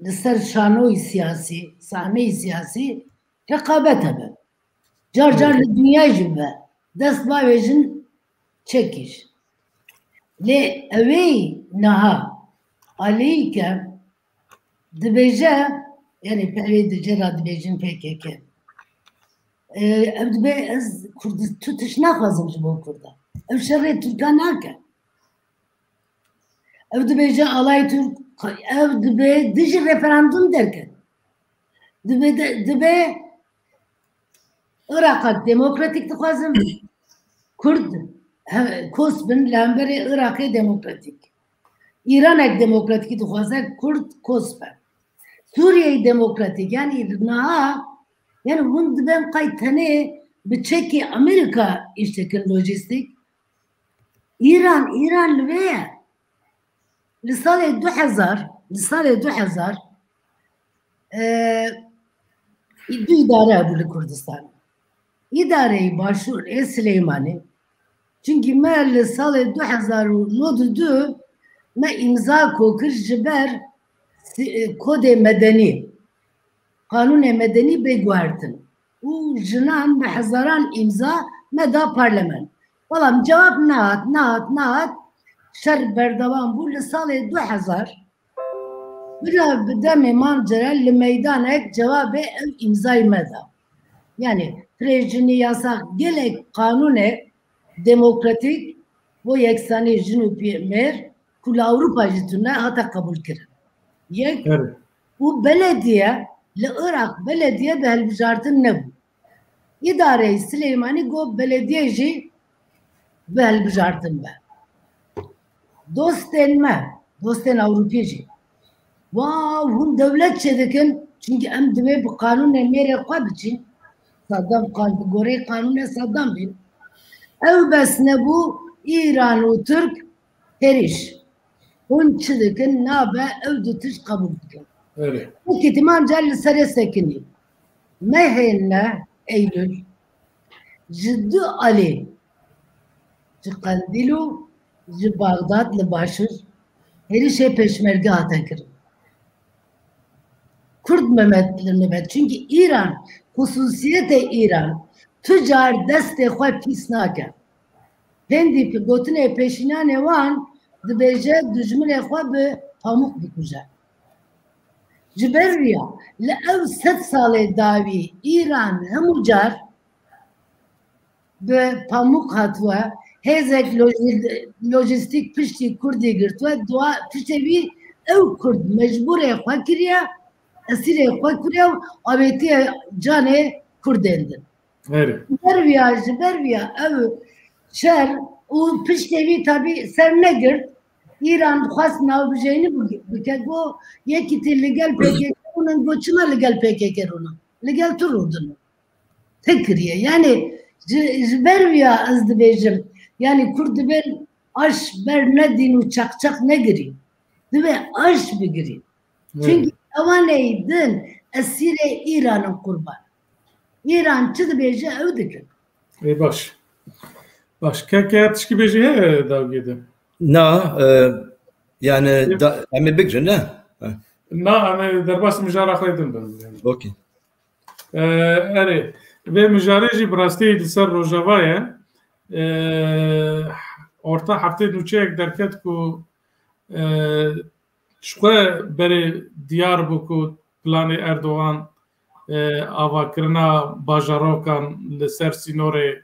li ser şanoyî siyasî sahneyî siyasî rekabet hebe car car li dünya jî be dest bavêjin çekîş lê evê niha alîke dibêje yani pevê dice ra dibêjin PKK ev dibe ez tu tiş naxwazim ji bo Kurda ev şerê Türkan nake ev dibêje alay Türk ev dibe dijî referandum derken dibe Irak'a demokratik dixwazim Kurd kos bin li hemberê Irakê demokratik İranek demokratikî dixwaze Kurd kos be Suriye demokratik yani niha yani hûn dibin qey tenê bi çekî Amerîka îştekin lojîstik İran li vê ye li salê 2000 du îdare hebû li Kurdistanê îdareyî başûr ê Sileymanî Çünkü me li salê 2092 me imza kokir ji ber kodê medeni, kanûnê medeni bê guhertin. û jinan bi hezaran imza me da parlemen. Balam cevap nehat şer berdevam bû li salê 2000 bira bi demê mancere li meydanek cevabê ev imzayê me da. Yani rejini yasak gelek kanûne demokratik bu yeksanî jin û pêmer ku li Avrupa jî tune hata kabul kirin. Yek û belediye li Irak belediye bi helbijartin nebû. İdare-i Süleymanî got belediye jî bi helbijartin be. Dostên me, dostên Ewropî jî hûn devlet çedikin çünkü em divê bi kanûnê mêrê xwe biçîn. Saddam gorê kanûnê Saddam bin. Ew bes nebû İran û Türk heriş. Hûn çi dikin nabe ew du tişt qebûl bikin. Wekî manca li serê sekinî. Mehên me Eylül ji du alê ji Qendîl û ji Bagdad li Başûr herişê peşmerge hate kirin. Kurd Mehmetli çünkü İran hususiyete İran tücar destê xwe pîs nake. Pendî gotinê peşînanê wan dibêje dijminê xwe bi pamuk bikuje. Ji ber vîya li ew 100 salê dawî İran hemû car bi pamuk hatwe hêzek lojîstik piştî Kurdî girtwe piştê wî ew Kurd mecbûrê xwe kiriye esirê xwe kiriye û avêtiye canê Kurdên din. Ji ber vîya ew şer û piştê wî tabî ser negirt İran dixwast navbijeyînî bike got yekî tê li gel PKK rûnin got çima li gel PKK rûnin li gel tu rûdin te kiriye yani ji ber vîya ez dibêjim yani Kurd dibên aş ber nedîn û çaqçaq negirîn dibe aş bigirîn çünkü ewanê din esîrê İranın qurban İran çi dibêje ew dikin. Baş keke tişkî bêjî heye dawgê Na yani em ê bigirin ne? Na em derbas mijara xwe din bin. Okey. Erê vê mijarê jî bi rastî li ser Rojavayê orta heftê nûçeyek derket ku ji xwe berê diyar bû ku planê Erdogan avakirina bajarokan li ser sînorê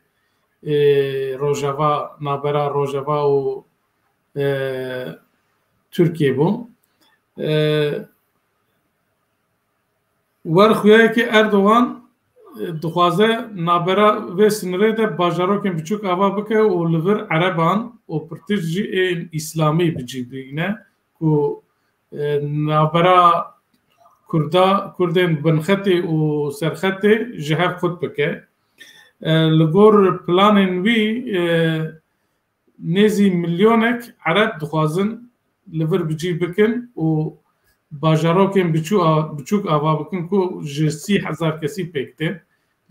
Rojava navbera Rojava û Türkiye bû. Werxuyayekî Erdogan dixwaze navbera vê sînorê de bajarokên biçûk ava bike û li vir Ereban û pirtir jî ên İslamî bicîbîne ku navbera Kurdên binxetê û serxetê ji hev xut bike. Li gor planên wî nêzî milyonek Ereb dixwazin li vir bicî bikin û bajarokên biçûk ava bikin ku ji 30,000 kesî pêk tên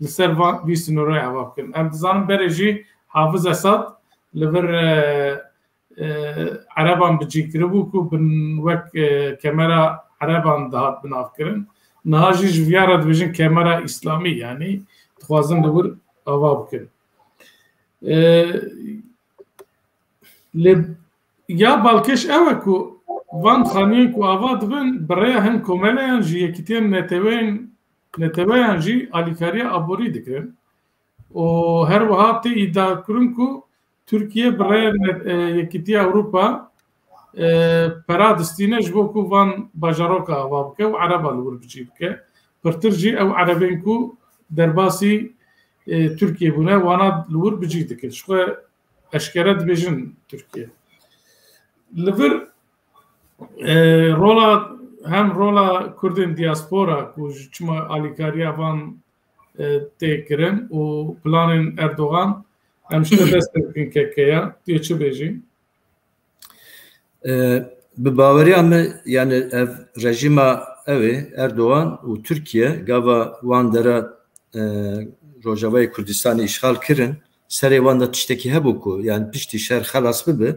li ser vî sînorê ava bikin. Em dizanin berê jî Hafiz Esad li vir Ereban bicî kiribû ku wek kemera Ereban dihat binavkirin. Niha jî ji vîya re dibêjin kemera İslamî yanî dixwazin li wir ava bikin. Ya balkêş ew e ku van xaniyên ku ava dibin bi rêya hin komeleyan jî yekîtiyên neteweyan jî alîkariya aborî dikirin û her wiha tê îdiakirin ku Türkiye bi rêya Yekîtiya Ewropa pera distîne ji bo ku van bajaroka ava bike û Ereba li wir bicî bike. Pirtir jî ew Erebên ku derbasî Türkiye bûne wana li wir bicî dikin. Ji xwe eşkere dibêjin Türkiye. Li vir rola hem rola Kurdên diaspora ku ji çima alîkariya van tê kirin û planên Erdogan em ji te dest dikin kekeya tu çi bêjî? Bi baweriya me yani ev rejima ew Erdogan û Türkiye gava wan dere Rojavayê Kurdistanê îşgal kirin سرێوان da tiştekî hebû ku yani piştî şer xelas bibe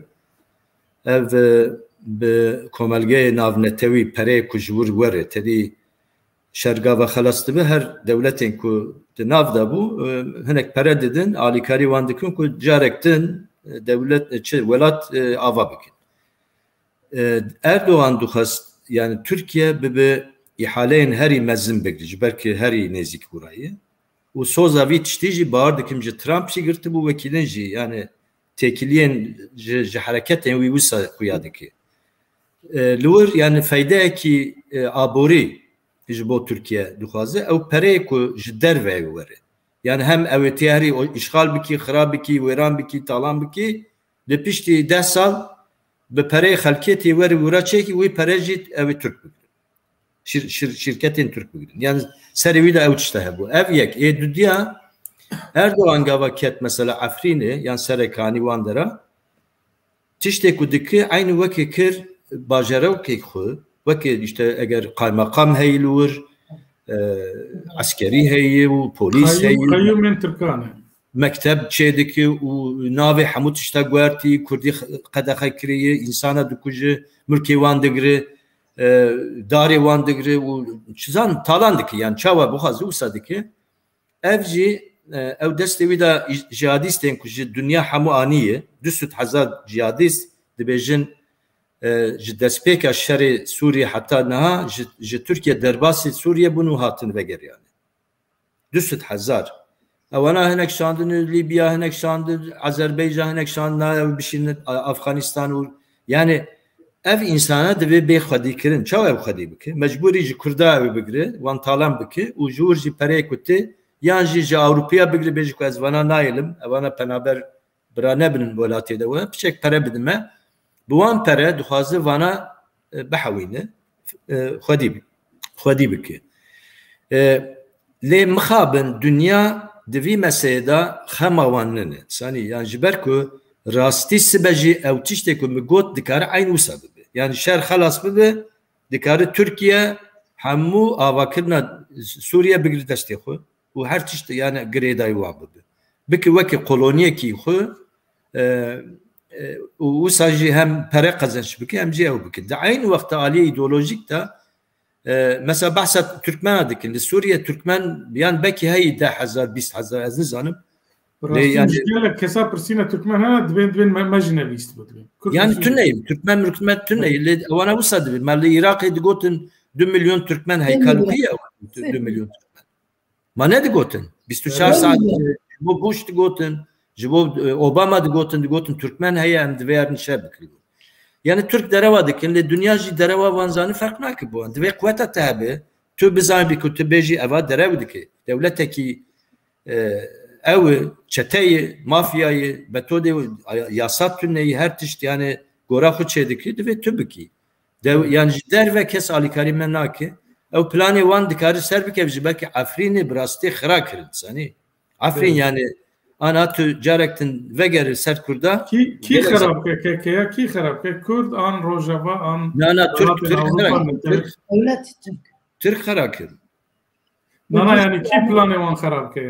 ev bi komelgeyê navnetewî pereyê ku ji wir were tedî şergava xelas dibe her dewletên ku di nav de bû hinek pere didin alîkarî wan dikin ku carek din devlet welat ava bikin. Erdoğan dixwast yani Türkiye bibe îhaleyên herî mezin bigire ji ber ku herî nêzik burayê û soza vî tiştî jî bar dikim ji Trump jî girtibû wekîlin jî yani têkiliyên ji hereketên wî wisa xuya dike. Li wir yani feydeyekî aborî ji bo Türkiye dixwaze ew pereyê ku ji derve were. Yani hem ew ê tê herî îşgal bikî, xirab bikî, wêran bikî, talan bikî li piştî 10 sal bi pereyê xelkê tê werî wira çekî wî pere jî ew ê Türk bigrin. Şirketên Türk bigrin. Yani serê wî de ew tişte hebû. Ev yek. Dudiya Erdoğan gava ket mesela Efrînê yan serêkanî wan de ra tiştê ku dike aynı wekê kir bajarokê xwe wekê işte eger kaymakam heye li wir askerî heye û polîs heye Kayyumên Türkan mekteb çê dike û navê hemû tişta guhertî Kurdî qedexe kiriye insana dikuje mulkê wan digire darê wan digire û çizan talan dike yani çawa bixwaze wisa dike ev jî ew destê wî da jihadîstên ku ji dunya hemû anîye 200,000 jihadîst dibêjin ji destpêka şerê Sûriye heta niha ji Türkiye derbasê Sûriye bûn û hatin vegeriyane 200,000 ewana hinek şandin Libya hinek şandin Azerbaycan hinek şandin ew bişînin Afganistan û yani ev insana divê bê xwedî kirin çawa ew xwedî bike mecburî ji Kurda ew bigire wan talan bike û ji wir jî pereyê ku tê yan jî ji Ewropaya bigire bêjî ku ez vana nayêlim ewana penaber bira nebinin welatê de we piçek pere bidime bi wan pere dixwaze vana bihewîne xwedî bike lê mixabin dünya di vî meselê da xema wan nene sanî yan ji ber ku rastî sibe jî ew tiştê ku min got dikare aynı wisa bibe yani şer xelas bibe dikare Türkiye hemû avakirina Sûriye bigire destê xwe û her tişt yani girêdayî wan bibe bike wekî kolonyekî xwe û wisa jî hem pere qezenç bike hem jî ew bike di aynı wexta aliyê îdeolojîk da mesela behsa Türkmena dikin li Sûriye Türkmen yan bekî heyî 10,000 20,000 ez nizanim yani kesa pirsîna Türkmen hene dibên me jî nevîst bidibin yani tuneyî Türkmen tuneyî lê wana wisa dibin me li Iraqê digotin 2 milyon Türkmen heykalûkiye 2 milyon Türkmen ma ne digotin 24 saat ji bo Bush digotin ji bo Obama digotin Türkmen heye em divêrin şer bikiriyor. Yani Türk dereva dikin lê dünya jî dereva wan zanî ferq nake bo divê quweta te hebe tu bizanî ku tu bêjî eva derew dike dewletekî ew çeteyê mafyayê metodê yasa tuneyî her tişt yani gora xwe çê dikî divê tu bikî yani ji derve kes alîkarî me nake ew planê wan dikare ser bike ji belkî Efrînê bi rastî xira kirin sanî Efrîn yani ana tu carektin vegerir ser Kurda kî xerab ke kî xerab ke Kurd an Rojava an nana Türk xera kir nana yani kî planê wan xerab ke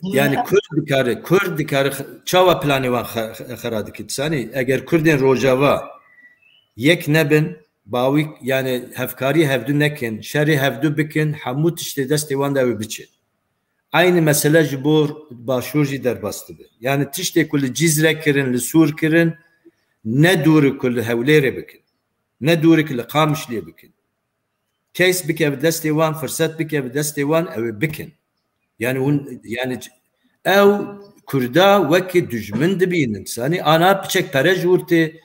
yani Kurd dikare çawa planê wan xera dike sanî eger Kurdên Rojava yek nebin bawî yani hevkarî hevdû nekin şerê hevdû bikin hemû tiştê destê wan de ew biçe aynı mesele ji bo başûr jî derbas dibe yani tiştê ku li Cizre kirin li Sûr kirin ne dûrê ku li Hewlêrê bikin ne dûrê ku li Qamişliyê bikin kes bike bi destê wan firset bike bi destê wan ew bikin yani ew Kurda wekî dijmin dibînin sanî ana piçek pere ji wir tê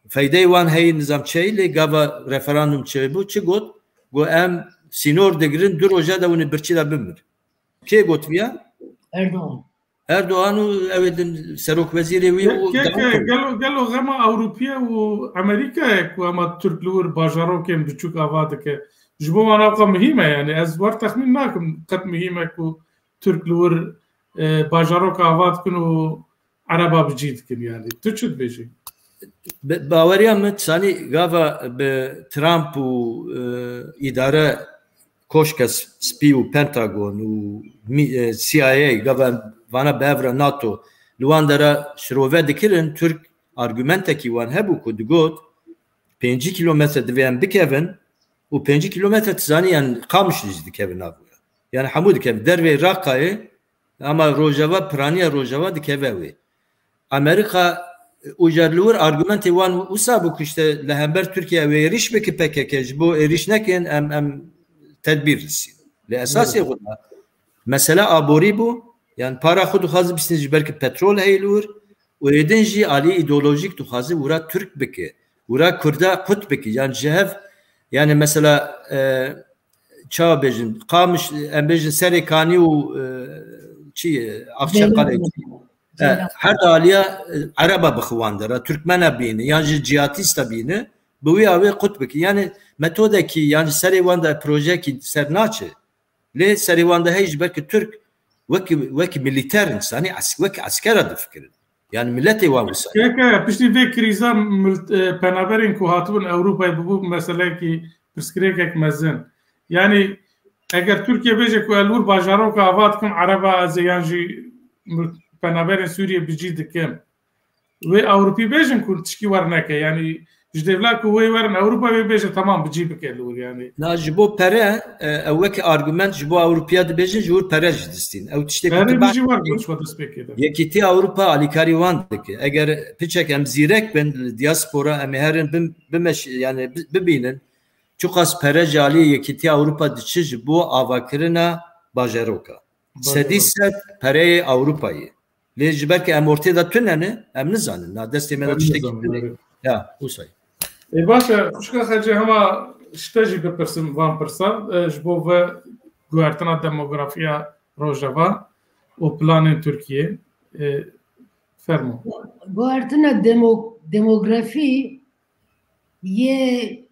feydeyê wan heyî nizamçeyî lê gava referandum çêbû çi got got em sînor digirin du roja de hûn birçî de bimir kê gotiya Erdoğan û ew din serokvezîrê wî gelo xema Ewropiya û Amerîkayê ku ema Türk li wir bajarokên biçûk ava dike ji bo wan aqa mihîm e yani ez war texmîn nakim qet mihîm e ku Türk li wir bajaroka ava dikin û ereba bicî dikin yani tu çi dibêjî baweriya min sanî gava bi Trump û îdare koşka spî û Pentagon û CIA gava vana bevra NATO Luandara şirove dikirin Türk argümenteki wan hebu ku digot 5 kilometre divên bikevin û 5 kilometre tizanî yani Qamişlî jî dikevin nav. Yani hemû dikevin dervê Raqayê ama Rojava piraniya Rojava dikeve wê. Amerika ujarlûr argümentê wan wisa bû ku işte li hember Tirkiye wê êriş bike PKK ji bo êriş nekin em tedbîr lîsîn. Li esasê xwe mesela aborî bû yani para xwe dixwaze bîstin ji ber petrol heylûr û êdin jî alî îdeolojîk dixwaze wira Türk bike. Wira Kurda qut bike. Yani ji yani mesela çabêjin Qamiş em bêjin serê Kanî û Akçakalê her daliya Araba bixwandira Türkmena bîne yan jî cihadîsta bîne bi wî awê qut bike. Yani metodekî yani serê wan de projeyekî ser naçe. Lê serê wan de hey ji ber Türk wekî milîter insanî wekî askera difikirin. Yani milletê wan wisa. Piştî vê krîza penaberên ku hatibûn Ewropayê bibû meselekî pirsgirêkek mezin. Yani eger Türkiye bêje ku elwir bajaroka ava dikim Araba ez ê yan jî penaberên Sûriye bicî dikim. Wê Ewropî bêjin ku tişkî werneke yani ji devlet ku wê werin Ewropa wê bêje tamam bicî bike elwir yani. Na ji bo pere ew wekî argüment ji bo Ewropaya dibêjin ji wir pere jî distîn. Ew tiştekî bicî war xwe dest pê kir. Yekîtiya Ewropa alîkarî wan dike. Eger piçek em zîrek bin diaspora em ê herin bimeş yani bibînin çok az pere ji aliyê Yekîtiya Ewropa diçe ji bo avakirina bajaroka. Sedî sed pereyê Ewropayê. Lê ji ber em ortaya da tunene em nizanin. Na destê me de tiştekî tune. Ya wisa. Başa xuşka xecê hema şte jî bipirsim van pirsa ji bo ve guhertina demografiya Rojava û planên Tirkiye fermo. Guhertina demografi ye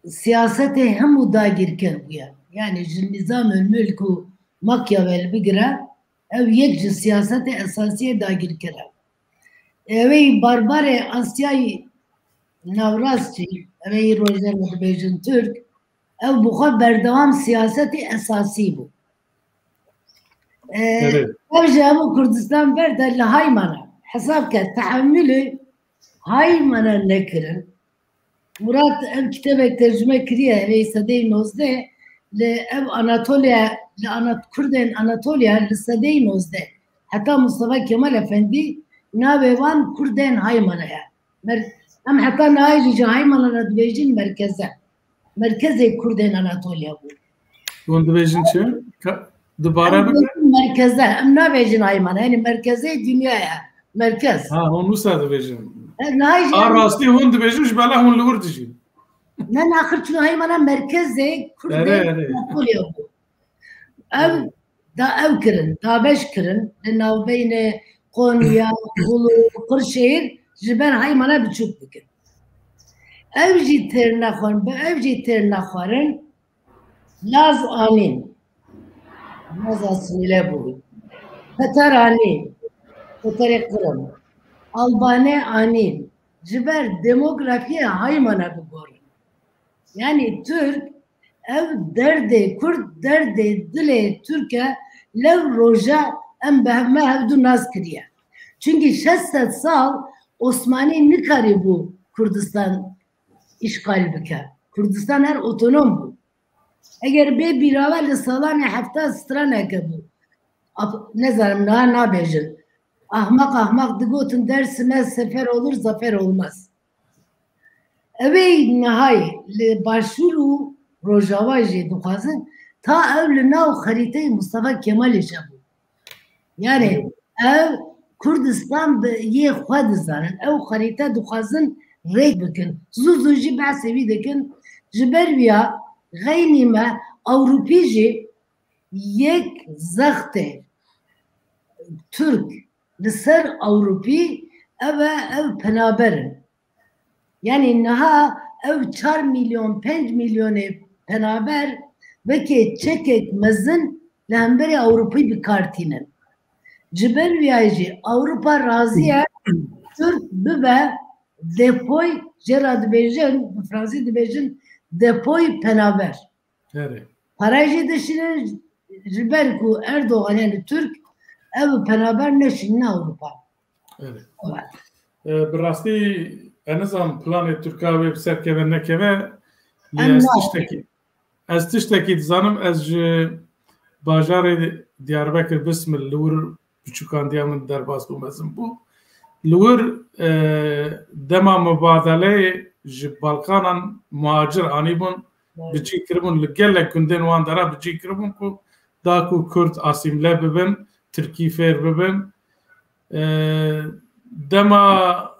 siyasete hemû dagirker bûye. Yani ji nizamên mülk û Machiavelli bigire ev yek ji siyasete esasiye dagirker e. Evê barbarê Asyayê Navrazçî evê Rojava dibêjin Türk ev bi xwe berdewam siyaseti esasî bû. Ev ji hemû Kurdistan ber de li Haymana hesab ke tehammülü Haymana nekirin. Murat ev kitebek tercüme kiriye evê sedeyê 19 li ev Anatolya li Kurdên Anatolya li sedeyê 19 heta Mustafa Kemal Efendi navê wan Kurdên Haymana'ya. Em heta nayê ji Haymana'na dibêjin merkeze. Merkezê Kurdên Anatolya bû. Hûn dibêjin çi? Dubare bike? Merkeze. Em nabêjin Haymana. Yani merkezê dünyaya. Merkez. Ha hûn wisa dibêjin. A rastî hûn dibêjin ji bela hûn li wir dijîn. Ne naxir çû Haymana merkezê Kurdên Anatolya bû. Ev kirin. Dabeş kirin. Li navbeyne Konya, Bolu, Kırşehir ji ber Haymana biçûk bikin. Ev jî têr nexwarin, bi ev jî têr nexwarin Laz anîn. Laz asîle bû. Peter anîn. Peterê Kırım. Albane anîn. Ji ber demografiya Haymana bigorin. Yani Türk ev derdê Kurd derdê dilê Türkiye lev roja em behme hevdû naz kiriye. Çünkü 600 sal Osmanî nikarî bû Kurdistan işgal bike. Kurdistan her otonom bû. Eger bê bîrava li salanê hefta straneke bû. Ne zarim niha nabêjin. Ahmak digotin Dersime sefer olur zafer olmaz. Evê nihayê li başûr û Rojava jê dixwazin ta ev li nav xerîteyê Mustafa Kemalê jî bû. Yani ev Kurdistan yê xwe dizanin. Ew xerîte dixwazin rêk bikin. Zû jî behsê wî dikin. Ji ber wîya xeynî me Ewropî jî yek zextê Türk li ser Ewropî ev penaberin. Yani niha ev 4 milyon 5 milyonê penaber vekê çekek mezin li hemberî Ewropî bikartînin. Ji ber wîya jî Ewropa razî ye Türk bibe depoy jera dibêjin bi Fransî dibêjin depoy penaber. Para jî dişînin ji ber ku Erdoğan yani Türk ev penaber neşin Avrupa. Evet. Evet. Birastî enizam planê Türka ve serkeve nekeve ez tiştekî dizanim ez ji bajarê Diyarbekir Bismil li wir biçûkandiya min derbas bû mezin bû. Li wir dema mübadeleyê ji Balkanan muhacir anîbûn bicî kiribûn li gelek gundên wan dera bicî kiribûn ku da ku Kurd asîmle bibin, Tirkî fêr bibin. Dema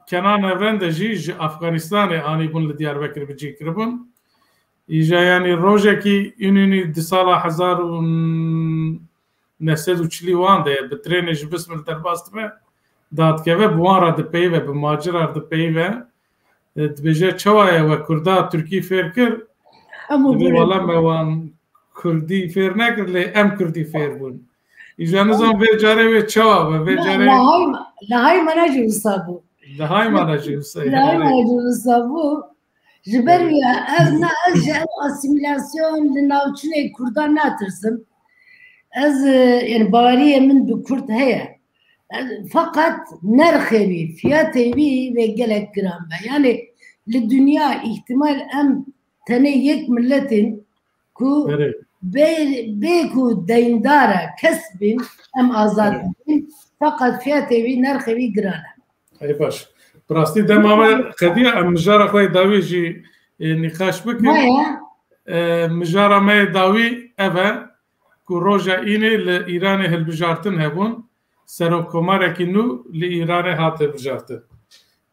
Kenan Evren de jî ji Afganistanê anîbûn li Diyarbekir bicî kiribûn. İja yani rojekî ûnî di sala 1940 wan de bi trênê ji Bismil derbas dibe dadkeve bi wan re dipeyve bi macirar dipeyve dibêje çawa ye we Kurda Tirkî fêr kir wala me wan Kurdî fêr nekir lê em Kurdî fêr bûn. İja nizam vê carê wê çawa be vê carê Lahay mana jî wisa bû. Lahay mana jî wisa bû. Ji ber wî ez ji asimilasyon li navçinê Kurdan natirsim. Ez yani baweriyê min bi Kurd heye. Fakat nerxê wî, fiyatê wî ve gelek giran be. Yani li dünya ihtimal em tenê yek milletin ku bê ku deyndar e kesbin em azad bin fakat fiyatê wî nerxê wî giran e. Hey baş. Birastî dema me qediya em mijara xwe dawî jî nîqaş bikin. Mijara me dawî ev e ku roja înê li Îranê hilbijartin hebûn serokkomarekî nû li Îranê hat hilbijartin.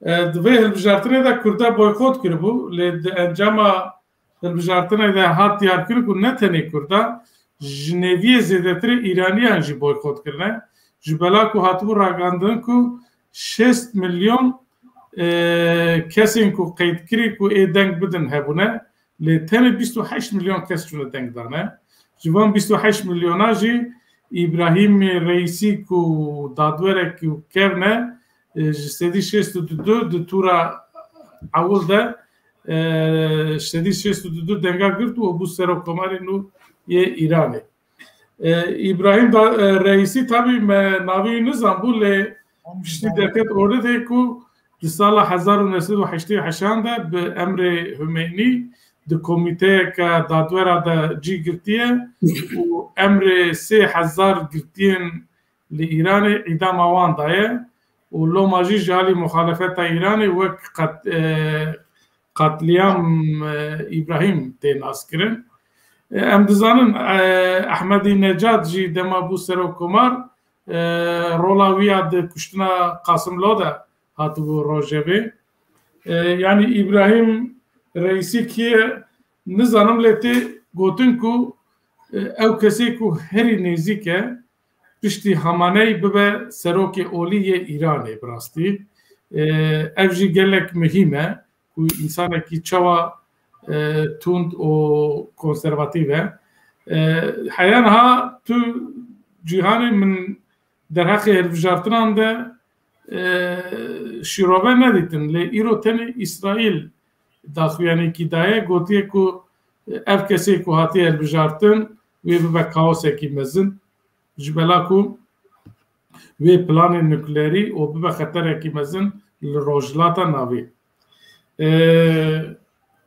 Di vê hilbijartinê de Kurda boykot kiribû lê di encama hilbijartinê de hat diyarkirin ku ne tenê Kurda ji neviyê zêdetirê Îraniyan jî boykot kirine ji bela ku hatibû ragandin ku 6 milyon kesên ku qeydkirî ku ê deng bidin hebûne lê tenê 28 milyon kes çûne deng dane. Ji van 28 milyona jî İbrahîmê Reîsî ku dadwerek ku kevne ji sedî 62 di tura ewil de sedî 62 denga girt û bû serokkomarê nû yê Îranê. İbrahîm Reîsî tabî me navî nizan bû lê piştî deket orê ku di sala 1988 de bi emrê Hümeynî di komîteyeka dadwera de cî girtiye û emrê 3000 girtiyên li Îranê îdama wan daye û loma jî ji alî muxalefeta Îranê wek qatliyam İbrahîm tê naskirin. Em dizanin Ehmedî Necad jî dema bû serokkomar rola wî ya di kuştina Qasîmlo de hatibû rojevê. Yani İbrahîm Reîsî kiye nizanim lê tê gotin ku ew kesê ku herî nêzik e piştî hemaneyê bibe serokê olî yê Îranê birastî. Ev jî gelek mihîm e ku însanekî çawa tund û konservatîv e. Heyan ha tu cîhanê min derheqê hilbijartinan de şîrove nedîtin lê îro tenê İsraîl daxuyanekî daye gotiye ku ev kesê ku hatiye hilbijartin wê bibe kaosekî mezin ji bela ku wê planên nuklerî û bibe xeterekî mezin li rojhilata navê.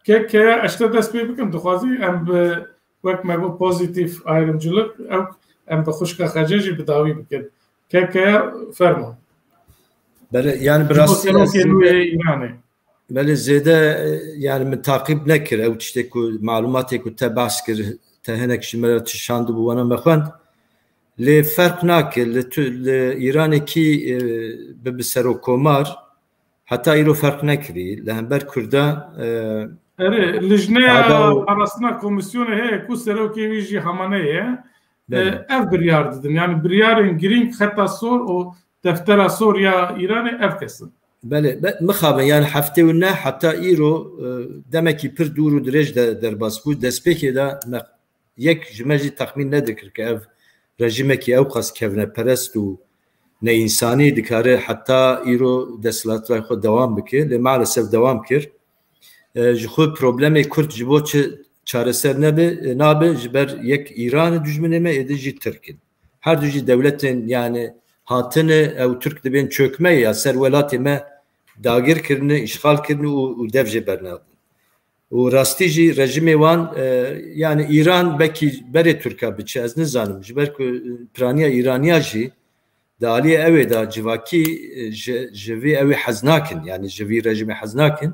Kekeya eşte dest pê bikin dixwazî em bi wek me bu pozîtîv ayrımcılık em bi xuşka xece jî bi dawî bikin. Kekeya fermo. Yani biraz Belê zêde yani min taqîb nekir ew tiştê ku malumatê ku te bahs kir te hinek ji me re tişandibû wana me xwend lê ferq nake li Îranekî bi serokkomar heta îro ferq nekirî li hember Kurda li jineya arastina komisyonê heye ku serokê wî jî hemanê ye ev biryar didin yani biryarên girîng heta sor û deftera sor ya Îranê ev kesin. Belê mixabe yani heftê û ne heta îro demekî pir dûr û dirêj de derbas bû destpêkê de yek ji me jî texmîn nedikir ki ev rejimekî ew qas kevneperest û neînsanî dikare heta îro desthilatira xwe dewam bike lê maalesef dewam kir. Ji xwe problemê Kurd ji bo çi çareser nabe ji ber yek Îranê dijminê me êdî jî Tirkin. her duji devletin yani hatını ev Türk dibin çökme ya servelatı me dagir kirni işgal kirni u devje berna u rastiji rejimi wan yani İran belki bere Türkiye biçe ez nizanim belki praniya İraniya jî dali ev da civaki jevi ev haznakin yani jevi rejimi haznakin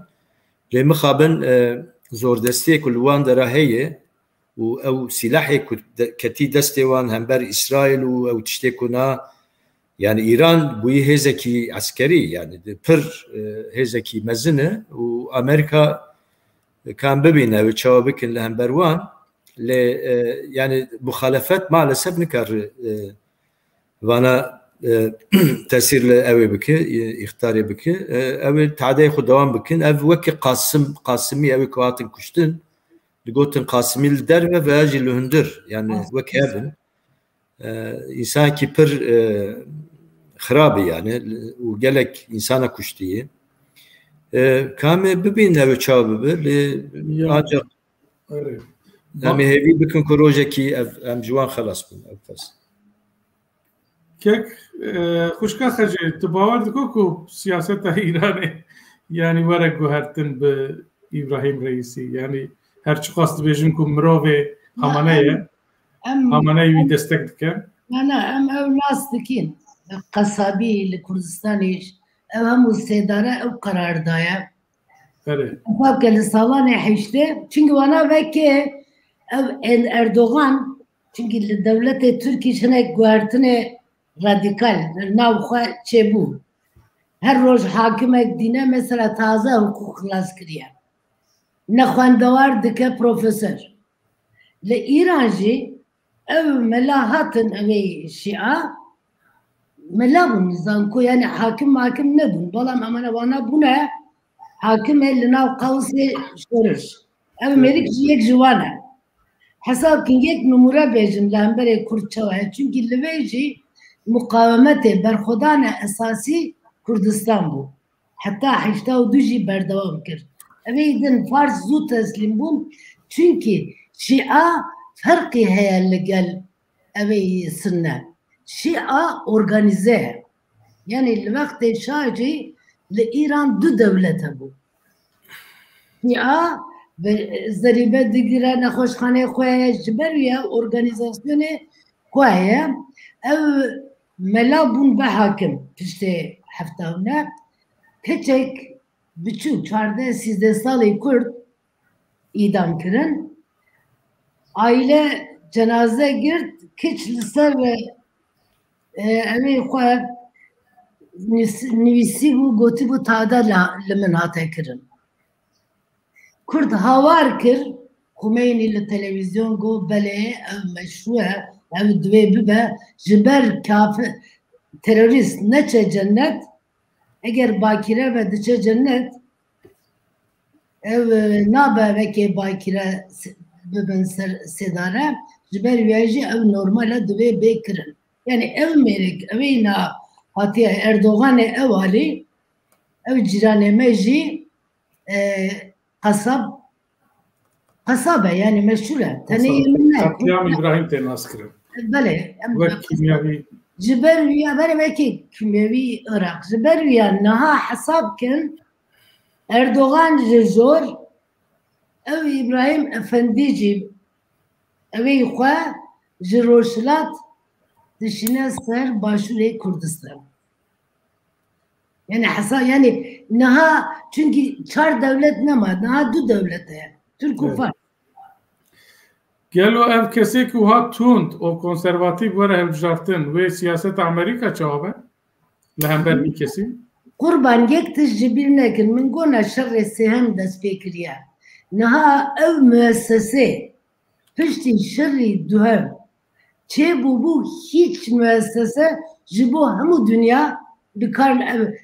le mixabin zor destiye kulwan dera heye و او سلاحي كتي دستوان همبر اسرائيل او تشتكونا يعني ايران بوي هزكي عسكري يعني بر هزكي مزنه وامريكا كان ببينه وتشاوبكن لهمبر وان يعني مخالفات مالسف نكر وانا تاثير اوي بك اختاري بك او تعدي خو دوام بكن او وكي قاسمي او كواتن كشتن لقوتن قاسمي الدربه فاجي لهندر يعني وكابن انسان كي بر خرابي يعني وقالك انسانه كشتيه كان ببين هذا تشابه لاجر هم هيبي بكن كروجه كي ام جوان خلاص بن بس كيك خوشكا خجي تباور دكوكو سياسه ايران يعني ورق هرتن بابراهيم رئيسي يعني هر چی خواست بیشتر که مروه همانه وی دستک دکن. نه او ناس دکین قصابی لکردستانیش او همو سیداره او قرار دایا. بله. افاب که لسالان حیشته چونکه وانا وکی او اردوغان چونکه دولت ترکی شنه گوارتنه رادیکال ناوخوا چه بو هر روز حاکمک دینه مثلا تازه حقوق خلاص کریه نخواندوار دکه پروفسور لإيران جي او ملاهاتن اوي شيعة ملابون نظام كو يعني حاكم نبون بلام امانا وانا بونا حاكم لناو قوسي شورش او ملك جيك جوانا حساب كنجيك نمورا بيجم لهمبري كردشوها چونكي لبيجي مقاومت برخودان اساسي كردستان بو حتى حشتاو دوجي بردوام کرد اویدن فارس زود تسلیم بوم چونکی شیعه فرقی هیا لگل اوی سنه شیعه ارگانیزه یعنی الوقت شاجی لإيران دو دولت بو شیعه ضریبه دیگره نخوشخانه خواه جبرویه ارگانیزاسیون خواه او ملا بون به حاکم پشت هفتاونه کچک بچوک 14-13 سالی کرد idam kirin. Aile cenaze gird kiç liser ve evi xwe nivîsî bû gotî bû tada li min hate kirin. Kurd hawar kir Xumeyni li televîzyon got belê ev meşru e ev divê bibe ji ber kafir terörist neçe cennet eger bakire ve diçe cennet ev nabe vekê bakire bibin sedare ji ber wê jî ev normal e divê bê kirin. Yani ev mêrik evê na hatiye Erdoğanê ev alî ev cîranê me jî kasabe yani meşhur e. Katliam İbrahim te nas kirin. Bele. Wek kimyavî ji ber wî berê vekê kimyavî Iraq ji ber wî niha hesab kin Erdoğan ji zor ev İbrahim Efendi jî evê xwe ji Rojhilat dişine ser başûrê Kurdistan. Yani hesab yani niha çünkü çar devlet nema niha du devlet e. Türk û Fars. Gelo ev kesek û hat tund o konservatîv were hevjartin wê siyaset Amerîka çabe li hember vî kesî. Qurban yek tişt ji bîr nekin min gona şerrê sêhem dest pê kiriye. Niha ev müessese piştî şerrî duhev çêbûbû hiç müessese ji bo hemû dünya bikar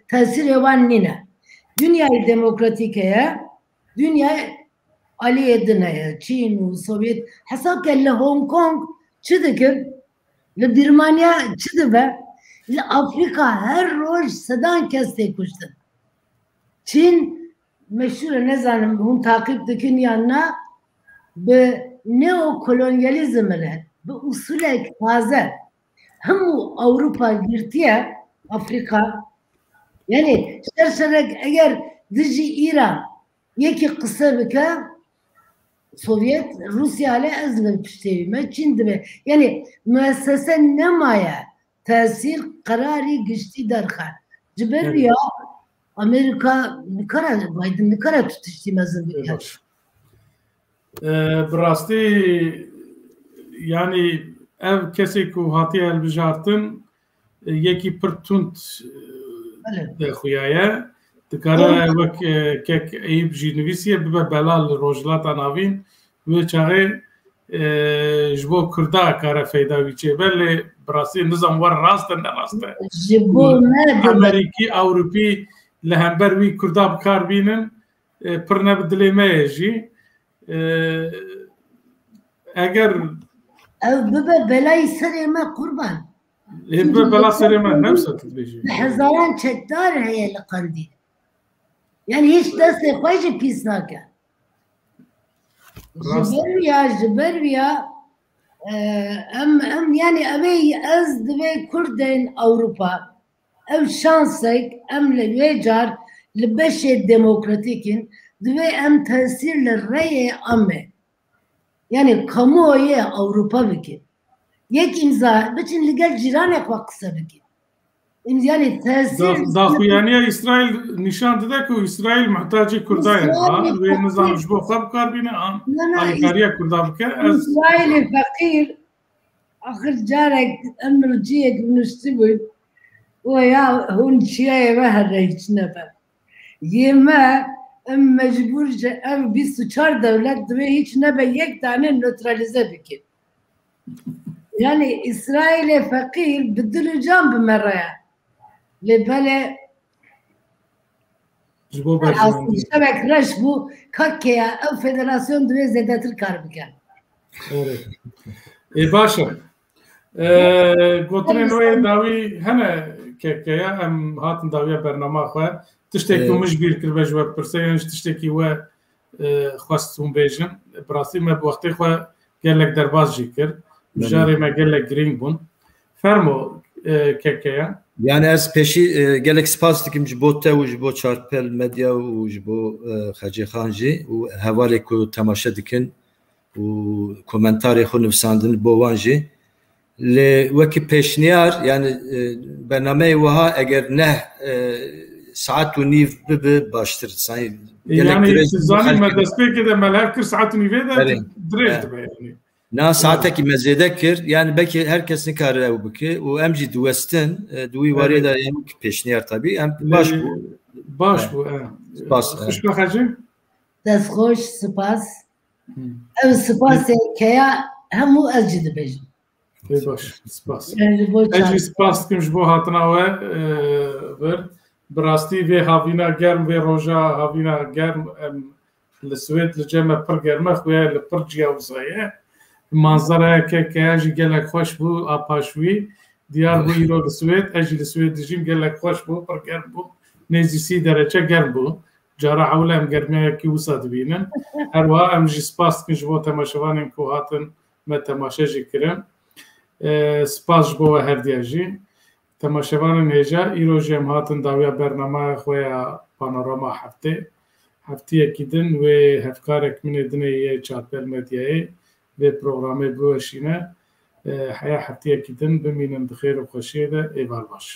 tesîrê wan nîne. Dünyayê demokratîk heye, dünyayê aliyê din heye, Çîn û Sovyet hesab ke li Hong Kong çi dikir? Li Birmanya çi dibe? Li Afrika her roj sedan kes tê kuştin. Çîn meşhur nezanim hûn takip dikin yanına bi neokolonyalizm ile bi usulek taze همو Avrupa girtiye Afrika yani şerşerek eğer dici İran yeki kısa bike Sovyet Rusya ile ezme piştevime Çin dibe yani müessese nemaya tesir kararı geçti derken ciber ya Amerika nikara Biden nikara tutuştu mezun براستی yani ev kesi ku hatiye elbijartin yeki pırtunt de xuyaye dikara vek kek eyüp jinivisiye bibe belal rojlata navin ve çare jbo kurda kara feyda viçe belli براستی nizam var rastın da rastı Ameriki Avrupi lehember vi kurda bkar binin pırne bidileme jî eğer ev bibe belayı sereme kurban bibe bela sereme ne satılıyor hazaran çettar heye qandi yani hiç deste khoji pis nake jiber ya em yani evi ez dibe Kurdên Avrupa ev şansek em le vecar li beşê demokratîkin dibe em tesirle reye ame yani kamuoyu Avrupa biki yek imza bütün legal ciranek ve kısa biki yani tesir daxuyaniye İsrail nişan dide ku İsrail muhtacı Kurdayın ve nizam jbo xab karbine an alikariye Kurda bike İsrail fakir ahir carek emirciye günüştü bu o ya hun şiye ve her içine be yeme mecburca ev bir suçar devlet ve hiç ne be yek tane nötralize biki yani İsrail'e fakir bedileceğim bir meraya lebele aslında şebek reş bu kakkeya ev federasyon dve zedetir karbiken evet başa gotren ve davi hene kakkeya em hatın daviye bernama xwe tiştekî mijbîr kir ve ji pirseyên ji tiştekî we xwestum bêjin birastî me bi wextê xwe gelek derbas jî kir jarê me gelek girîng bûn fermo kekeya yani ez peşî gelek spas dikim ji bo te û ji bo çarpel medya û ji bo Xecêxan jî û hevalê ku temaşe dikin û komentarê xwe nivîsandin bo wan jî lê wekî pêşniyar yani bernameyê wiha eger neh saat û nîv bibe baştir sanî yani zanî me destpêkê de melhev kir saat û nîvê de dirêj dibe yani na saatekî mezêde kir yani belki herkes nikare ew bike û em jî diwestin duî warê de em pêşniyar tabî em baş bû baş bû xweş be xecê destxweş spas ev spasê keya hemû ez jî dibêjim baş spas ez jî spas dikim ji bo hatina we vir bi rastî vê havîna germ vê roja havîna germ em li Swêd li cem me pir germe xuya li pir ciya wisa manzara kekeya jî gelek xweş bû a paşwî diyar bû îro li Swêd ez jî li Swêd dijîm gelek xweş bû pir germ bû nêzî 30 derece germ bû cara ewle em germiyekî wisa dibînin her wiha em jî spas dikin ji bo temaşevanên ku hatin me temaşe jî kirin spas ji bo we herdiya jî temaşevanên hêja îro jî em hatin dawiya bernamaya xwe ya panorama heftiyekî din wê hevkarek min ê dinê yê çarpel medyayê vê programê biweşîne heya heftiyekî din bimînin di xêr û xweşiyê de êvar baş